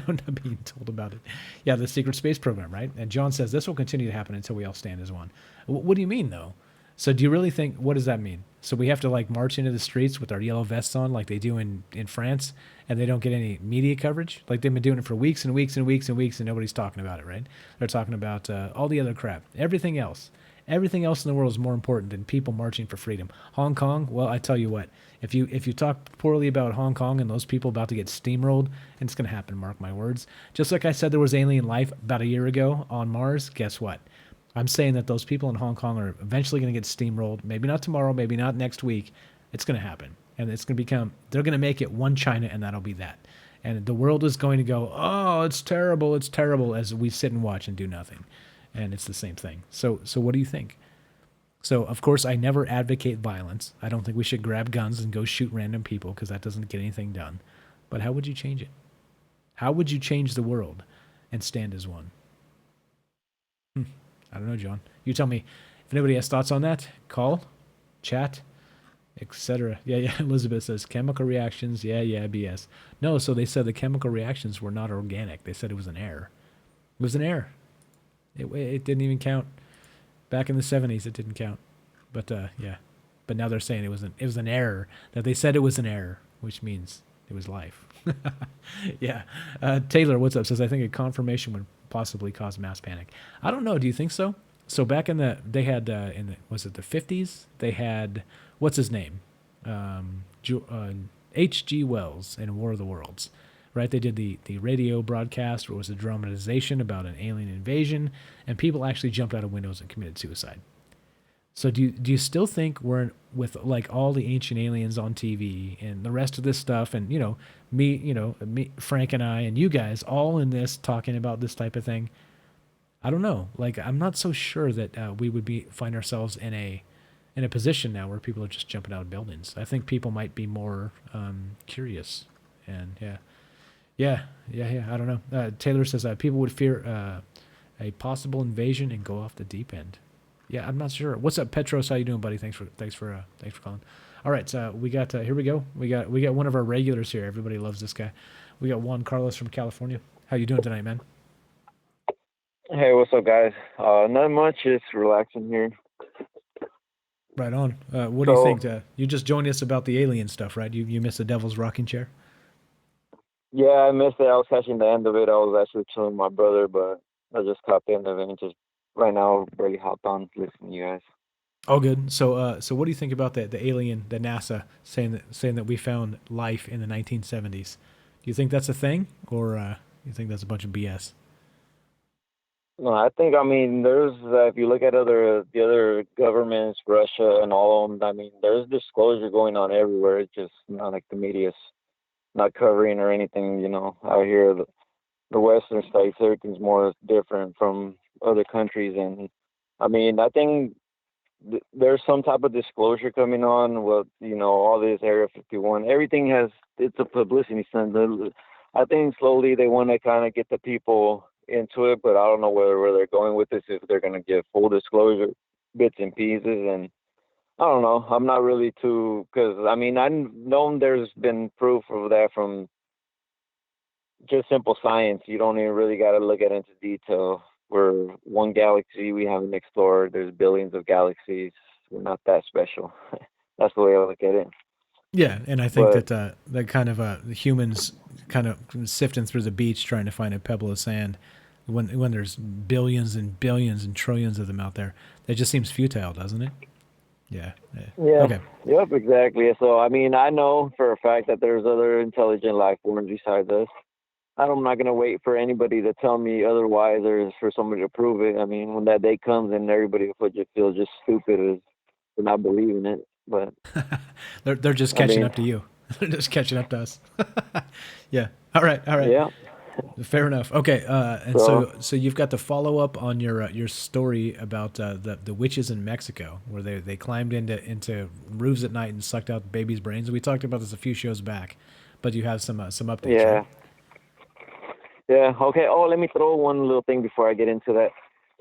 not being told about it. Yeah, the secret space program, right? And John says this will continue to happen until we all stand as one. What do you mean, though? So do you really think, what does that mean? So we have to march into the streets with our yellow vests on like they do in France, and they don't get any media coverage? Like they've been doing it for weeks and weeks and weeks and weeks, and nobody's talking about it, right? They're talking about all the other crap. Everything else in the world is more important than people marching for freedom. Hong Kong, well, I tell you what, if you talk poorly about Hong Kong and those people about to get steamrolled, and it's going to happen, mark my words. Just like I said there was alien life about a year ago on Mars, guess what? I'm saying that those people in Hong Kong are eventually going to get steamrolled. Maybe not tomorrow, maybe not next week. It's going to happen. And it's going to they're going to make it one China, and that'll be that. And the world is going to go, oh, it's terrible, as we sit and watch and do nothing. And it's the same thing. So what do you think? So, of course, I never advocate violence. I don't think we should grab guns and go shoot random people because that doesn't get anything done. But how would you change it? How would you change the world and stand as one? I don't know, John. You tell me. If anybody has thoughts on that, call, chat, etc. Yeah, Elizabeth says, chemical reactions, yeah, BS. No, so they said the chemical reactions were not organic. They said it was an error. It was an error. It didn't even count. Back in the 70s, it didn't count. But, yeah. But now they're saying it was an error. That they said it was an error, which means it was life. Yeah. Taylor, what's up? Says, I think a confirmation would possibly cause mass panic. I don't know. Do you think so? So back they had, was it the 50s? They had, what's his name? H.G. Wells in War of the Worlds, right? They did the radio broadcast where it was a dramatization about an alien invasion, and people actually jumped out of windows and committed suicide. So do you still think we're with like all the ancient aliens on TV and the rest of this stuff, and me, Frank and I and you guys all in this talking about this type of thing? I don't know. Like I'm not so sure that we would find ourselves in a position now where people are just jumping out of buildings. I think people might be more curious, and yeah. I don't know. Taylor says people would fear a possible invasion and go off the deep end. Yeah, I'm not sure. What's up, Petros? How you doing, buddy? Thanks for calling. All right, so we got here we go. We got one of our regulars here. Everybody loves this guy. We got Juan Carlos from California. How you doing tonight, man? Hey, what's up, guys? Not much. Just relaxing here. Right on. What do you think? You just joined us about the alien stuff, right? You missed the Devil's Rocking Chair? Yeah, I missed it. I was catching the end of it. I was actually chilling with my brother, but I just caught the end of it and just right now barely hopped on listening to you guys. Oh, good. So what do you think about the alien, the NASA saying that we found life in the 1970s? Do you think that's a thing, or you think that's a bunch of BS? No, I think there's if you look at the other governments, Russia and all of them. I mean, there's disclosure going on everywhere. It's just not like the media's not covering or anything. You know, out here the Western states, everything's more different from other countries, and I think there's some type of disclosure coming on with all this Area 51. Everything it's a publicity stunt. I think slowly they want to kind of get the people into it, but I don't know where they're going with this. If they're going to give full disclosure, bits and pieces, and I don't know. I'm not really too because I've known there's been proof of that from just simple science. You don't even really got to look at it into detail. We're one galaxy we haven't explored. There's billions of galaxies. We're not that special. That's the way I look at it. Yeah, and I think that kind of the humans kind of sifting through the beach trying to find a pebble of sand when there's billions and billions and trillions of them out there, that just seems futile, doesn't it? Yeah. Okay. Yep, exactly. So I know for a fact that there's other intelligent life forms besides us. I'm not going to wait for anybody to tell me otherwise or for somebody to prove it. When that day comes and everybody will feel just stupid for not believing it. But they're just catching up to you. They're just catching up to us. Yeah. All right. Yeah. Fair enough. Okay. And so you've got the follow up on your story about the witches in Mexico, where they climbed into roofs at night and sucked out babies' brains. We talked about this a few shows back, but you have some updates. Yeah. Right? Yeah. Okay. Oh, let me throw one little thing before I get into that.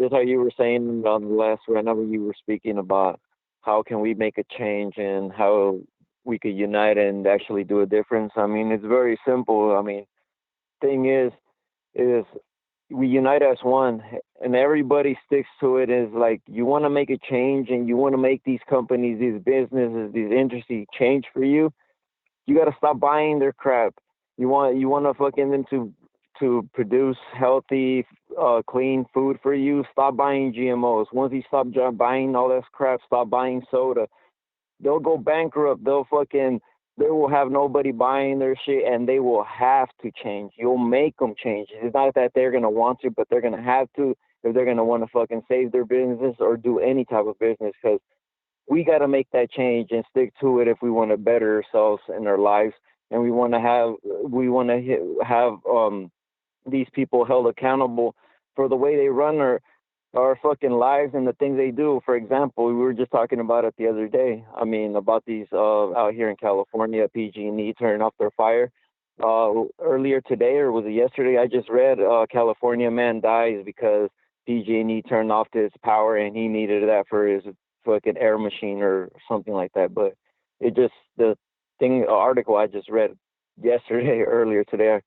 Just how you were saying on the last whenever you were speaking about how can we make a change and how we could unite and actually do a difference. It's very simple. Thing is we unite as one and everybody sticks to it. Is like you want to make a change and you want to make these companies, these businesses, these industries change for you. You got to stop buying their crap. You want to fucking them to produce healthy, clean food for you. Stop buying GMOs. Once you stop buying all this crap, stop buying soda. They'll go bankrupt. They will have nobody buying their shit, and they will have to change. You'll make them change. It's not that they're gonna want to, but they're gonna have to if they're gonna want to fucking save their business or do any type of business. Because we got to make that change and stick to it if we want to better ourselves in our lives, and we want to have these people held accountable for the way they run our fucking lives and the things they do. For example, we were just talking about it the other day. About these out here in California, PG&E turning off their fire. Earlier today, or was it yesterday? I just read California man dies because PG&E turned off his power and he needed that for his fucking air machine or something like that. But article I just read yesterday, earlier today,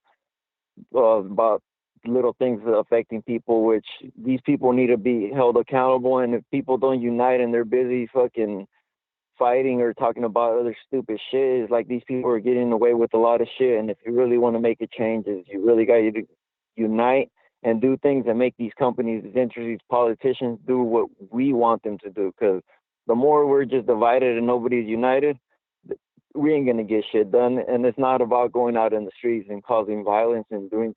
about little things affecting people, which these people need to be held accountable. And if people don't unite and they're busy fucking fighting or talking about other stupid shit, it's like these people are getting away with a lot of shit. And if you really want to make a change, you really got to unite and do things and make these companies, these industries, politicians do what we want them to do. Because the more we're just divided and nobody's united, we ain't gonna get shit done. And it's not about going out in the streets and causing violence and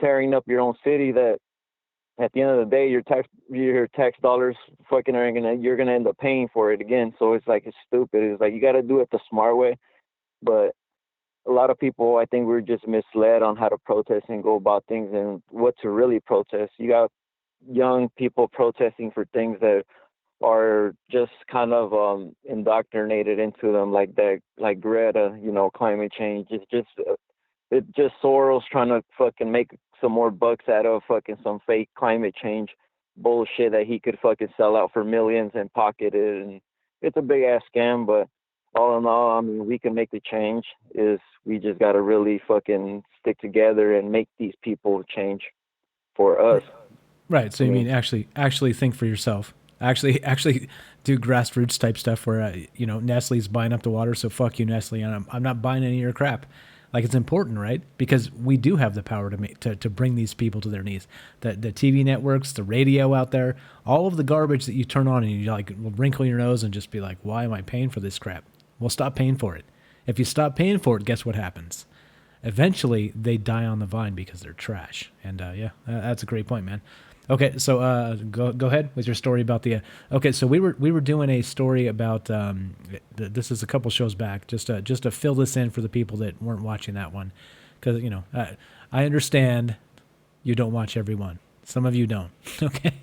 tearing up your own city. That at the end of the day, your tax dollars fucking you're gonna end up paying for it again. So it's like, it's stupid. It's like, you got to do it the smart way. But a lot of people, I think, we're just misled on how to protest and go about things and what to really protest. You got young people protesting for things that are just kind of indoctrinated into them, like that, like Greta, climate change. It's just Soros trying to fucking make some more bucks out of fucking some fake climate change bullshit that he could fucking sell out for millions and pocket it. And it's a big ass scam, but all in all, I mean, we can make the change. Is we just got to really fucking stick together and make these people change for us. Right. So you mean actually think for yourself. Actually do grassroots type stuff where Nestle's buying up the water, so fuck you, Nestle, and I'm not buying any of your crap. Like, it's important, right? Because we do have the power to bring these people to their knees. The TV networks, the radio out there, all of the garbage that you turn on and you like will wrinkle your nose and just be like, why am I paying for this crap? Well, stop paying for it. If you stop paying for it, guess what happens? Eventually, they die on the vine because they're trash. And that's a great point, man. Okay, so go ahead with your story about the. Okay, so we were doing a story about this is a couple shows back, just to fill this in for the people that weren't watching that one, because I understand you don't watch every one. Some of you don't. Okay,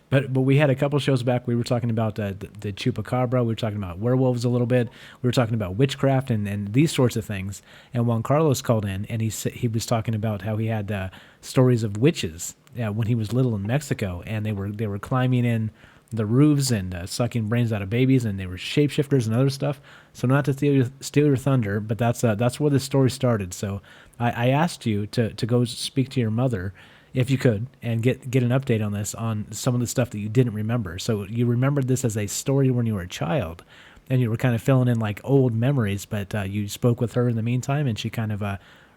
but we had a couple shows back. We were talking about the chupacabra. We were talking about werewolves a little bit. We were talking about witchcraft and these sorts of things. And Juan Carlos called in, and he was talking about how he had stories of witches when he was little in Mexico, and they were climbing in the roofs and sucking brains out of babies, and they were shapeshifters and other stuff. So not to steal your thunder, but that's where the story started. So I asked you to go speak to your mother, if you could, and get an update on this, on some of the stuff that you didn't remember. So you remembered this as a story when you were a child, and you were kind of filling in like old memories, but you spoke with her in the meantime, and she kind of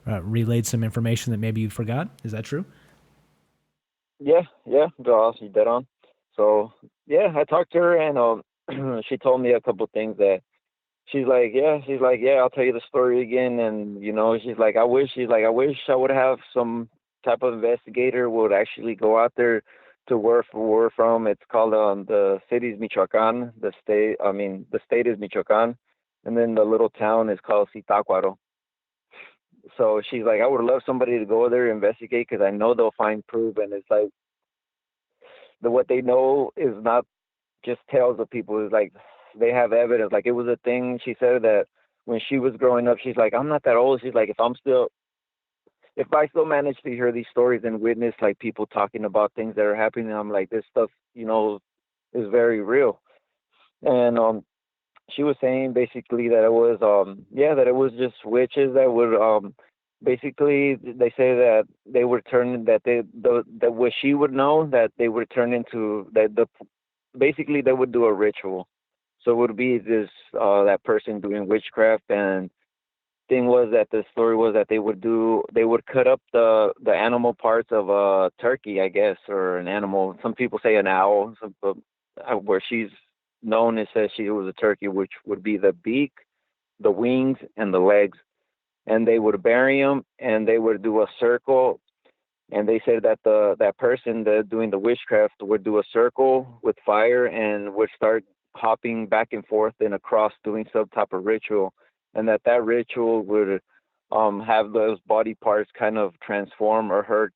relayed some information that maybe you forgot. Is that true? Yeah, she dead on. So yeah, I talked to her, and she told me a couple things that she's like, I'll tell you the story again. And she's like, I wish I would have some type of investigator would actually go out there to where we're from. It's called the city's Michoacan. The state is Michoacan, and then the little town is called Zitácuaro. So she's like, I would love somebody to go there and investigate, because I know they'll find proof. And it's like, what they know is not just tales of people. It's like they have evidence. Like, it was a thing. She said that when she was growing up, she's like, I'm not that old. She's like, if I still manage to hear these stories and witness like people talking about things that are happening, I'm like, this stuff, is very real. And she was saying basically that it was just witches that would basically, they say that they would turn, that what she would know, that they would turn into basically they would do a ritual. So it would be this that person doing witchcraft. And thing was that the story was that they would cut up the animal parts of a turkey, I guess, or an animal. Some people say an owl. Where she's known, it says she was a turkey, which would be the beak, the wings, and the legs. And they would bury them, and they would do a circle. And they said that that person that doing the witchcraft would do a circle with fire and would start hopping back and forth and across, doing some type of ritual. And that ritual would have those body parts kind of transform, or her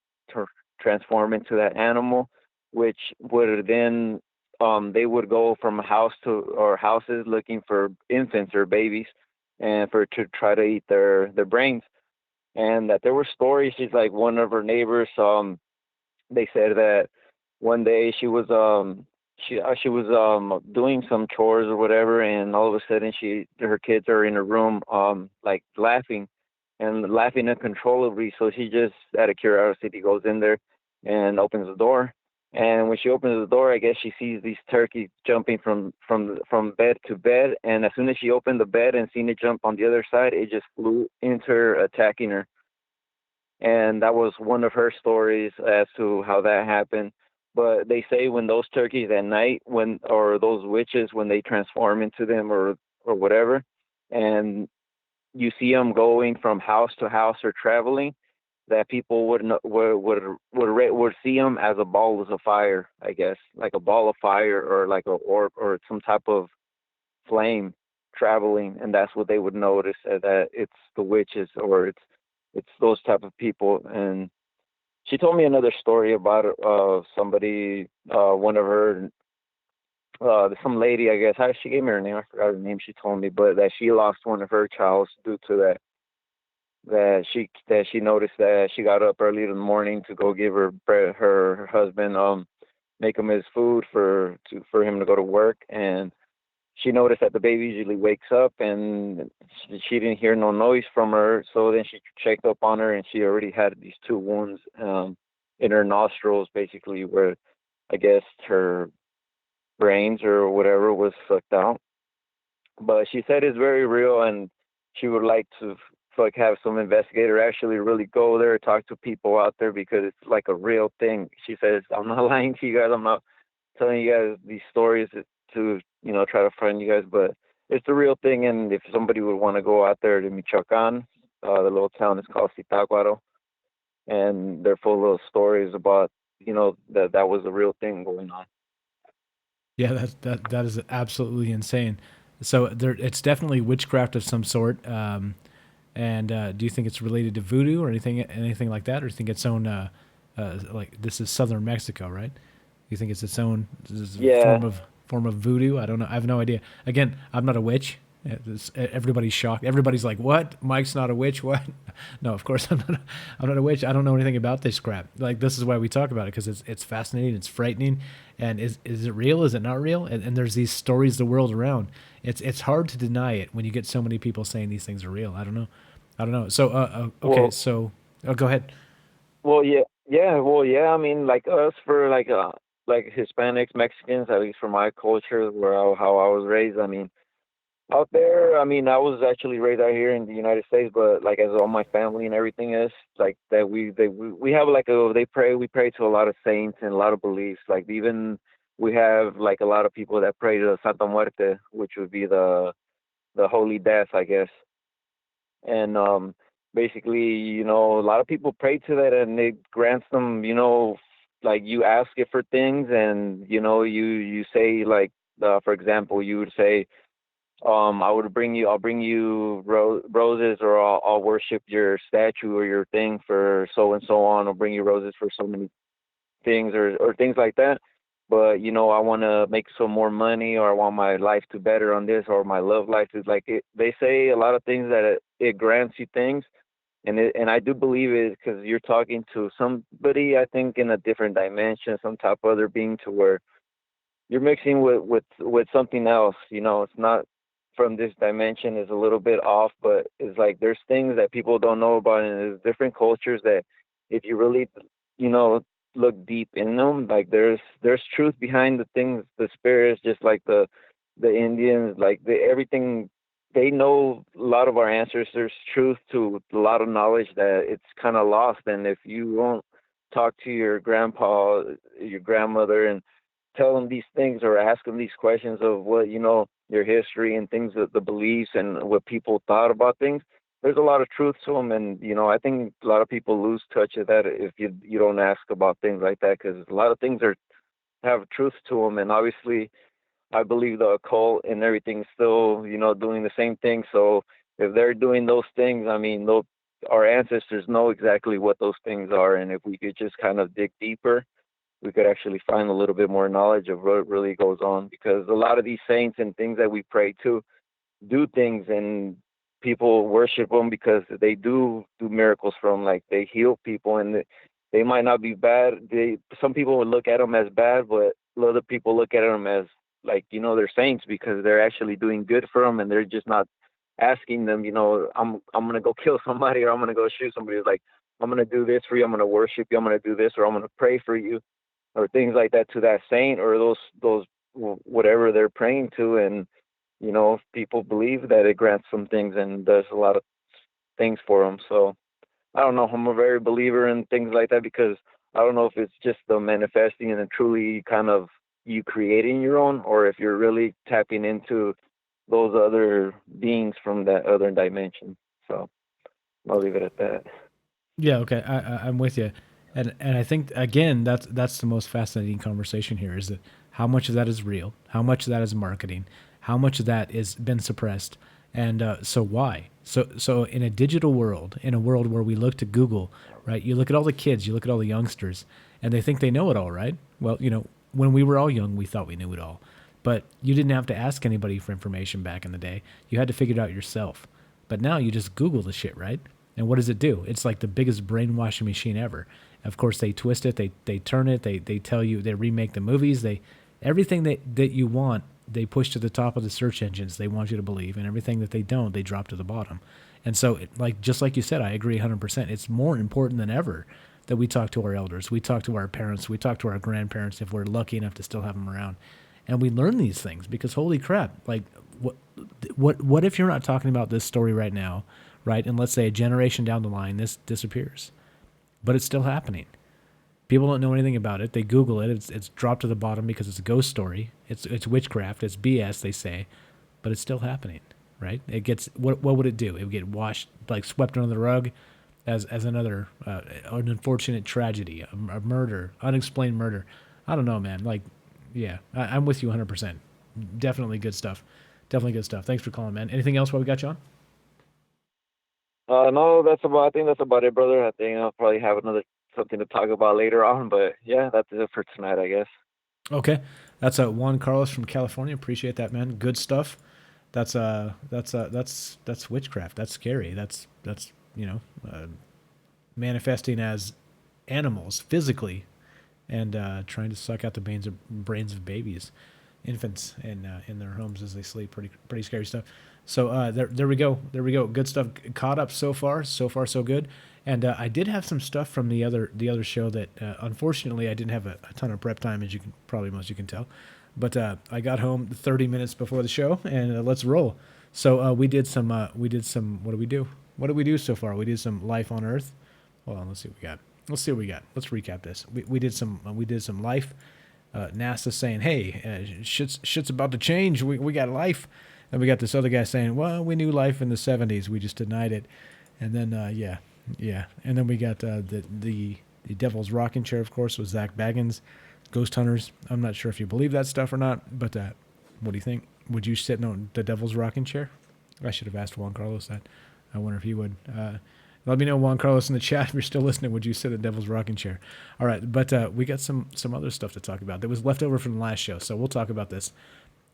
transform into that animal, which would then they would go from houses looking for infants or babies, and to try to eat their brains. And that there were stories. She's like, one of her neighbors, they said that one day she was doing some chores or whatever, and all of a sudden her kids are in a room like laughing uncontrollably. So she just, out of curiosity, goes in there and opens the door. And when she opens the door, I guess she sees these turkeys jumping from bed to bed. And as soon as she opened the bed and seen it jump on the other side, it just flew into her, attacking her. And that was one of her stories as to how that happened. But they say when those turkeys at night, or those witches, when they transform into them or whatever, and you see them going from house to house or traveling, that people would see them as a ball of fire, I guess, like a ball of fire or like a orb or some type of flame traveling, and that's what they would notice, that it's the witches or it's those type of people. And she told me another story about somebody, one of her, some lady, I guess. She gave me her name. I forgot her name. She told me, but that she lost one of her childs due to that. That she noticed that she got up early in the morning to go give her husband make him his food for him to go to work, and she noticed that the baby usually wakes up, and she didn't hear no noise from her. So then she checked up on her, and she already had these two wounds in her nostrils, basically, where I guess her brains or whatever was sucked out. But she said it's very real, and she would like to like have some investigator actually really go there, talk to people out there, because it's like a real thing. She says, I'm not lying to you guys. I'm not telling you guys these stories to try to frighten you guys, but it's the real thing. And if somebody would want to go out there to Michoacan, the little town is called Zitácuaro, and they're full of stories about that was a real thing going on. Yeah, that is absolutely insane. So it's definitely witchcraft of some sort. And do you think it's related to voodoo or anything like that, or do you think its own like this is southern Mexico, right? You think it's its own Yeah. form of voodoo? I don't know. I have no idea. Again, I'm not a witch. Everybody's shocked. Everybody's like, "What? Mike's not a witch? What?" No, of course I'm not. I'm not a witch. I don't know anything about this crap. Like this is why we talk about it, because it's fascinating. It's frightening. And is it real? Is it not real? And there's these stories the world around. It's hard to deny it when you get so many people saying these things are real. I don't know. I don't know. So okay. Well, So go ahead. well, yeah. I mean, like us, for like Hispanics, Mexicans, at least for my culture, how I was raised. I mean, out there, I mean, I was actually raised out here in the United States, but like as all my family and everything is, like that we have like we pray to a lot of saints and a lot of beliefs. Like even we have like a lot of people that pray to Santa Muerte, which would be the holy death, I guess. And basically, a lot of people pray to that, and it grants them, like you ask it for things, and you say, like, for example, you would say, I'll bring you roses, or I'll worship your statue or your thing for so and so on. I'll bring you roses for so many things, or things like that. But I want to make some more money, or I want my life to better on this, or my love life is like it. They say a lot of things that it grants you things, and I do believe it, because you're talking to somebody, I think, in a different dimension, some type of other being, to where you're mixing with something else. It's not from this dimension, is a little bit off, but it's like there's things that people don't know about, and there's different cultures that if you really, look deep in them, like there's truth behind the things, the spirits, just like the Indians, like everything. They know a lot of our answers. There's truth to a lot of knowledge that it's kind of lost. And if you won't talk to your grandpa, your grandmother, and tell them these things, or ask them these questions of what your history and things, that the beliefs and what people thought about things, there's a lot of truth to them. And I think a lot of people lose touch of that if you don't ask about things like that, because a lot of things have truth to them. And obviously I believe the occult and everything's still doing the same thing. So if they're doing those things, I mean, our ancestors know exactly what those things are. And if we could just kind of dig deeper, we could actually find a little bit more knowledge of what really goes on, because a lot of these saints and things that we pray to do things, and people worship them because they do miracles from, like, they heal people, and they might not be bad. Some people would look at them as bad, but other people look at them as, like, they're saints, because they're actually doing good for them, and they're just not asking them, I'm gonna go kill somebody, or I'm gonna go shoot somebody. It's like, I'm gonna do this for you, I'm gonna worship you, I'm gonna do this, or I'm gonna pray for you, or things like that, to that saint, or those whatever they're praying to. And people believe that it grants some things and does a lot of things for them. So I don't know, I'm a very believer in things like that, because I don't know if it's just the manifesting and truly kind of you creating your own, or if you're really tapping into those other beings from that other dimension. So I'll leave it at that. Yeah, okay, I'm with you, and I think again that's the most fascinating conversation here is that how much of that is real, how much of that is marketing, how much of that is been suppressed, and so why? So in a digital world, in a world where we look to Google, right? You look at all the kids, you look at all the youngsters, and they think they know it all, right? Well, when we were all young, we thought we knew it all, but you didn't have to ask anybody for information back in the day. You had to figure it out yourself. But now you just Google the shit, right? And what does it do? It's like the biggest brainwashing machine ever. Of course, they twist it, they turn it, they tell you, they remake the movies, everything that you want, they push to the top of the search engines. They want you to believe, and everything that they don't, they drop to the bottom. And so, just like you said, I agree 100%. It's more important than ever that we talk to our elders, we talk to our parents, we talk to our grandparents if we're lucky enough to still have them around, and we learn these things because holy crap, like what if you're not talking about this story right now? Right, and let's say a generation down the line, this disappears, but it's still happening. People don't know anything about it. They Google it. It's dropped to the bottom because it's a ghost story. It's witchcraft. It's BS. They say, but it's still happening. Right? It gets what would it do? It would get washed, like swept under the rug, as another an unfortunate tragedy, a murder, unexplained murder. I don't know, man. Like, yeah, I'm with you 100%. Definitely good stuff. Definitely good stuff. Thanks for calling, man. Anything else while we got you on? No, I think that's about it, brother. I think I'll probably have something to talk about later on, but yeah, that's it for tonight, I guess. Okay, that's Juan Carlos from California. Appreciate that, man. Good stuff. That's witchcraft. That's scary. That's manifesting as animals physically, and trying to suck out the brains of babies, infants, in their homes as they sleep. Pretty scary stuff. So there we go. Good stuff. Caught up so far. So far so good. And I did have some stuff from the other show that unfortunately I didn't have a ton of prep time, as you can probably most you can tell. But I got home 30 minutes before the show, and let's roll. So we did some. What did we do? What did we do so far? We did some life on Earth. Hold on. Let's see what we got. Let's recap this. We did some life. NASA saying, hey, shit's about to change. We got life. And we got this other guy saying, well, we knew life in the 70s. We just denied it. And then, yeah. And then we got the Devil's Rocking Chair, of course, with Zach Baggins, Ghost Hunters. I'm not sure if you believe that stuff or not, but what do you think? Would you sit in the Devil's Rocking Chair? I should have asked Juan Carlos that. I wonder if he would. Let me know, Juan Carlos, in the chat, if you're still listening. Would you sit in the Devil's Rocking Chair? All right, but we got some other stuff to talk about that was left over from the last show, so we'll talk about this.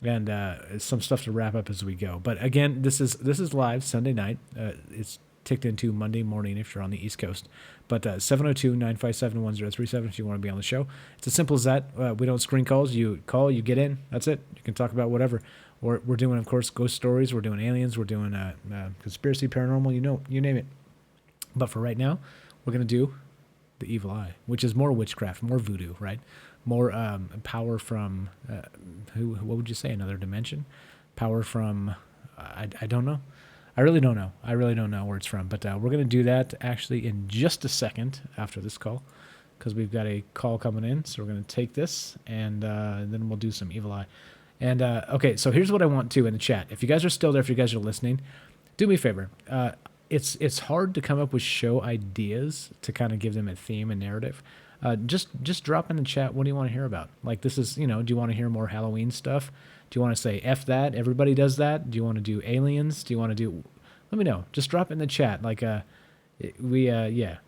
And some stuff to wrap up as we go. But again, this is live Sunday night. It's ticked into Monday morning if you're on the East Coast. But 702-957-1037 if you want to be on the show. It's as simple as that. We don't screen calls. You call, you get in. That's it. You can talk about whatever. We're doing, of course, ghost stories. We're doing aliens. We're doing conspiracy, paranormal. You name it. But for right now, we're going to do the evil eye, which is more witchcraft, more voodoo, right? More power from, what would you say, another dimension? Power from, I don't know. I really don't know. I really don't know where it's from. But we're going to do that actually in just a second after this call, because we've got a call coming in. So we're going to take this, and then we'll do some evil eye. And, okay, so here's what I want to in the chat. If you guys are still there, if you guys are listening, do me a favor. It's hard to come up with show ideas to kind of give them a theme and narrative. Just drop in the chat. What do you want to hear about? Like, this is, do you want to hear more Halloween stuff? Do you want to say F that? Everybody does that. Do you want to do aliens? Do you want to do, let me know. Just drop in the chat. Like, it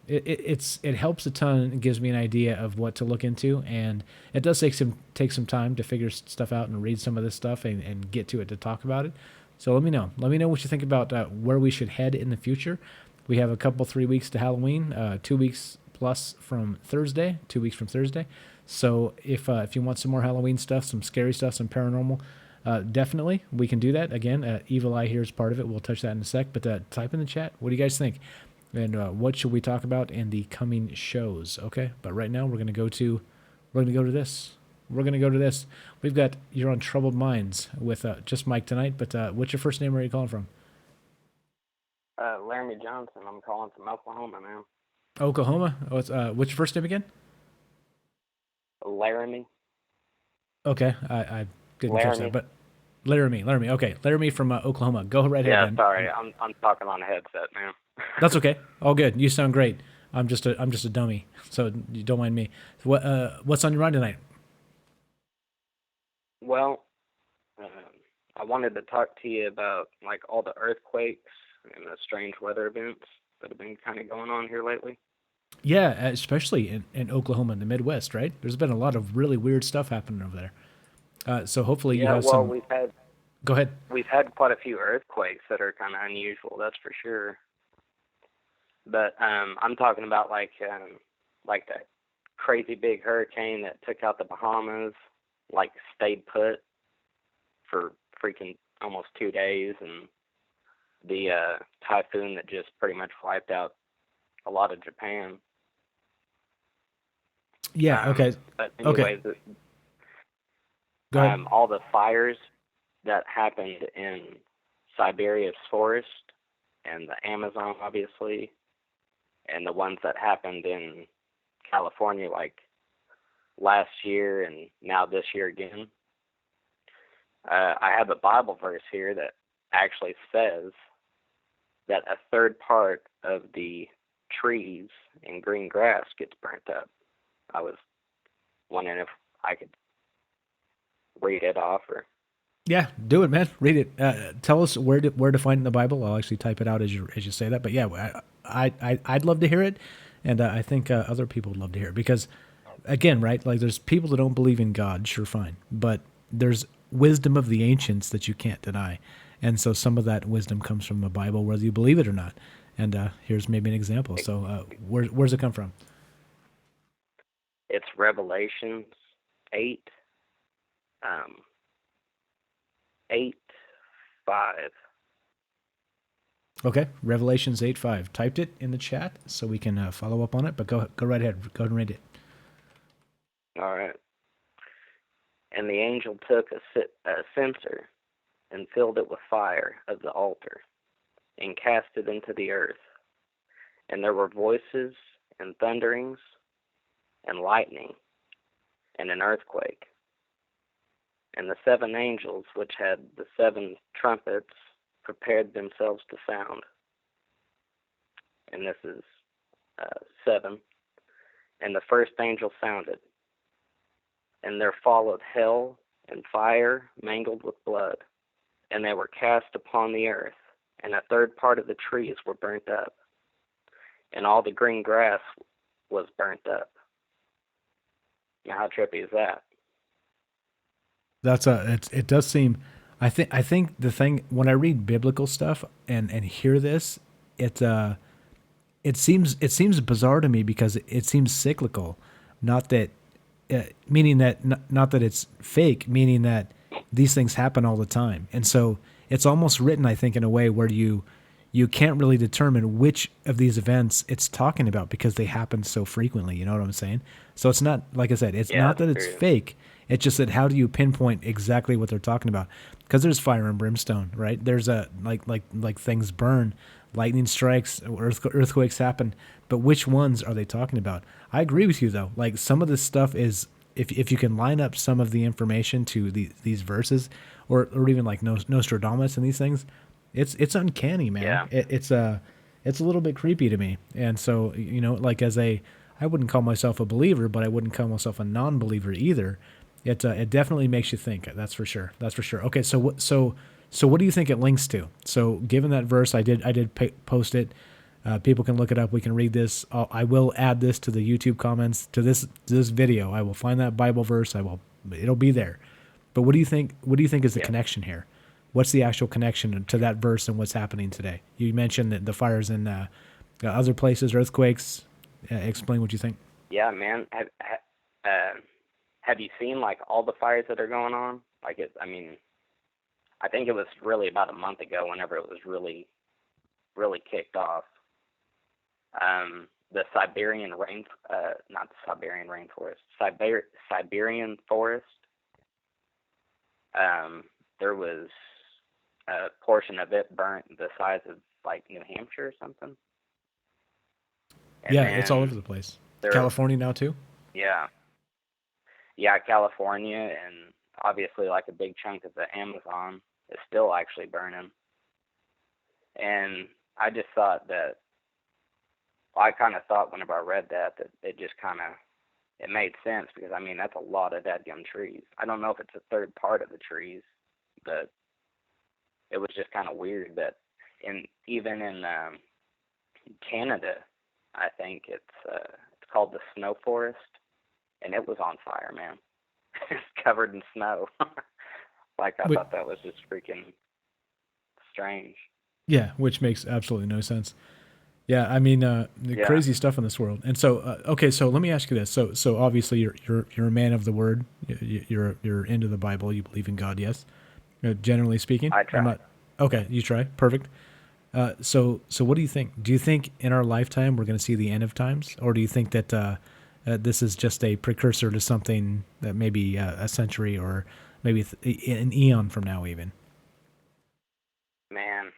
helps a ton. It gives me an idea of what to look into. And it does take some time to figure stuff out and read some of this stuff and get to it to talk about it. So let me know. Let me know what you think about where we should head in the future. We have 3 weeks to Halloween, 2 weeks plus from Thursday, 2 weeks from Thursday. So if you want some more Halloween stuff, some scary stuff, some paranormal, definitely we can do that. Again, Evil Eye here is part of it. We'll touch that in a sec. But type in the chat. What do you guys think? And what should we talk about in the coming shows? Okay. But right now we're gonna go to this. We're going to go to this. We've got You're on Troubled Minds with just Mike tonight. But what's your first name? Where are you calling from? Laramie Johnson. I'm calling from Oklahoma, man. Oklahoma? What's your first name again? Laramie. Okay. I didn't catch that. But Laramie. Okay, Laramie from Oklahoma. Go right ahead, Yeah, man. sorry, I'm talking on a headset, man. That's okay. All good. You sound great. I'm just a dummy, so you don't mind me. What's on your mind tonight? Well, I wanted to talk to you about like all the earthquakes and the strange weather events that have been kind of going on here lately. Yeah, especially in Oklahoma in the Midwest, right? There's been a lot of really weird stuff happening over there. So hopefully you Yeah, have well, some. Go ahead. we've had quite a few earthquakes that are kind of unusual, that's for sure. But I'm talking about like that crazy big hurricane that took out the Bahamas, like stayed put for freaking almost 2 days, and the typhoon that just pretty much wiped out a lot of Japan. Yeah. Okay. But Okay. anyways, Go ahead. all the fires that happened in Siberia's forest and the Amazon, obviously, and the ones that happened in California, like last year and now this year again. I have a Bible verse here that actually says that a third part of the trees and green grass gets burnt up. I was wondering if I could read it off or. Yeah, do it, man. Read it. Tell us where to find it in the Bible. I'll actually type it out as you say that. But yeah, I'd love to hear it, and I think other people would love to hear it because, again, right? Like there's people that don't believe in God, sure, fine, but there's wisdom of the ancients that you can't deny, and so some of that wisdom comes from the Bible, whether you believe it or not. And here's maybe an example. So where's it come from? It's Revelations 8, 8:5. Okay, Revelations 8:5. Typed it in the chat so we can follow up on it. But go right ahead. Go ahead and read it. All right. And the angel took a censer and filled it with fire of the altar and cast it into the earth. And there were voices and thunderings and lightning and an earthquake. And the 7 angels, which had the 7 trumpets, prepared themselves to sound. And this is 7. And the first angel sounded. And there followed hell and fire mingled with blood. And they were cast upon the earth. And a third part of the trees were burnt up. And all the green grass was burnt up. Now, how trippy is that? It does seem. I think the thing when I read biblical stuff and hear this, it seems bizarre to me because it seems cyclical, not that meaning that not that it's fake, meaning that these things happen all the time, and so it's almost written, I think, in a way where you can't really determine which of these events it's talking about because they happen so frequently. You know what I'm saying? So it's not, like I said, it's not that it's fake. It's just that how do you pinpoint exactly what they're talking about? Because there's fire and brimstone, right? There's a like things burn, lightning strikes, earthquakes happen. But which ones are they talking about? I agree with you though. Like some of this stuff is, if you can line up some of the information to these verses, or even like Nostradamus and these things, it's uncanny, man. Yeah. It's a little bit creepy to me. And so like I wouldn't call myself a believer, but I wouldn't call myself a non-believer either. It definitely makes you think. That's for sure. Okay, so what do you think it links to? So given that verse, I did post it. People can look it up. We can read this. I will add this to the YouTube comments to this video. I will find that Bible verse. It'll be there. But what do you think? What do you think is the connection here? What's the actual connection to that verse and what's happening today? You mentioned that the fires in other places, earthquakes. Explain what you think. Yeah, man. Have you seen like all the fires that are going on? Like I think it was really about a month ago whenever it was really, really kicked off. The Siberian not the Siberian rainforest, Siberian forest. There was a portion of it burnt the size of like New Hampshire or something. And yeah, it's all over the place. California now too? Yeah. Yeah, California and obviously like a big chunk of the Amazon is still actually burning. And I just thought that, I kind of thought whenever I read that it just kind of, it made sense, because, I mean, that's a lot of dadgum trees. I don't know if it's a third part of the trees, but it was just kind of weird that even in Canada, I think it's called the snow forest, and it was on fire, man. It's covered in snow. I thought that was just freaking strange. Yeah, which makes absolutely no sense. Yeah, I mean, crazy stuff in this world. And so, okay, so let me ask you this. So obviously you're a man of the word. You're into the Bible. You believe in God, yes? Generally speaking. I try. Okay, you try. Perfect. So what do you think? Do you think in our lifetime we're going to see the end of times, or do you think that this is just a precursor to something that maybe a century or maybe an eon from now even? Man,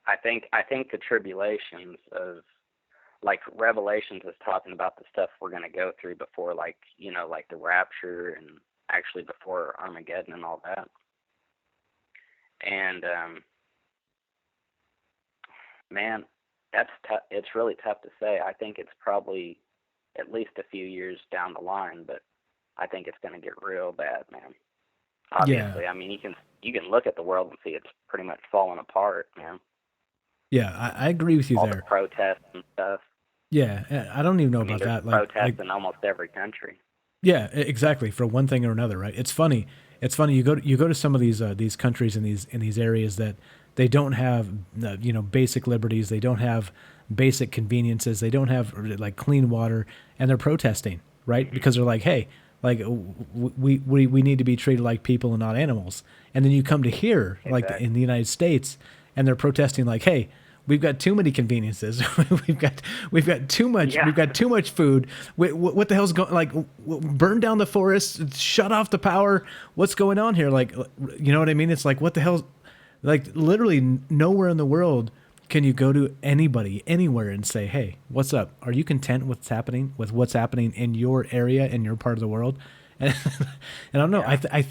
I think the tribulations of, like, Revelations is talking about the stuff we're going to go through before, like, you know, like the rapture, and actually before Armageddon and all that. And man, that's it's really tough to say. I think it's probably at least a few years down the line, but I think it's going to get real bad, man. Obviously, I mean, you can look at the world and see it's pretty much falling apart, man. Yeah, I agree with you all there. The protests and stuff. Yeah, I don't even know about that. Protests in almost every country. Yeah, exactly. For one thing or another, right? It's funny. You go to some of these countries in these areas that they don't have basic liberties. They don't have basic conveniences. They don't have like clean water, and they're protesting, right? Mm-hmm. Because they're like, hey, like we need to be treated like people and not animals. And then you come to here, like in the United States, and they're protesting like, hey, we've got too many conveniences. we've got too much. Yeah. We've got too much food. What the hell's going? Like, burn down the forests, shut off the power. What's going on here? Like, you know what I mean? It's like, what the hell? Like, literally nowhere in the world can you go to anybody anywhere and say, hey, what's up? Are you content with what's happening in your area, in your part of the world? And I don't know. Yeah.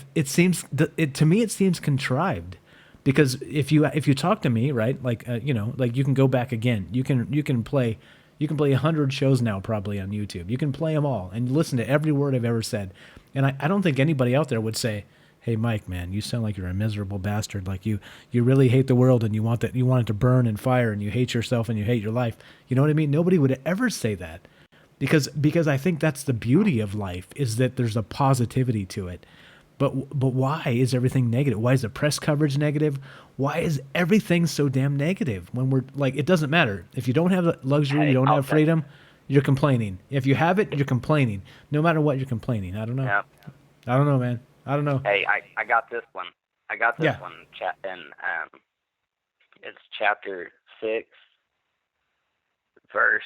To me it seems contrived. Because if you talk to me, right, like like you can go back again. You can play 100 shows now probably on YouTube. You can play them all and listen to every word I've ever said. And I don't think anybody out there would say, "Hey, Mike, man, you sound like you're a miserable bastard. Like you really hate the world and you want it to burn and fire and you hate yourself and you hate your life." You know what I mean? Nobody would ever say that. Because I think that's the beauty of life, is that there's a positivity to it. But why is everything negative? Why is the press coverage negative? Why is everything so damn negative? When we're like, it doesn't matter. If you don't have the luxury, you don't have freedom, you're complaining. If you have it, you're complaining. No matter what, you're complaining. I don't know. Yeah. I don't know, man. I don't know. Hey, I got this one. One. It's chapter 6, verse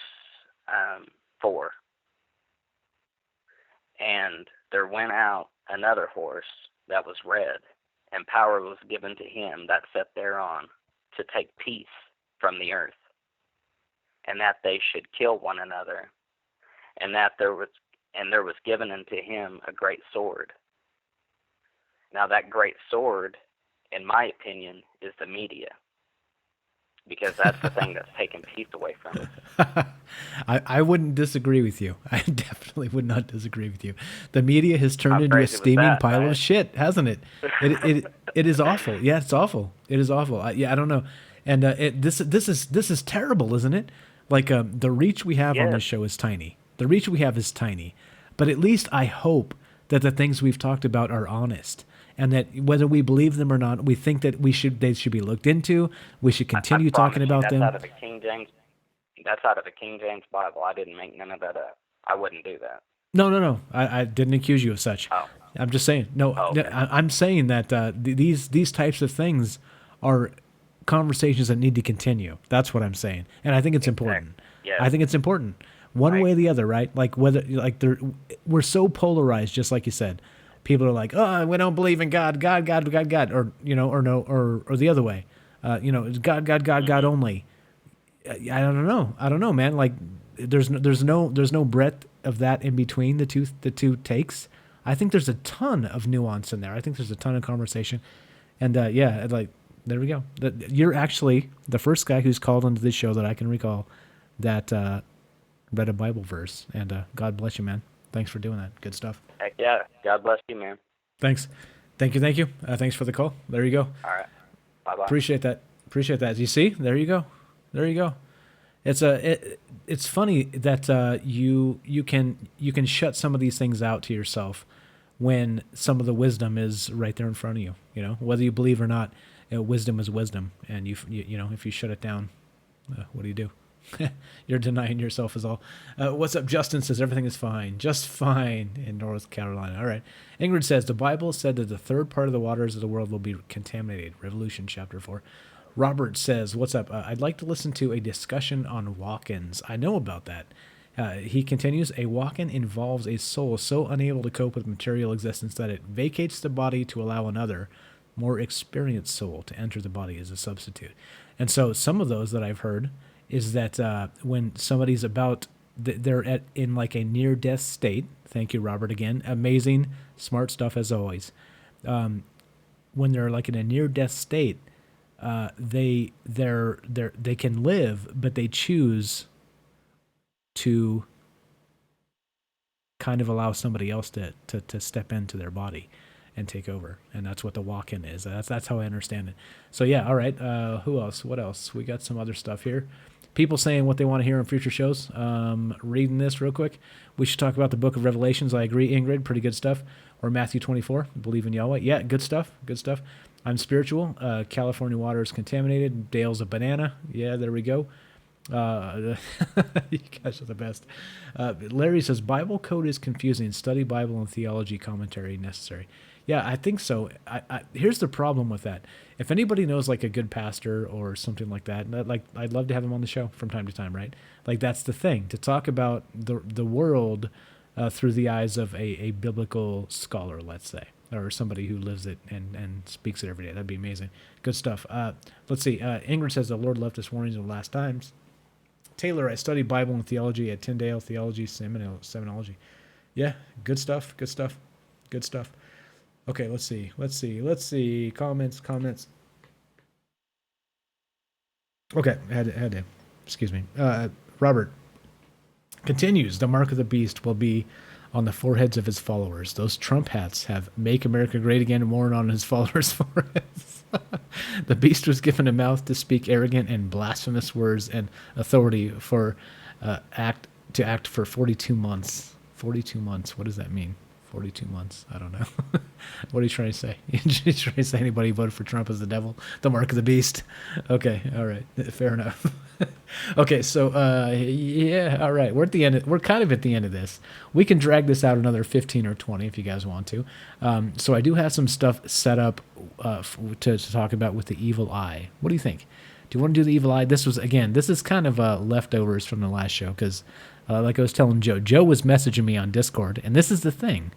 4. And there went out another horse that was red, and power was given to him that sat thereon to take peace from the earth, and that they should kill one another, and that there was given unto him a great sword. Now that great sword, in my opinion, is the media, because that's the thing that's taken peace away from us. I wouldn't disagree with you. I definitely would not disagree with you. The media has turned into a steaming pile of shit, hasn't it? It is awful. Yeah, it's awful. It is awful. I don't know. And this is terrible, isn't it? Like the reach we have on this show is tiny. The reach we have is tiny. But at least I hope that the things we've talked about are honest. And that whether we believe them or not, we think that they should be looked into. We should continue talking about them. That's out of the King James Bible. I didn't make none of that up. I wouldn't do that. No. I didn't accuse you of such. Oh. I'm just saying. No, okay. I'm saying that these types of things are conversations that need to continue. That's what I'm saying, and I think it's important. Yes. I think it's important, one way or the other, right? Like we're so polarized, just like you said. People are like, oh, we don't believe in God, God, or or the other way, God only. I don't know, man. Like there's no breadth of that in between the two takes. I think there's a ton of nuance in there. I think there's a ton of conversation. And yeah, like, there we go. You're actually the first guy who's called into this show that I can recall that read a Bible verse. And God bless you, man. Thanks for doing that. Good stuff. Heck yeah. God bless you, man. Thanks. Thank you. Thanks for the call. There you go. All right. Bye-bye. Appreciate that. You see? There you go. It's funny that you can shut some of these things out to yourself when some of the wisdom is right there in front of you. You know, whether you believe or not, wisdom is wisdom, and you know, if you shut it down, what do you do? You're denying yourself is all. What's up? Justin says everything is fine, just fine in North Carolina. All right. Ingrid says the Bible said that the third part of the waters of the world will be contaminated. Revolution chapter 4. Robert says, what's up? I'd like to listen to a discussion on walk-ins. I know about that. He continues, a walk-in involves a soul so unable to cope with material existence that it vacates the body to allow another, more experienced soul to enter the body as a substitute. And so some of those that I've heard is that when somebody's they're in like a near-death state. Thank you, Robert, again. Amazing, smart stuff as always. When they're like in a near-death state, they can live, but they choose to kind of allow somebody else to step into their body and take over, and that's what the walk-in is. That's how I understand it. So yeah, all right. Who else? What else? We got some other stuff here. People saying what they want to hear in future shows. Reading this real quick. We should talk about the book of Revelations. I agree, Ingrid. Pretty good stuff. Or Matthew 24. Believe in Yahweh. Yeah, good stuff. Good stuff. I'm spiritual. California water is contaminated. Dale's a banana. Yeah, there we go. You guys are the best. Larry says, Bible code is confusing. Study Bible and theology commentary necessary. Yeah, I think so. Here's the problem with that. If anybody knows like a good pastor or something like that, like I'd love to have him on the show from time to time, right? Like that's the thing, to talk about the world through the eyes of a biblical scholar, let's say, or somebody who lives it and speaks it every day. That'd be amazing. Good stuff. Let's see. Ingrid says the Lord left us warnings in the last times. Taylor, I studied Bible and theology at Tyndale Theology Seminology. Yeah, good stuff. Good stuff. Good stuff. Okay, let's see. Comments. Okay, had to. Excuse me. Robert continues. The mark of the beast will be on the foreheads of his followers. Those Trump hats have "Make America Great Again" worn on his followers' foreheads. The beast was given a mouth to speak arrogant and blasphemous words and authority for act for 42 months. 42 months. What does that mean? 42 months. I don't know. What are you trying to say? You're trying to say anybody who voted for Trump is the devil, the mark of the beast. Okay, all right, fair enough. Okay, so yeah, all right. We're at the end. We're kind of at the end of this. We can drag this out another 15 or 20 if you guys want to. So I do have some stuff set up to talk about with the evil eye. What do you think? Do you want to do the evil eye? This is kind of leftovers from the last show because, like I was telling Joe was messaging me on Discord, and this is the thing.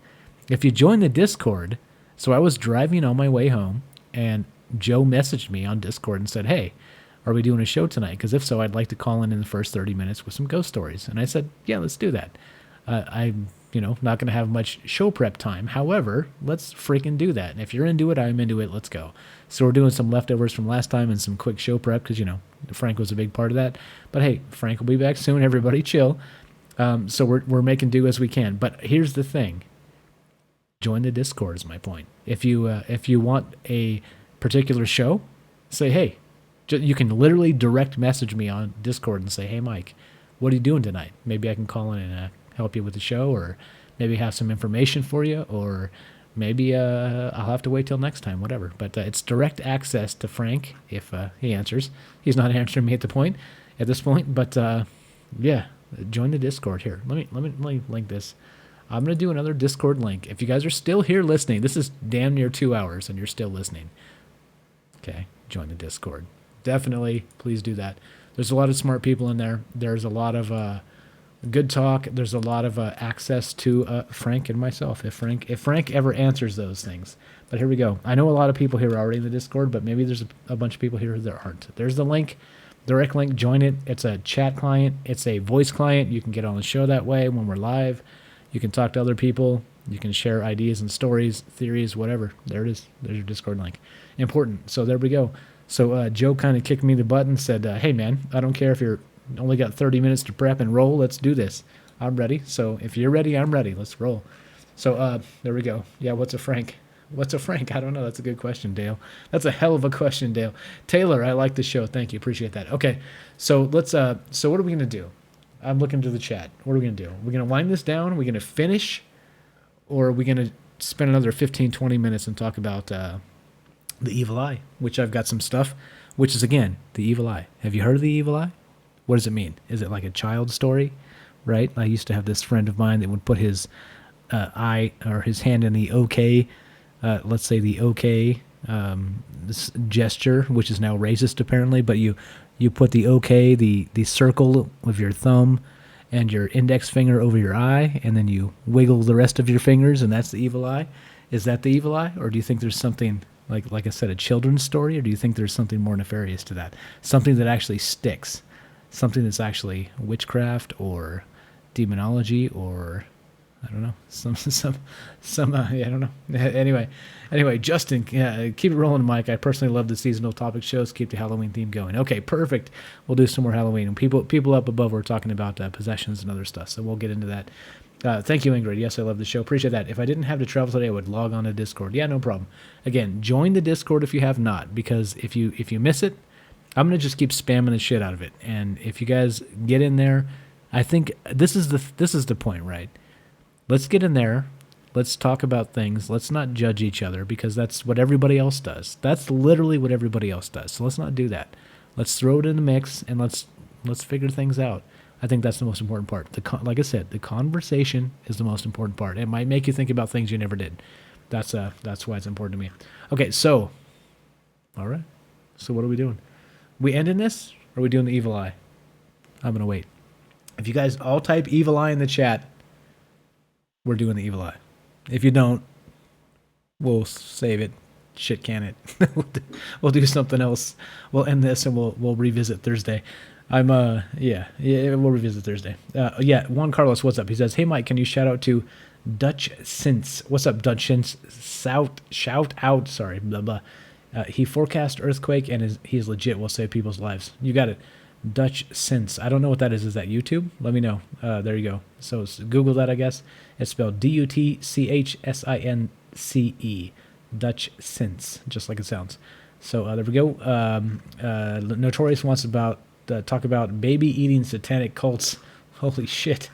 If you join the Discord, so I was driving on my way home, and Joe messaged me on Discord and said, hey, are we doing a show tonight? Because if so, I'd like to call in the first 30 minutes with some ghost stories. And I said, yeah, let's do that. I'm not going to have much show prep time. However, let's freaking do that. And if you're into it, I'm into it. Let's go. So we're doing some leftovers from last time and some quick show prep because, Frank was a big part of that. But hey, Frank will be back soon. Everybody chill. So we're making do as we can. But here's the thing. Join the Discord is my point. If you want a particular show, say, hey, you can literally direct message me on Discord and say, hey, Mike, what are you doing tonight? Maybe I can call in and help you with the show, or maybe have some information for you, or maybe I'll have to wait till next time, whatever. But it's direct access to Frank if he answers. He's not answering me at this point. But yeah, join the Discord here. Let me link this. I'm going to do another Discord link. If you guys are still here listening, this is damn near 2 hours and you're still listening. Okay, join the Discord. Definitely, please do that. There's a lot of smart people in there. There's a lot of good talk. There's a lot of access to Frank and myself, if Frank ever answers those things. But here we go. I know a lot of people here are already in the Discord, but maybe there's a bunch of people here that aren't. There's the link, direct link. Join it. It's a chat client. It's a voice client. You can get on the show that way when we're live. You can talk to other people. You can share ideas and stories, theories, whatever. There it is. There's your Discord link. Important. So there we go. So Joe kind of kicked me the butt and said, hey, man, I don't care if you're only got 30 minutes to prep and roll. Let's do this. I'm ready. So if you're ready, I'm ready. Let's roll. So there we go. Yeah, what's a Frank? What's a Frank? I don't know. That's a good question, Dale. That's a hell of a question, Dale. Taylor, I like the show. Thank you. Appreciate that. Okay, so let's. So what are we gonna do? I'm looking to the chat. What are we gonna do? We're gonna wind this down. Are we gonna finish, or are we gonna spend another 15, 20 minutes and talk about the evil eye? Which I've got some stuff. Which is again the evil eye. Have you heard of the evil eye? What does it mean? Is it like a child story? Right? I used to have this friend of mine that would put his eye or his hand in the OK. Let's say the OK this gesture, which is now racist apparently, but you put the OK, the circle with your thumb and your index finger over your eye, and then you wiggle the rest of your fingers, and that's the evil eye. Is that the evil eye, or do you think there's something like I said, a children's story, or do you think there's something more nefarious to that? Something that actually sticks, something that's actually witchcraft or demonology or I don't know. I don't know. Anyway, Justin, keep it rolling, Mike. I personally love the seasonal topic shows. Keep the Halloween theme going. Okay, perfect. We'll do some more Halloween. And people up above were talking about possessions and other stuff, so we'll get into that. Thank you, Ingrid. Yes, I love the show. Appreciate that. If I didn't have to travel today, I would log on to Discord. Yeah, no problem. Again, join the Discord if you have not, because if you miss it, I'm gonna just keep spamming the shit out of it. And if you guys get in there, I think this is the point, right? Let's get in there. Let's talk about things. Let's not judge each other, because that's what everybody else does. That's literally what everybody else does. So let's not do that. Let's throw it in the mix and let's figure things out. I think that's the most important part. Like I said, the conversation is the most important part. It might make you think about things you never did. That's why it's important to me. Okay, so all right. So what are we doing? We ending this, or are we doing the evil eye? I'm gonna wait. If you guys all type evil eye in the chat, we're doing the evil eye. If you don't, we'll save it. Shit can it. We'll do something else. We'll end this and we'll revisit Thursday. We'll revisit Thursday. Juan Carlos, what's up? He says, hey Mike, can you shout out to Dutch Since? What's up, Dutch Since? Shout out, sorry, blah blah. He forecast earthquake and he's legit will save people's lives. You got it. Dutch Since. I don't know what that is. Is that YouTube? Let me know. There you go. So Google that, I guess. It's spelled DUTCHSINCE. Dutch Since, just like it sounds. So there we go. Notorious wants talk about baby eating satanic cults. Holy shit.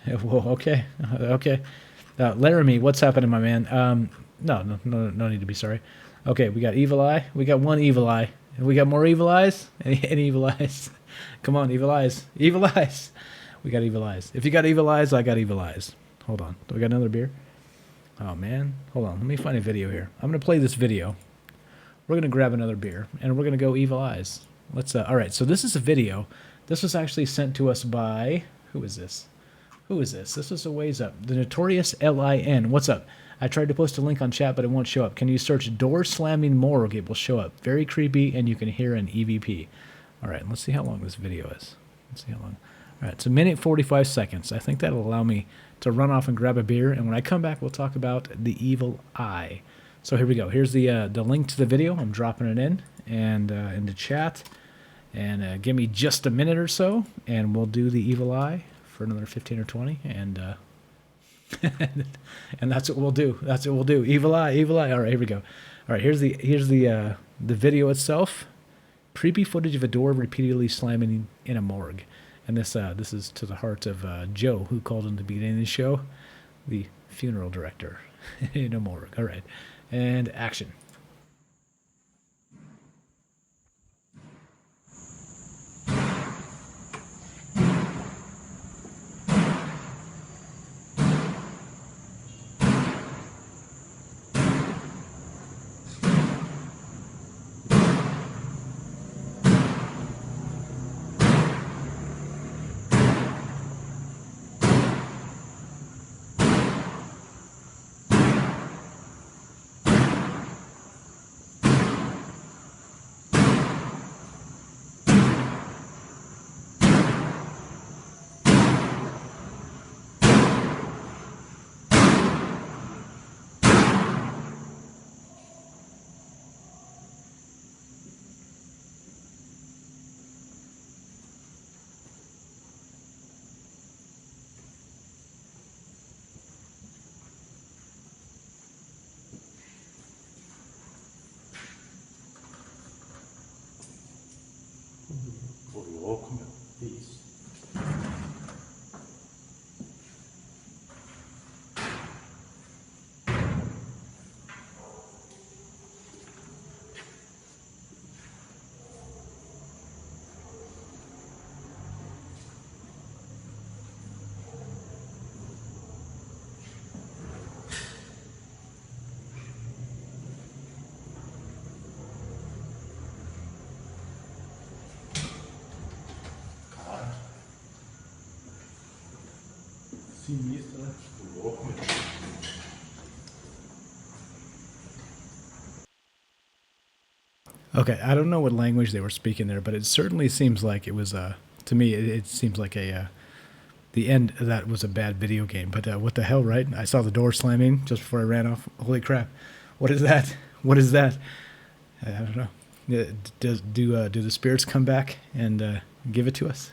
Whoa, okay. Laramie, what's happening, my man? No need to be sorry. Okay, we got evil eye. We got one evil eye. We got more evil eyes? Any evil eyes? Come on, evil eyes. Evil eyes. We got evil eyes. If you got evil eyes, I got evil eyes. Hold on. Do we got another beer? Oh, man. Hold on. Let me find a video here. I'm going to play this video. We're going to grab another beer, and we're going to go evil eyes. Let's. All right, so this is a video. This was actually sent to us by... Who is this? This was a ways up. The Notorious LIN. What's up? I tried to post a link on chat, but it won't show up. Can you search door slamming morgue? It will show up. Very creepy, and you can hear an EVP. All right, let's see how long this video is. Let's see how long. All right, it's 1 minute 45 seconds. I think that'll allow me to run off and grab a beer, and when I come back, we'll talk about the evil eye. So here we go. Here's the link to the video. I'm dropping it in the chat, and give me just a minute or so, and we'll do the evil eye for another 15 or 20, and and that's what we'll do. That's what we'll do. Evil eye, evil eye. All right, here we go. All right, here's the video itself. Creepy footage of a door repeatedly slamming in a morgue. And this is to the heart of Joe, who called in the beginning of the show, the funeral director in a morgue. All right, and action. Okay, I don't know what language they were speaking there, but it certainly seems like it was to me it seems like the end of that was a bad video game. But what the hell, right? I saw the door slamming just before I ran off. Holy crap! What is that? What is that? I don't know. Do the spirits come back and give it to us?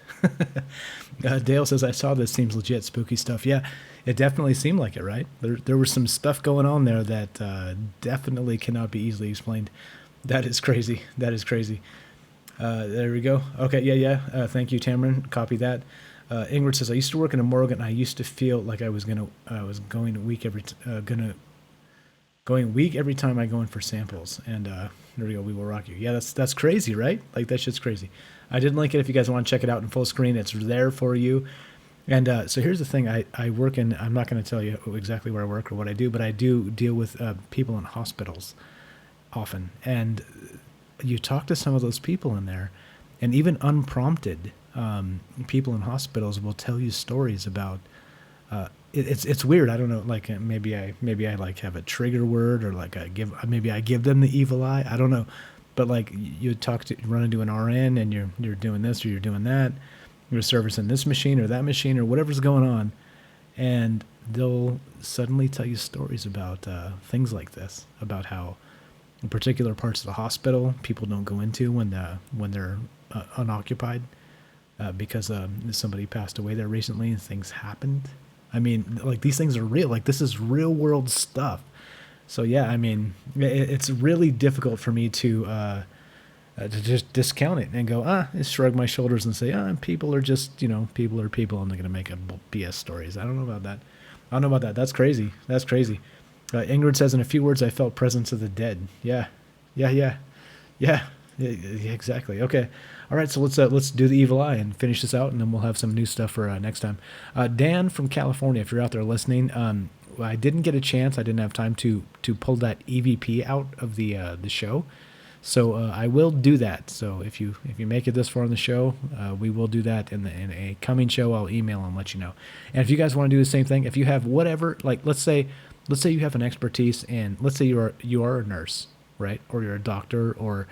Dale says I saw this. Seems legit, spooky stuff. Yeah, it definitely seemed like it. Right? There was some stuff going on there that definitely cannot be easily explained. That is crazy. That is crazy. There we go. Okay, yeah. Thank you, Tamron. Copy that. Ingrid says I used to work in a morgue and I used to feel like I was going weak every time I go in for samples. And there we go. We will rock you. Yeah, that's crazy, right? Like that shit's crazy. I did link it if you guys want to check it out in full screen. It's there for you. And so here's the thing. I work in. I'm not going to tell you exactly where I work or what I do, but I do deal with people in hospitals often, and you talk to some of those people in there, and even unprompted, people in hospitals will tell you stories about. It's weird. I don't know. Like maybe I like have a trigger word, or like I give them the evil eye. I don't know, but like you run into an RN and you're doing this or you're doing that, you're servicing this machine or that machine or whatever's going on, and they'll suddenly tell you stories about things like this, about how in particular parts of the hospital people don't go into when they're unoccupied, because somebody passed away there recently and things happened. I mean, like these things are real. Like this is real world stuff. So yeah, I mean, it's really difficult for me to just discount it and go, just shrug my shoulders and say, people are just, people are people and they're gonna make up BS stories. I don't know about that. That's crazy. Ingrid says, in a few words, I felt presence of the dead. Yeah, exactly. Okay. All right. So let's do the evil eye and finish this out, and then we'll have some new stuff for next time. Dan from California, if you're out there listening, I didn't get a chance. I didn't have time to pull that EVP out of the show. So I will do that. So if you make it this far in the show, we will do that in a coming show. I'll email and let you know. And if you guys want to do the same thing, if you have whatever, like let's say you have an expertise, and let's say you are a nurse, right? Or you're a doctor or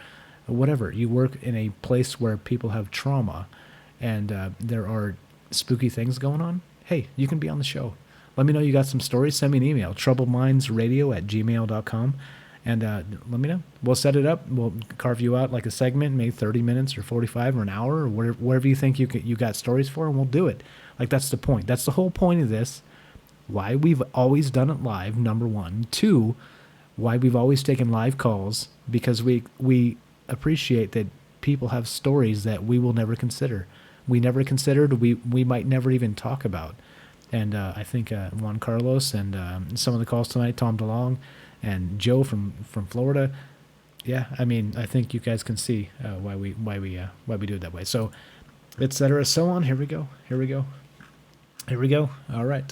whatever. You work in a place where people have trauma, and there are spooky things going on. Hey, you can be on the show. Let me know you got some stories. Send me an email, troublemindsradio@gmail.com. And let me know. We'll set it up. We'll carve you out like a segment, maybe 30 minutes or 45 or an hour or whatever you think you got stories for, and we'll do it. Like that's the point. That's the whole point of this. Why we've always done it live, number one. Two, why we've always taken live calls, because we appreciate that people have stories that we will never consider. We never considered, we might never even talk about. And I think Juan Carlos and some of the calls tonight, Tom DeLong and Joe from Florida. Yeah, I mean, I think you guys can see why we do it that way. So, etc. So on. Here we go. All right.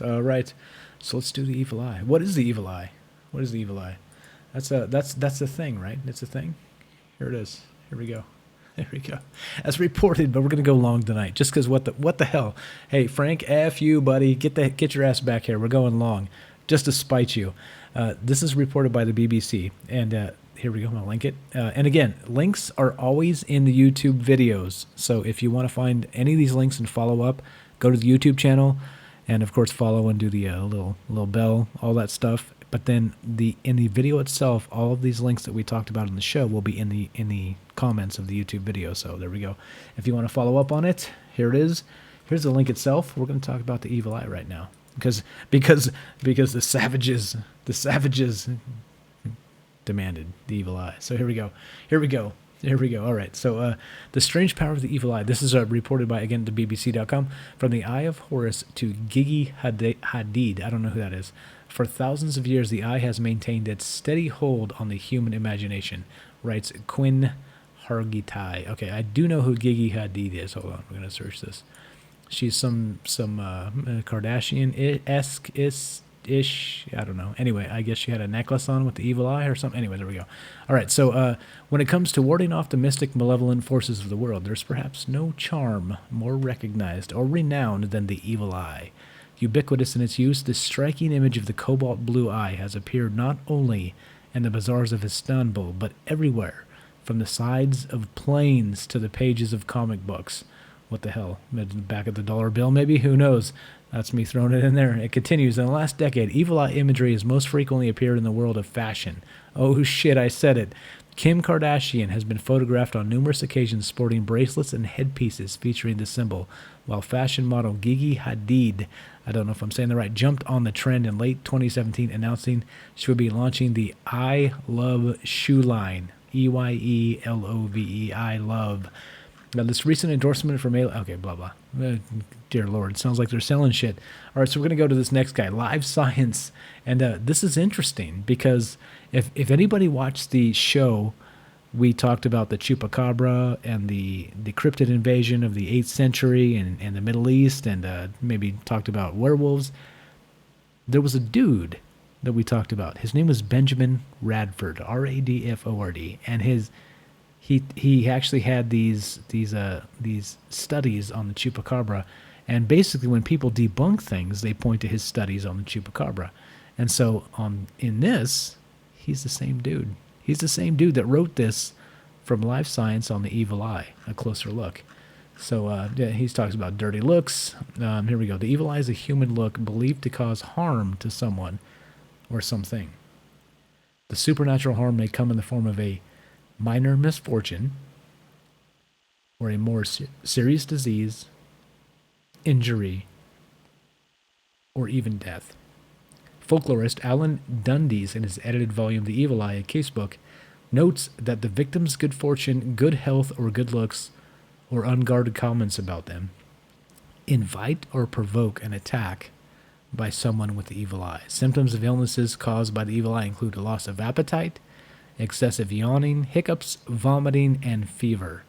So let's do the evil eye. What is the evil eye? That's the thing, right? It's a thing. Here it is. Here we go. As reported, but we're gonna go long tonight, just because what the hell? Hey, Frank, F you, buddy. Get your ass back here. We're going long, just to spite you. This is reported by the BBC, and here we go. I'm gonna link it. And again, links are always in the YouTube videos. So if you want to find any of these links and follow up, go to the YouTube channel, and of course follow and do the little bell, all that stuff. But then in the video itself, all of these links that we talked about in the show will be in the comments of the YouTube video. So there we go. If you want to follow up on it, here it is. Here's the link itself. We're going to talk about the evil eye right now, because the savages demanded the evil eye. So here we go. All right. So the strange power of the evil eye. This is reported by, again, the BBC.com. From the Eye of Horus to Gigi Hadid. I don't know who that is. For thousands of years, the eye has maintained its steady hold on the human imagination, writes Quinn Hargitai. Okay, I do know who Gigi Hadid is. Hold on, we're going to search this. She's some Kardashian-esque ish. I don't know. Anyway, I guess she had a necklace on with the evil eye or something. Anyway, there we go. All right, so when it comes to warding off the mystic, malevolent forces of the world, there's perhaps no charm more recognized or renowned than the evil eye. Ubiquitous in its use, this striking image of the cobalt blue eye has appeared not only in the bazaars of Istanbul, but everywhere, from the sides of planes to the pages of comic books. What the hell? Back of the dollar bill, maybe? Who knows? That's me throwing it in there. It continues. In the last decade, evil eye imagery has most frequently appeared in the world of fashion. Oh shit, I said it. Kim Kardashian has been photographed on numerous occasions sporting bracelets and headpieces featuring the symbol, while fashion model Gigi Hadid, I don't know if I'm saying that right, jumped on the trend in late 2017, announcing she would be launching the I Love shoe line. EYELOVE, I Love. Now, this recent endorsement from okay, blah, blah. Dear Lord, sounds like they're selling shit. All right, so we're going to go to this next guy, Live Science. And this is interesting because if anybody watched the show, we talked about the chupacabra and the cryptid invasion of the 8th century and the Middle East, and maybe talked about werewolves. There was a dude that we talked about. His name was Benjamin Radford, Radford, and he actually had these studies on the chupacabra, and basically when people debunk things, they point to his studies on the chupacabra. And so in this, he's the same dude. He's the same dude that wrote this from Live Science on the evil eye, a closer look. So he talks about dirty looks. Here we go. The evil eye is a human look believed to cause harm to someone or something. The supernatural harm may come in the form of a minor misfortune or a more serious disease, injury, or even death. Folklorist Alan Dundes, in his edited volume The Evil Eye, a casebook, notes that the victim's good fortune, good health, or good looks, or unguarded comments about them invite or provoke an attack by someone with the evil eye. Symptoms of illnesses caused by the evil eye include a loss of appetite, excessive yawning, hiccups, vomiting, and fever.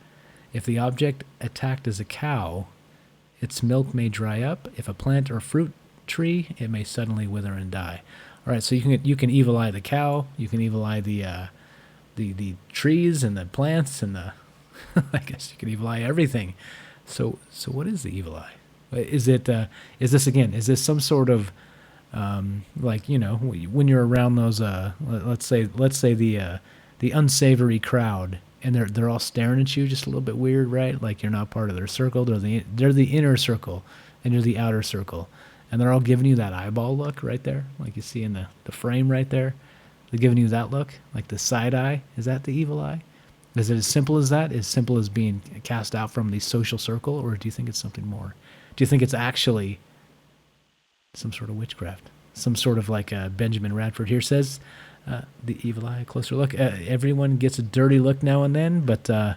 If the object attacked is a cow, its milk may dry up. If a plant or fruit tree, it may suddenly wither and die. All right, so you can evil eye the cow, you can evil eye the trees and the plants and the I guess you can evil eye everything. So what is the evil eye? Is this some sort of like, you know, when you're around those let's say the unsavory crowd, and they're all staring at you just a little bit weird, right? Like you're not part of their circle. They're the inner circle, and you're the outer circle, and they're all giving you that eyeball look right there, like you see in the frame right there. They're giving you that look, like the side eye. Is that the evil eye? Is it as simple as that? As simple as being cast out from the social circle, or do you think it's something more? Do you think it's actually some sort of witchcraft? Some sort of like Benjamin Radford here says, the evil eye, a closer look. Everyone gets a dirty look now and then, but yeah,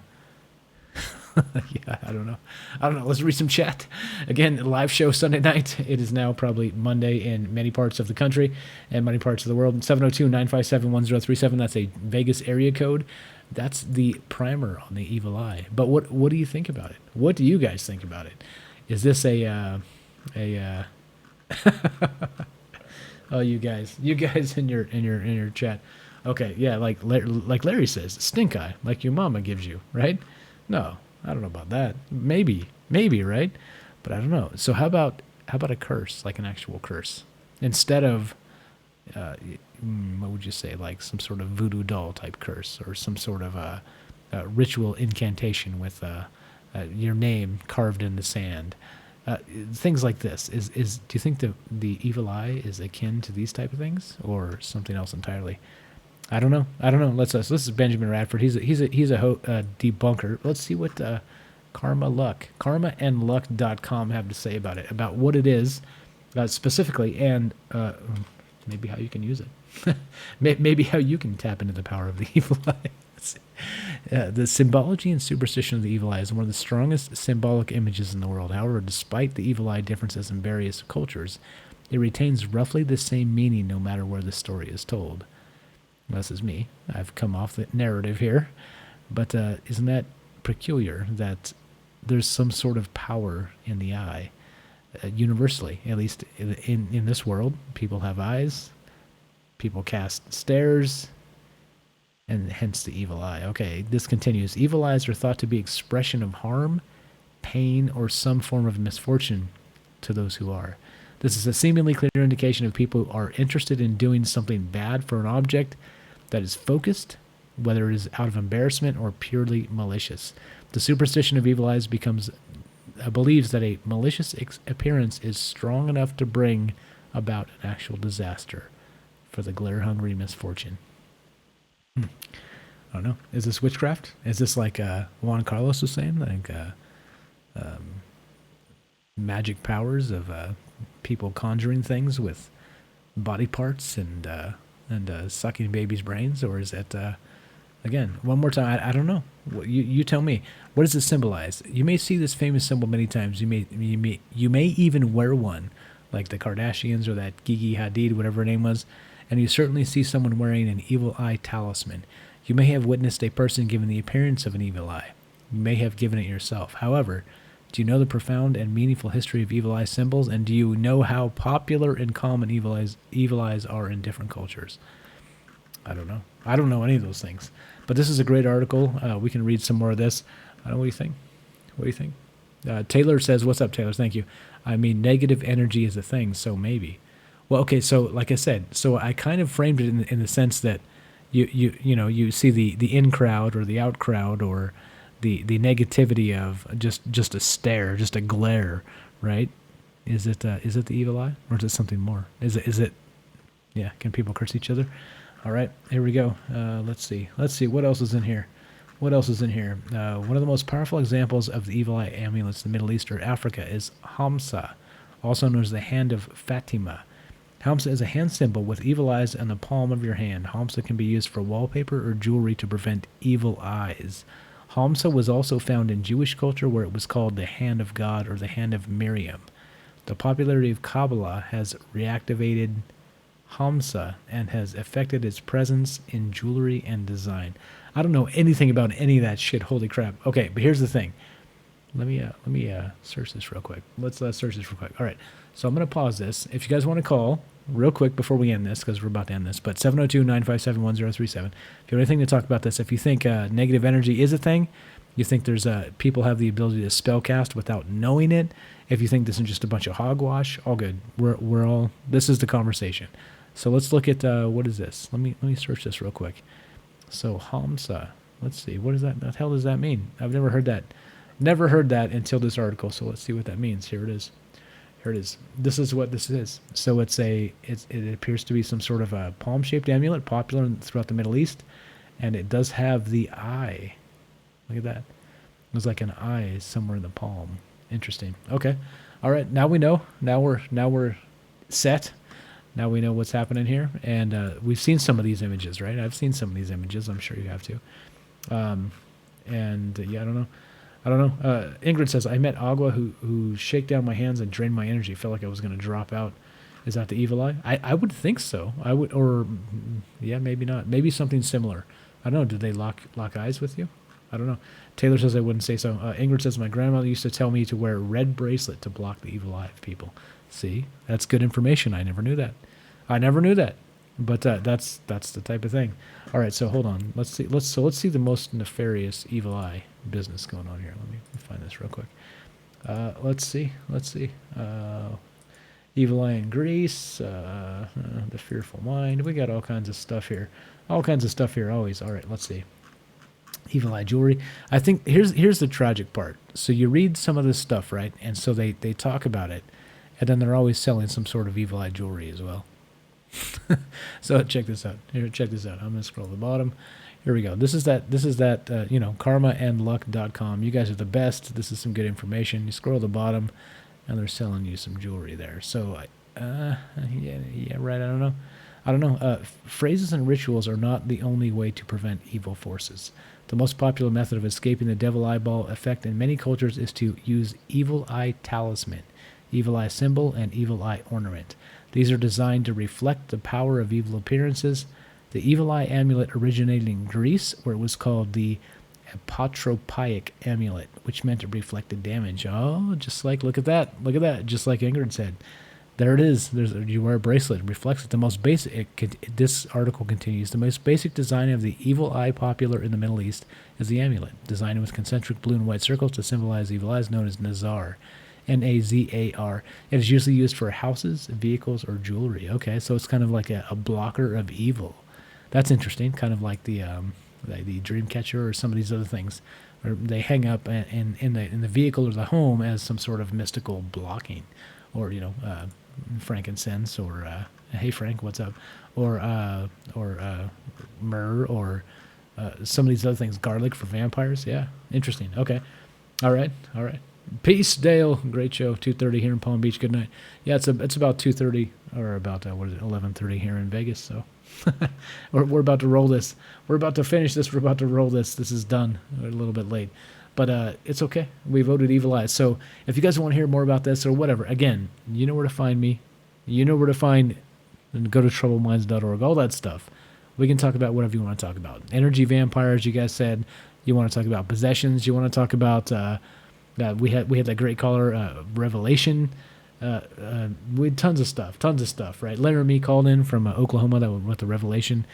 I don't know. Let's read some chat. Again, live show Sunday night. It is now probably Monday in many parts of the country and many parts of the world. 702-957-1037. That's a Vegas area code. That's the primer on the evil eye. But what do you think about it? What do you guys think about it? Is this a oh, you guys in your chat. Okay, yeah, like Larry says, stink eye, like your mama gives you, right? No, I don't know about that. Maybe, right? But I don't know. So how about a curse, like an actual curse, instead of what would you say, like some sort of voodoo doll type curse, or some sort of ritual incantation with your name carved in the sand, things like this. Do you think the evil eye is akin to these type of things, or something else entirely? I don't know. This is Benjamin Radford. He's a debunker. Let's see what karmaandluck.com have to say about it, about what it is specifically, and maybe how you can use it. Maybe how you can tap into the power of the evil eye. The symbology and superstition of the evil eye is one of the strongest symbolic images in the world. However, despite the evil eye differences in various cultures, it retains roughly the same meaning no matter where the story is told. This is me. I've come off the narrative here. But isn't that peculiar that there's some sort of power in the eye? Universally, at least in this world, people have eyes. People cast stares, and hence the evil eye. Okay, this continues. Evil eyes are thought to be expression of harm, pain, or some form of misfortune to those who are. This is a seemingly clear indication of people who are interested in doing something bad for an object that is focused, whether it is out of embarrassment or purely malicious. The superstition of evil eyes believes that a malicious appearance is strong enough to bring about an actual disaster for the glare-hungry misfortune. I don't know. Is this witchcraft? Is this like Juan Carlos was saying, like magic powers of people conjuring things with body parts and sucking babies' brains, or is it? Again, one more time. I don't know. You tell me. What does it symbolize? You may see this famous symbol many times. You may even wear one, like the Kardashians or that Gigi Hadid, whatever her name was, and you certainly see someone wearing an evil eye talisman. You may have witnessed a person given the appearance of an evil eye. You may have given it yourself. However, do you know the profound and meaningful history of evil eye symbols, and do you know how popular and common evil eyes are in different cultures? I don't know. I don't know any of those things. But this is a great article. We can read some more of this. I don't know. What do you think? What do you think? Taylor says, "What's up, Taylor? Thank you. I mean, negative energy is a thing, so maybe." Well, okay. So, like I said, so I kind of framed it in the sense that you see the in crowd or the out crowd or the negativity of just a stare, just a glare, right? Is it the evil eye, or is it something more? Is it? Yeah. Can people curse each other? All right, here we go. Let's see. What else is in here? One of the most powerful examples of the evil eye amulets in the Middle East or Africa is Hamsa, also known as the Hand of Fatima. Hamsa is a hand symbol with evil eyes on the palm of your hand. Hamsa can be used for wallpaper or jewelry to prevent evil eyes. Hamsa was also found in Jewish culture, where it was called the Hand of God or the Hand of Miriam. The popularity of Kabbalah has reactivated Hamsa and has affected its presence in jewelry and design. I don't know anything about any of that shit. Holy crap. Okay, but here's the thing. Let me search this real quick. Let's search this real quick. All right, so I'm going to pause this. If you guys want to call real quick before we end this, because we're about to end this, but 702-957-1037. If you have anything to talk about this, if you think negative energy is a thing, you think there's people have the ability to spellcast without knowing it, if you think this is just a bunch of hogwash, all good. We're all, this is the conversation. So let's look at, what is this? Let me search this real quick. So Hamsa, let's see, what the hell does that mean? I've never heard that. Never heard that until this article, so let's see what that means. Here it is. This is what this is. So it appears to be some sort of a palm-shaped amulet, popular throughout the Middle East, and it does have the eye. Look at that. There's like an eye somewhere in the palm. Interesting. Okay. All right. Now we know. Now we're set. Now we know what's happening here, and we've seen some of these images, right? I've seen some of these images. I'm sure you have too. And yeah, I don't know. Ingrid says, I met Agua who shake down my hands and drain my energy. Felt like I was going to drop out. Is that the evil eye? I would think so. I would, or yeah, maybe not. Maybe something similar. I don't know. Did they lock eyes with you? I don't know. Taylor says I wouldn't say so. Ingrid says my grandmother used to tell me to wear a red bracelet to block the evil eye of people. See, that's good information. I never knew that. But that's the type of thing. All right, so hold on. Let's see the most nefarious evil eye business going on here. Let me find this real quick. Let's see. Evil eye in Greece, the fearful mind. We got all kinds of stuff here. Always. All right, let's see. Evil eye jewelry. I think here's the tragic part. So you read some of this stuff, right? And so they talk about it, and then they're always selling some sort of evil eye jewelry as well. So check this out. I'm gonna scroll to the bottom. Here we go. This is that karmaandluck.com. You guys are the best. This is some good information. You scroll to the bottom, and they're selling you some jewelry there. So yeah, right. I don't know. Phrases and rituals are not the only way to prevent evil forces. The most popular method of escaping the devil eyeball effect in many cultures is to use evil eye talisman, evil eye symbol, and evil eye ornament. These are designed to reflect the power of evil appearances. The evil eye amulet originated in Greece, where it was called the apotropaic amulet, which meant it reflected damage. Oh, look at that, just like Ingrid said. There it is. You wear a bracelet. It reflects it. The most basic. This article continues. The most basic design of the evil eye popular in the Middle East is the amulet, designed with concentric blue and white circles to symbolize evil eyes, known as Nazar. Nazar. It is usually used for houses, vehicles, or jewelry. Okay, so it's kind of like a blocker of evil. That's interesting. Kind of like the dream catcher or some of these other things, or they hang up in the vehicle or the home as some sort of mystical blocking, or frankincense, or hey Frank, what's up, or myrrh, or some of these other things, garlic for vampires. Yeah, interesting. Okay, all right. Peace, Dale. Great show. 2:30 here in Palm Beach. Good night. Yeah, it's about 2:30 or about 11:30 here in Vegas. So we're about to roll this. We're about to finish this. We're about to roll this. This is done. We're a little bit late, but it's okay. We voted Evil Eye. So if you guys want to hear more about this or whatever, again, you know where to find me. You know where to find, and go to troubledminds.org. All that stuff. We can talk about whatever you want to talk about. Energy vampires. You guys said you want to talk about possessions. You want to talk about. We had that great caller, Revelation. We had tons of stuff, right? Laramie called in from Oklahoma that with the Revelation.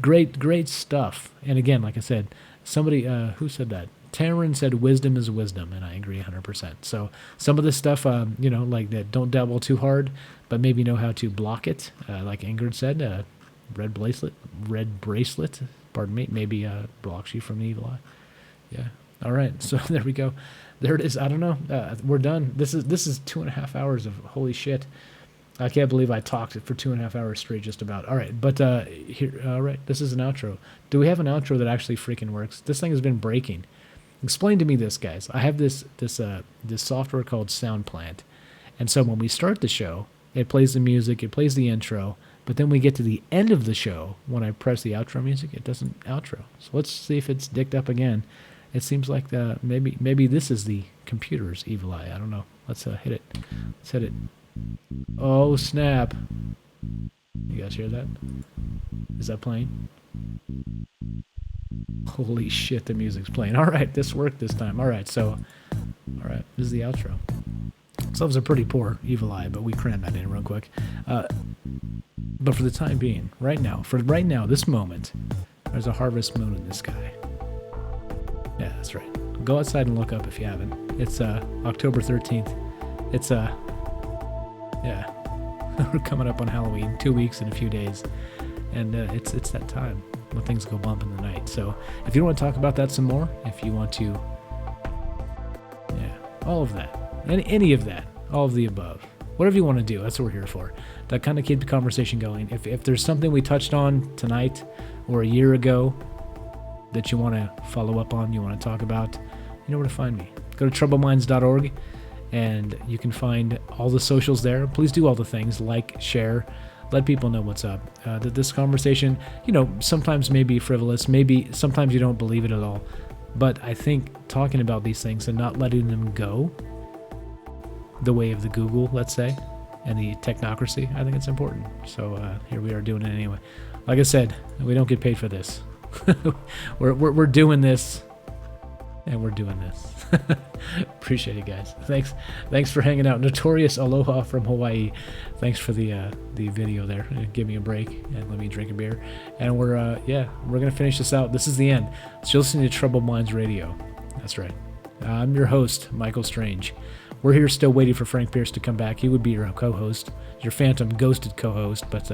Great stuff. And again, like I said, somebody, who said that? Taryn said wisdom is wisdom, and I agree 100%. So some of this stuff, like that, don't dabble too hard, but maybe know how to block it. Like Ingrid said, red bracelet, pardon me, maybe blocks you from the evil eye. Yeah. All right. So there we go. There it is. I don't know. We're done. This is 2.5 hours of holy shit. I can't believe I talked for 2.5 hours straight just about. All right. But here, all right. This is an outro. Do we have an outro that actually freaking works? This thing has been breaking. Explain to me this, guys. I have this software called SoundPlant. And so when we start the show, it plays the music, it plays the intro, but then we get to the end of the show, when I press the outro music, it doesn't outro. So let's see if it's dicked up again. It seems like maybe this is the computer's evil eye. I don't know. Let's hit it. Let's hit it. Oh, snap. You guys hear that? Is that playing? Holy shit, the music's playing. All right, this worked this time. All right, so, this is the outro. So that was a pretty poor evil eye, but we crammed that in real quick. But for the time being, right now, this moment, there's a harvest moon in the sky. Yeah, that's right. Go outside and look up if you haven't. It's October 13th. It's yeah, we're coming up on Halloween. 2 weeks and a few days, and it's that time when things go bump in the night. So if you want to talk about that some more, if you want to, yeah, all of that, any of that, all of the above, whatever you want to do, that's what we're here for. To kind of keep the conversation going. If there's something we touched on tonight or a year ago that you want to follow up on, you want to talk about, you know where to find me. Go to troubleminds.org, and you can find all the socials there. Please do all the things, like, share, let people know what's up. That this conversation, sometimes may be frivolous, maybe sometimes you don't believe it at all, but I think talking about these things and not letting them go the way of the Google, let's say, and the technocracy, I think it's important. So here we are doing it anyway. Like I said, we don't get paid for this. we're doing this, and we're doing this. Appreciate it, guys. Thanks for hanging out. Notorious Aloha from Hawaii. Thanks for the video there. Give me a break and let me drink a beer. And we're gonna finish this out. This is the end. So you're listening to Troubled Minds Radio. That's right. I'm your host, Michael Strange. We're here still waiting for Frank Pierce to come back. He would be your co-host, your phantom ghosted co-host, but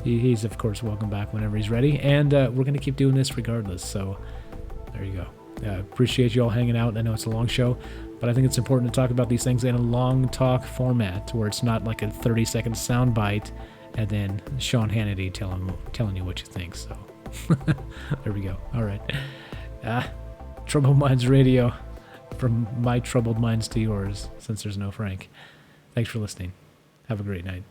he's of course welcome back whenever he's ready. And we're gonna keep doing this regardless. So there you go. Appreciate you all hanging out. I know it's a long show, but I think it's important to talk about these things in a long talk format where it's not like a 30-second sound bite and then Sean Hannity telling you what you think. So there we go. All right. Troubled Minds Radio, from my troubled minds to yours, since there's no Frank. Thanks for listening. Have a great night.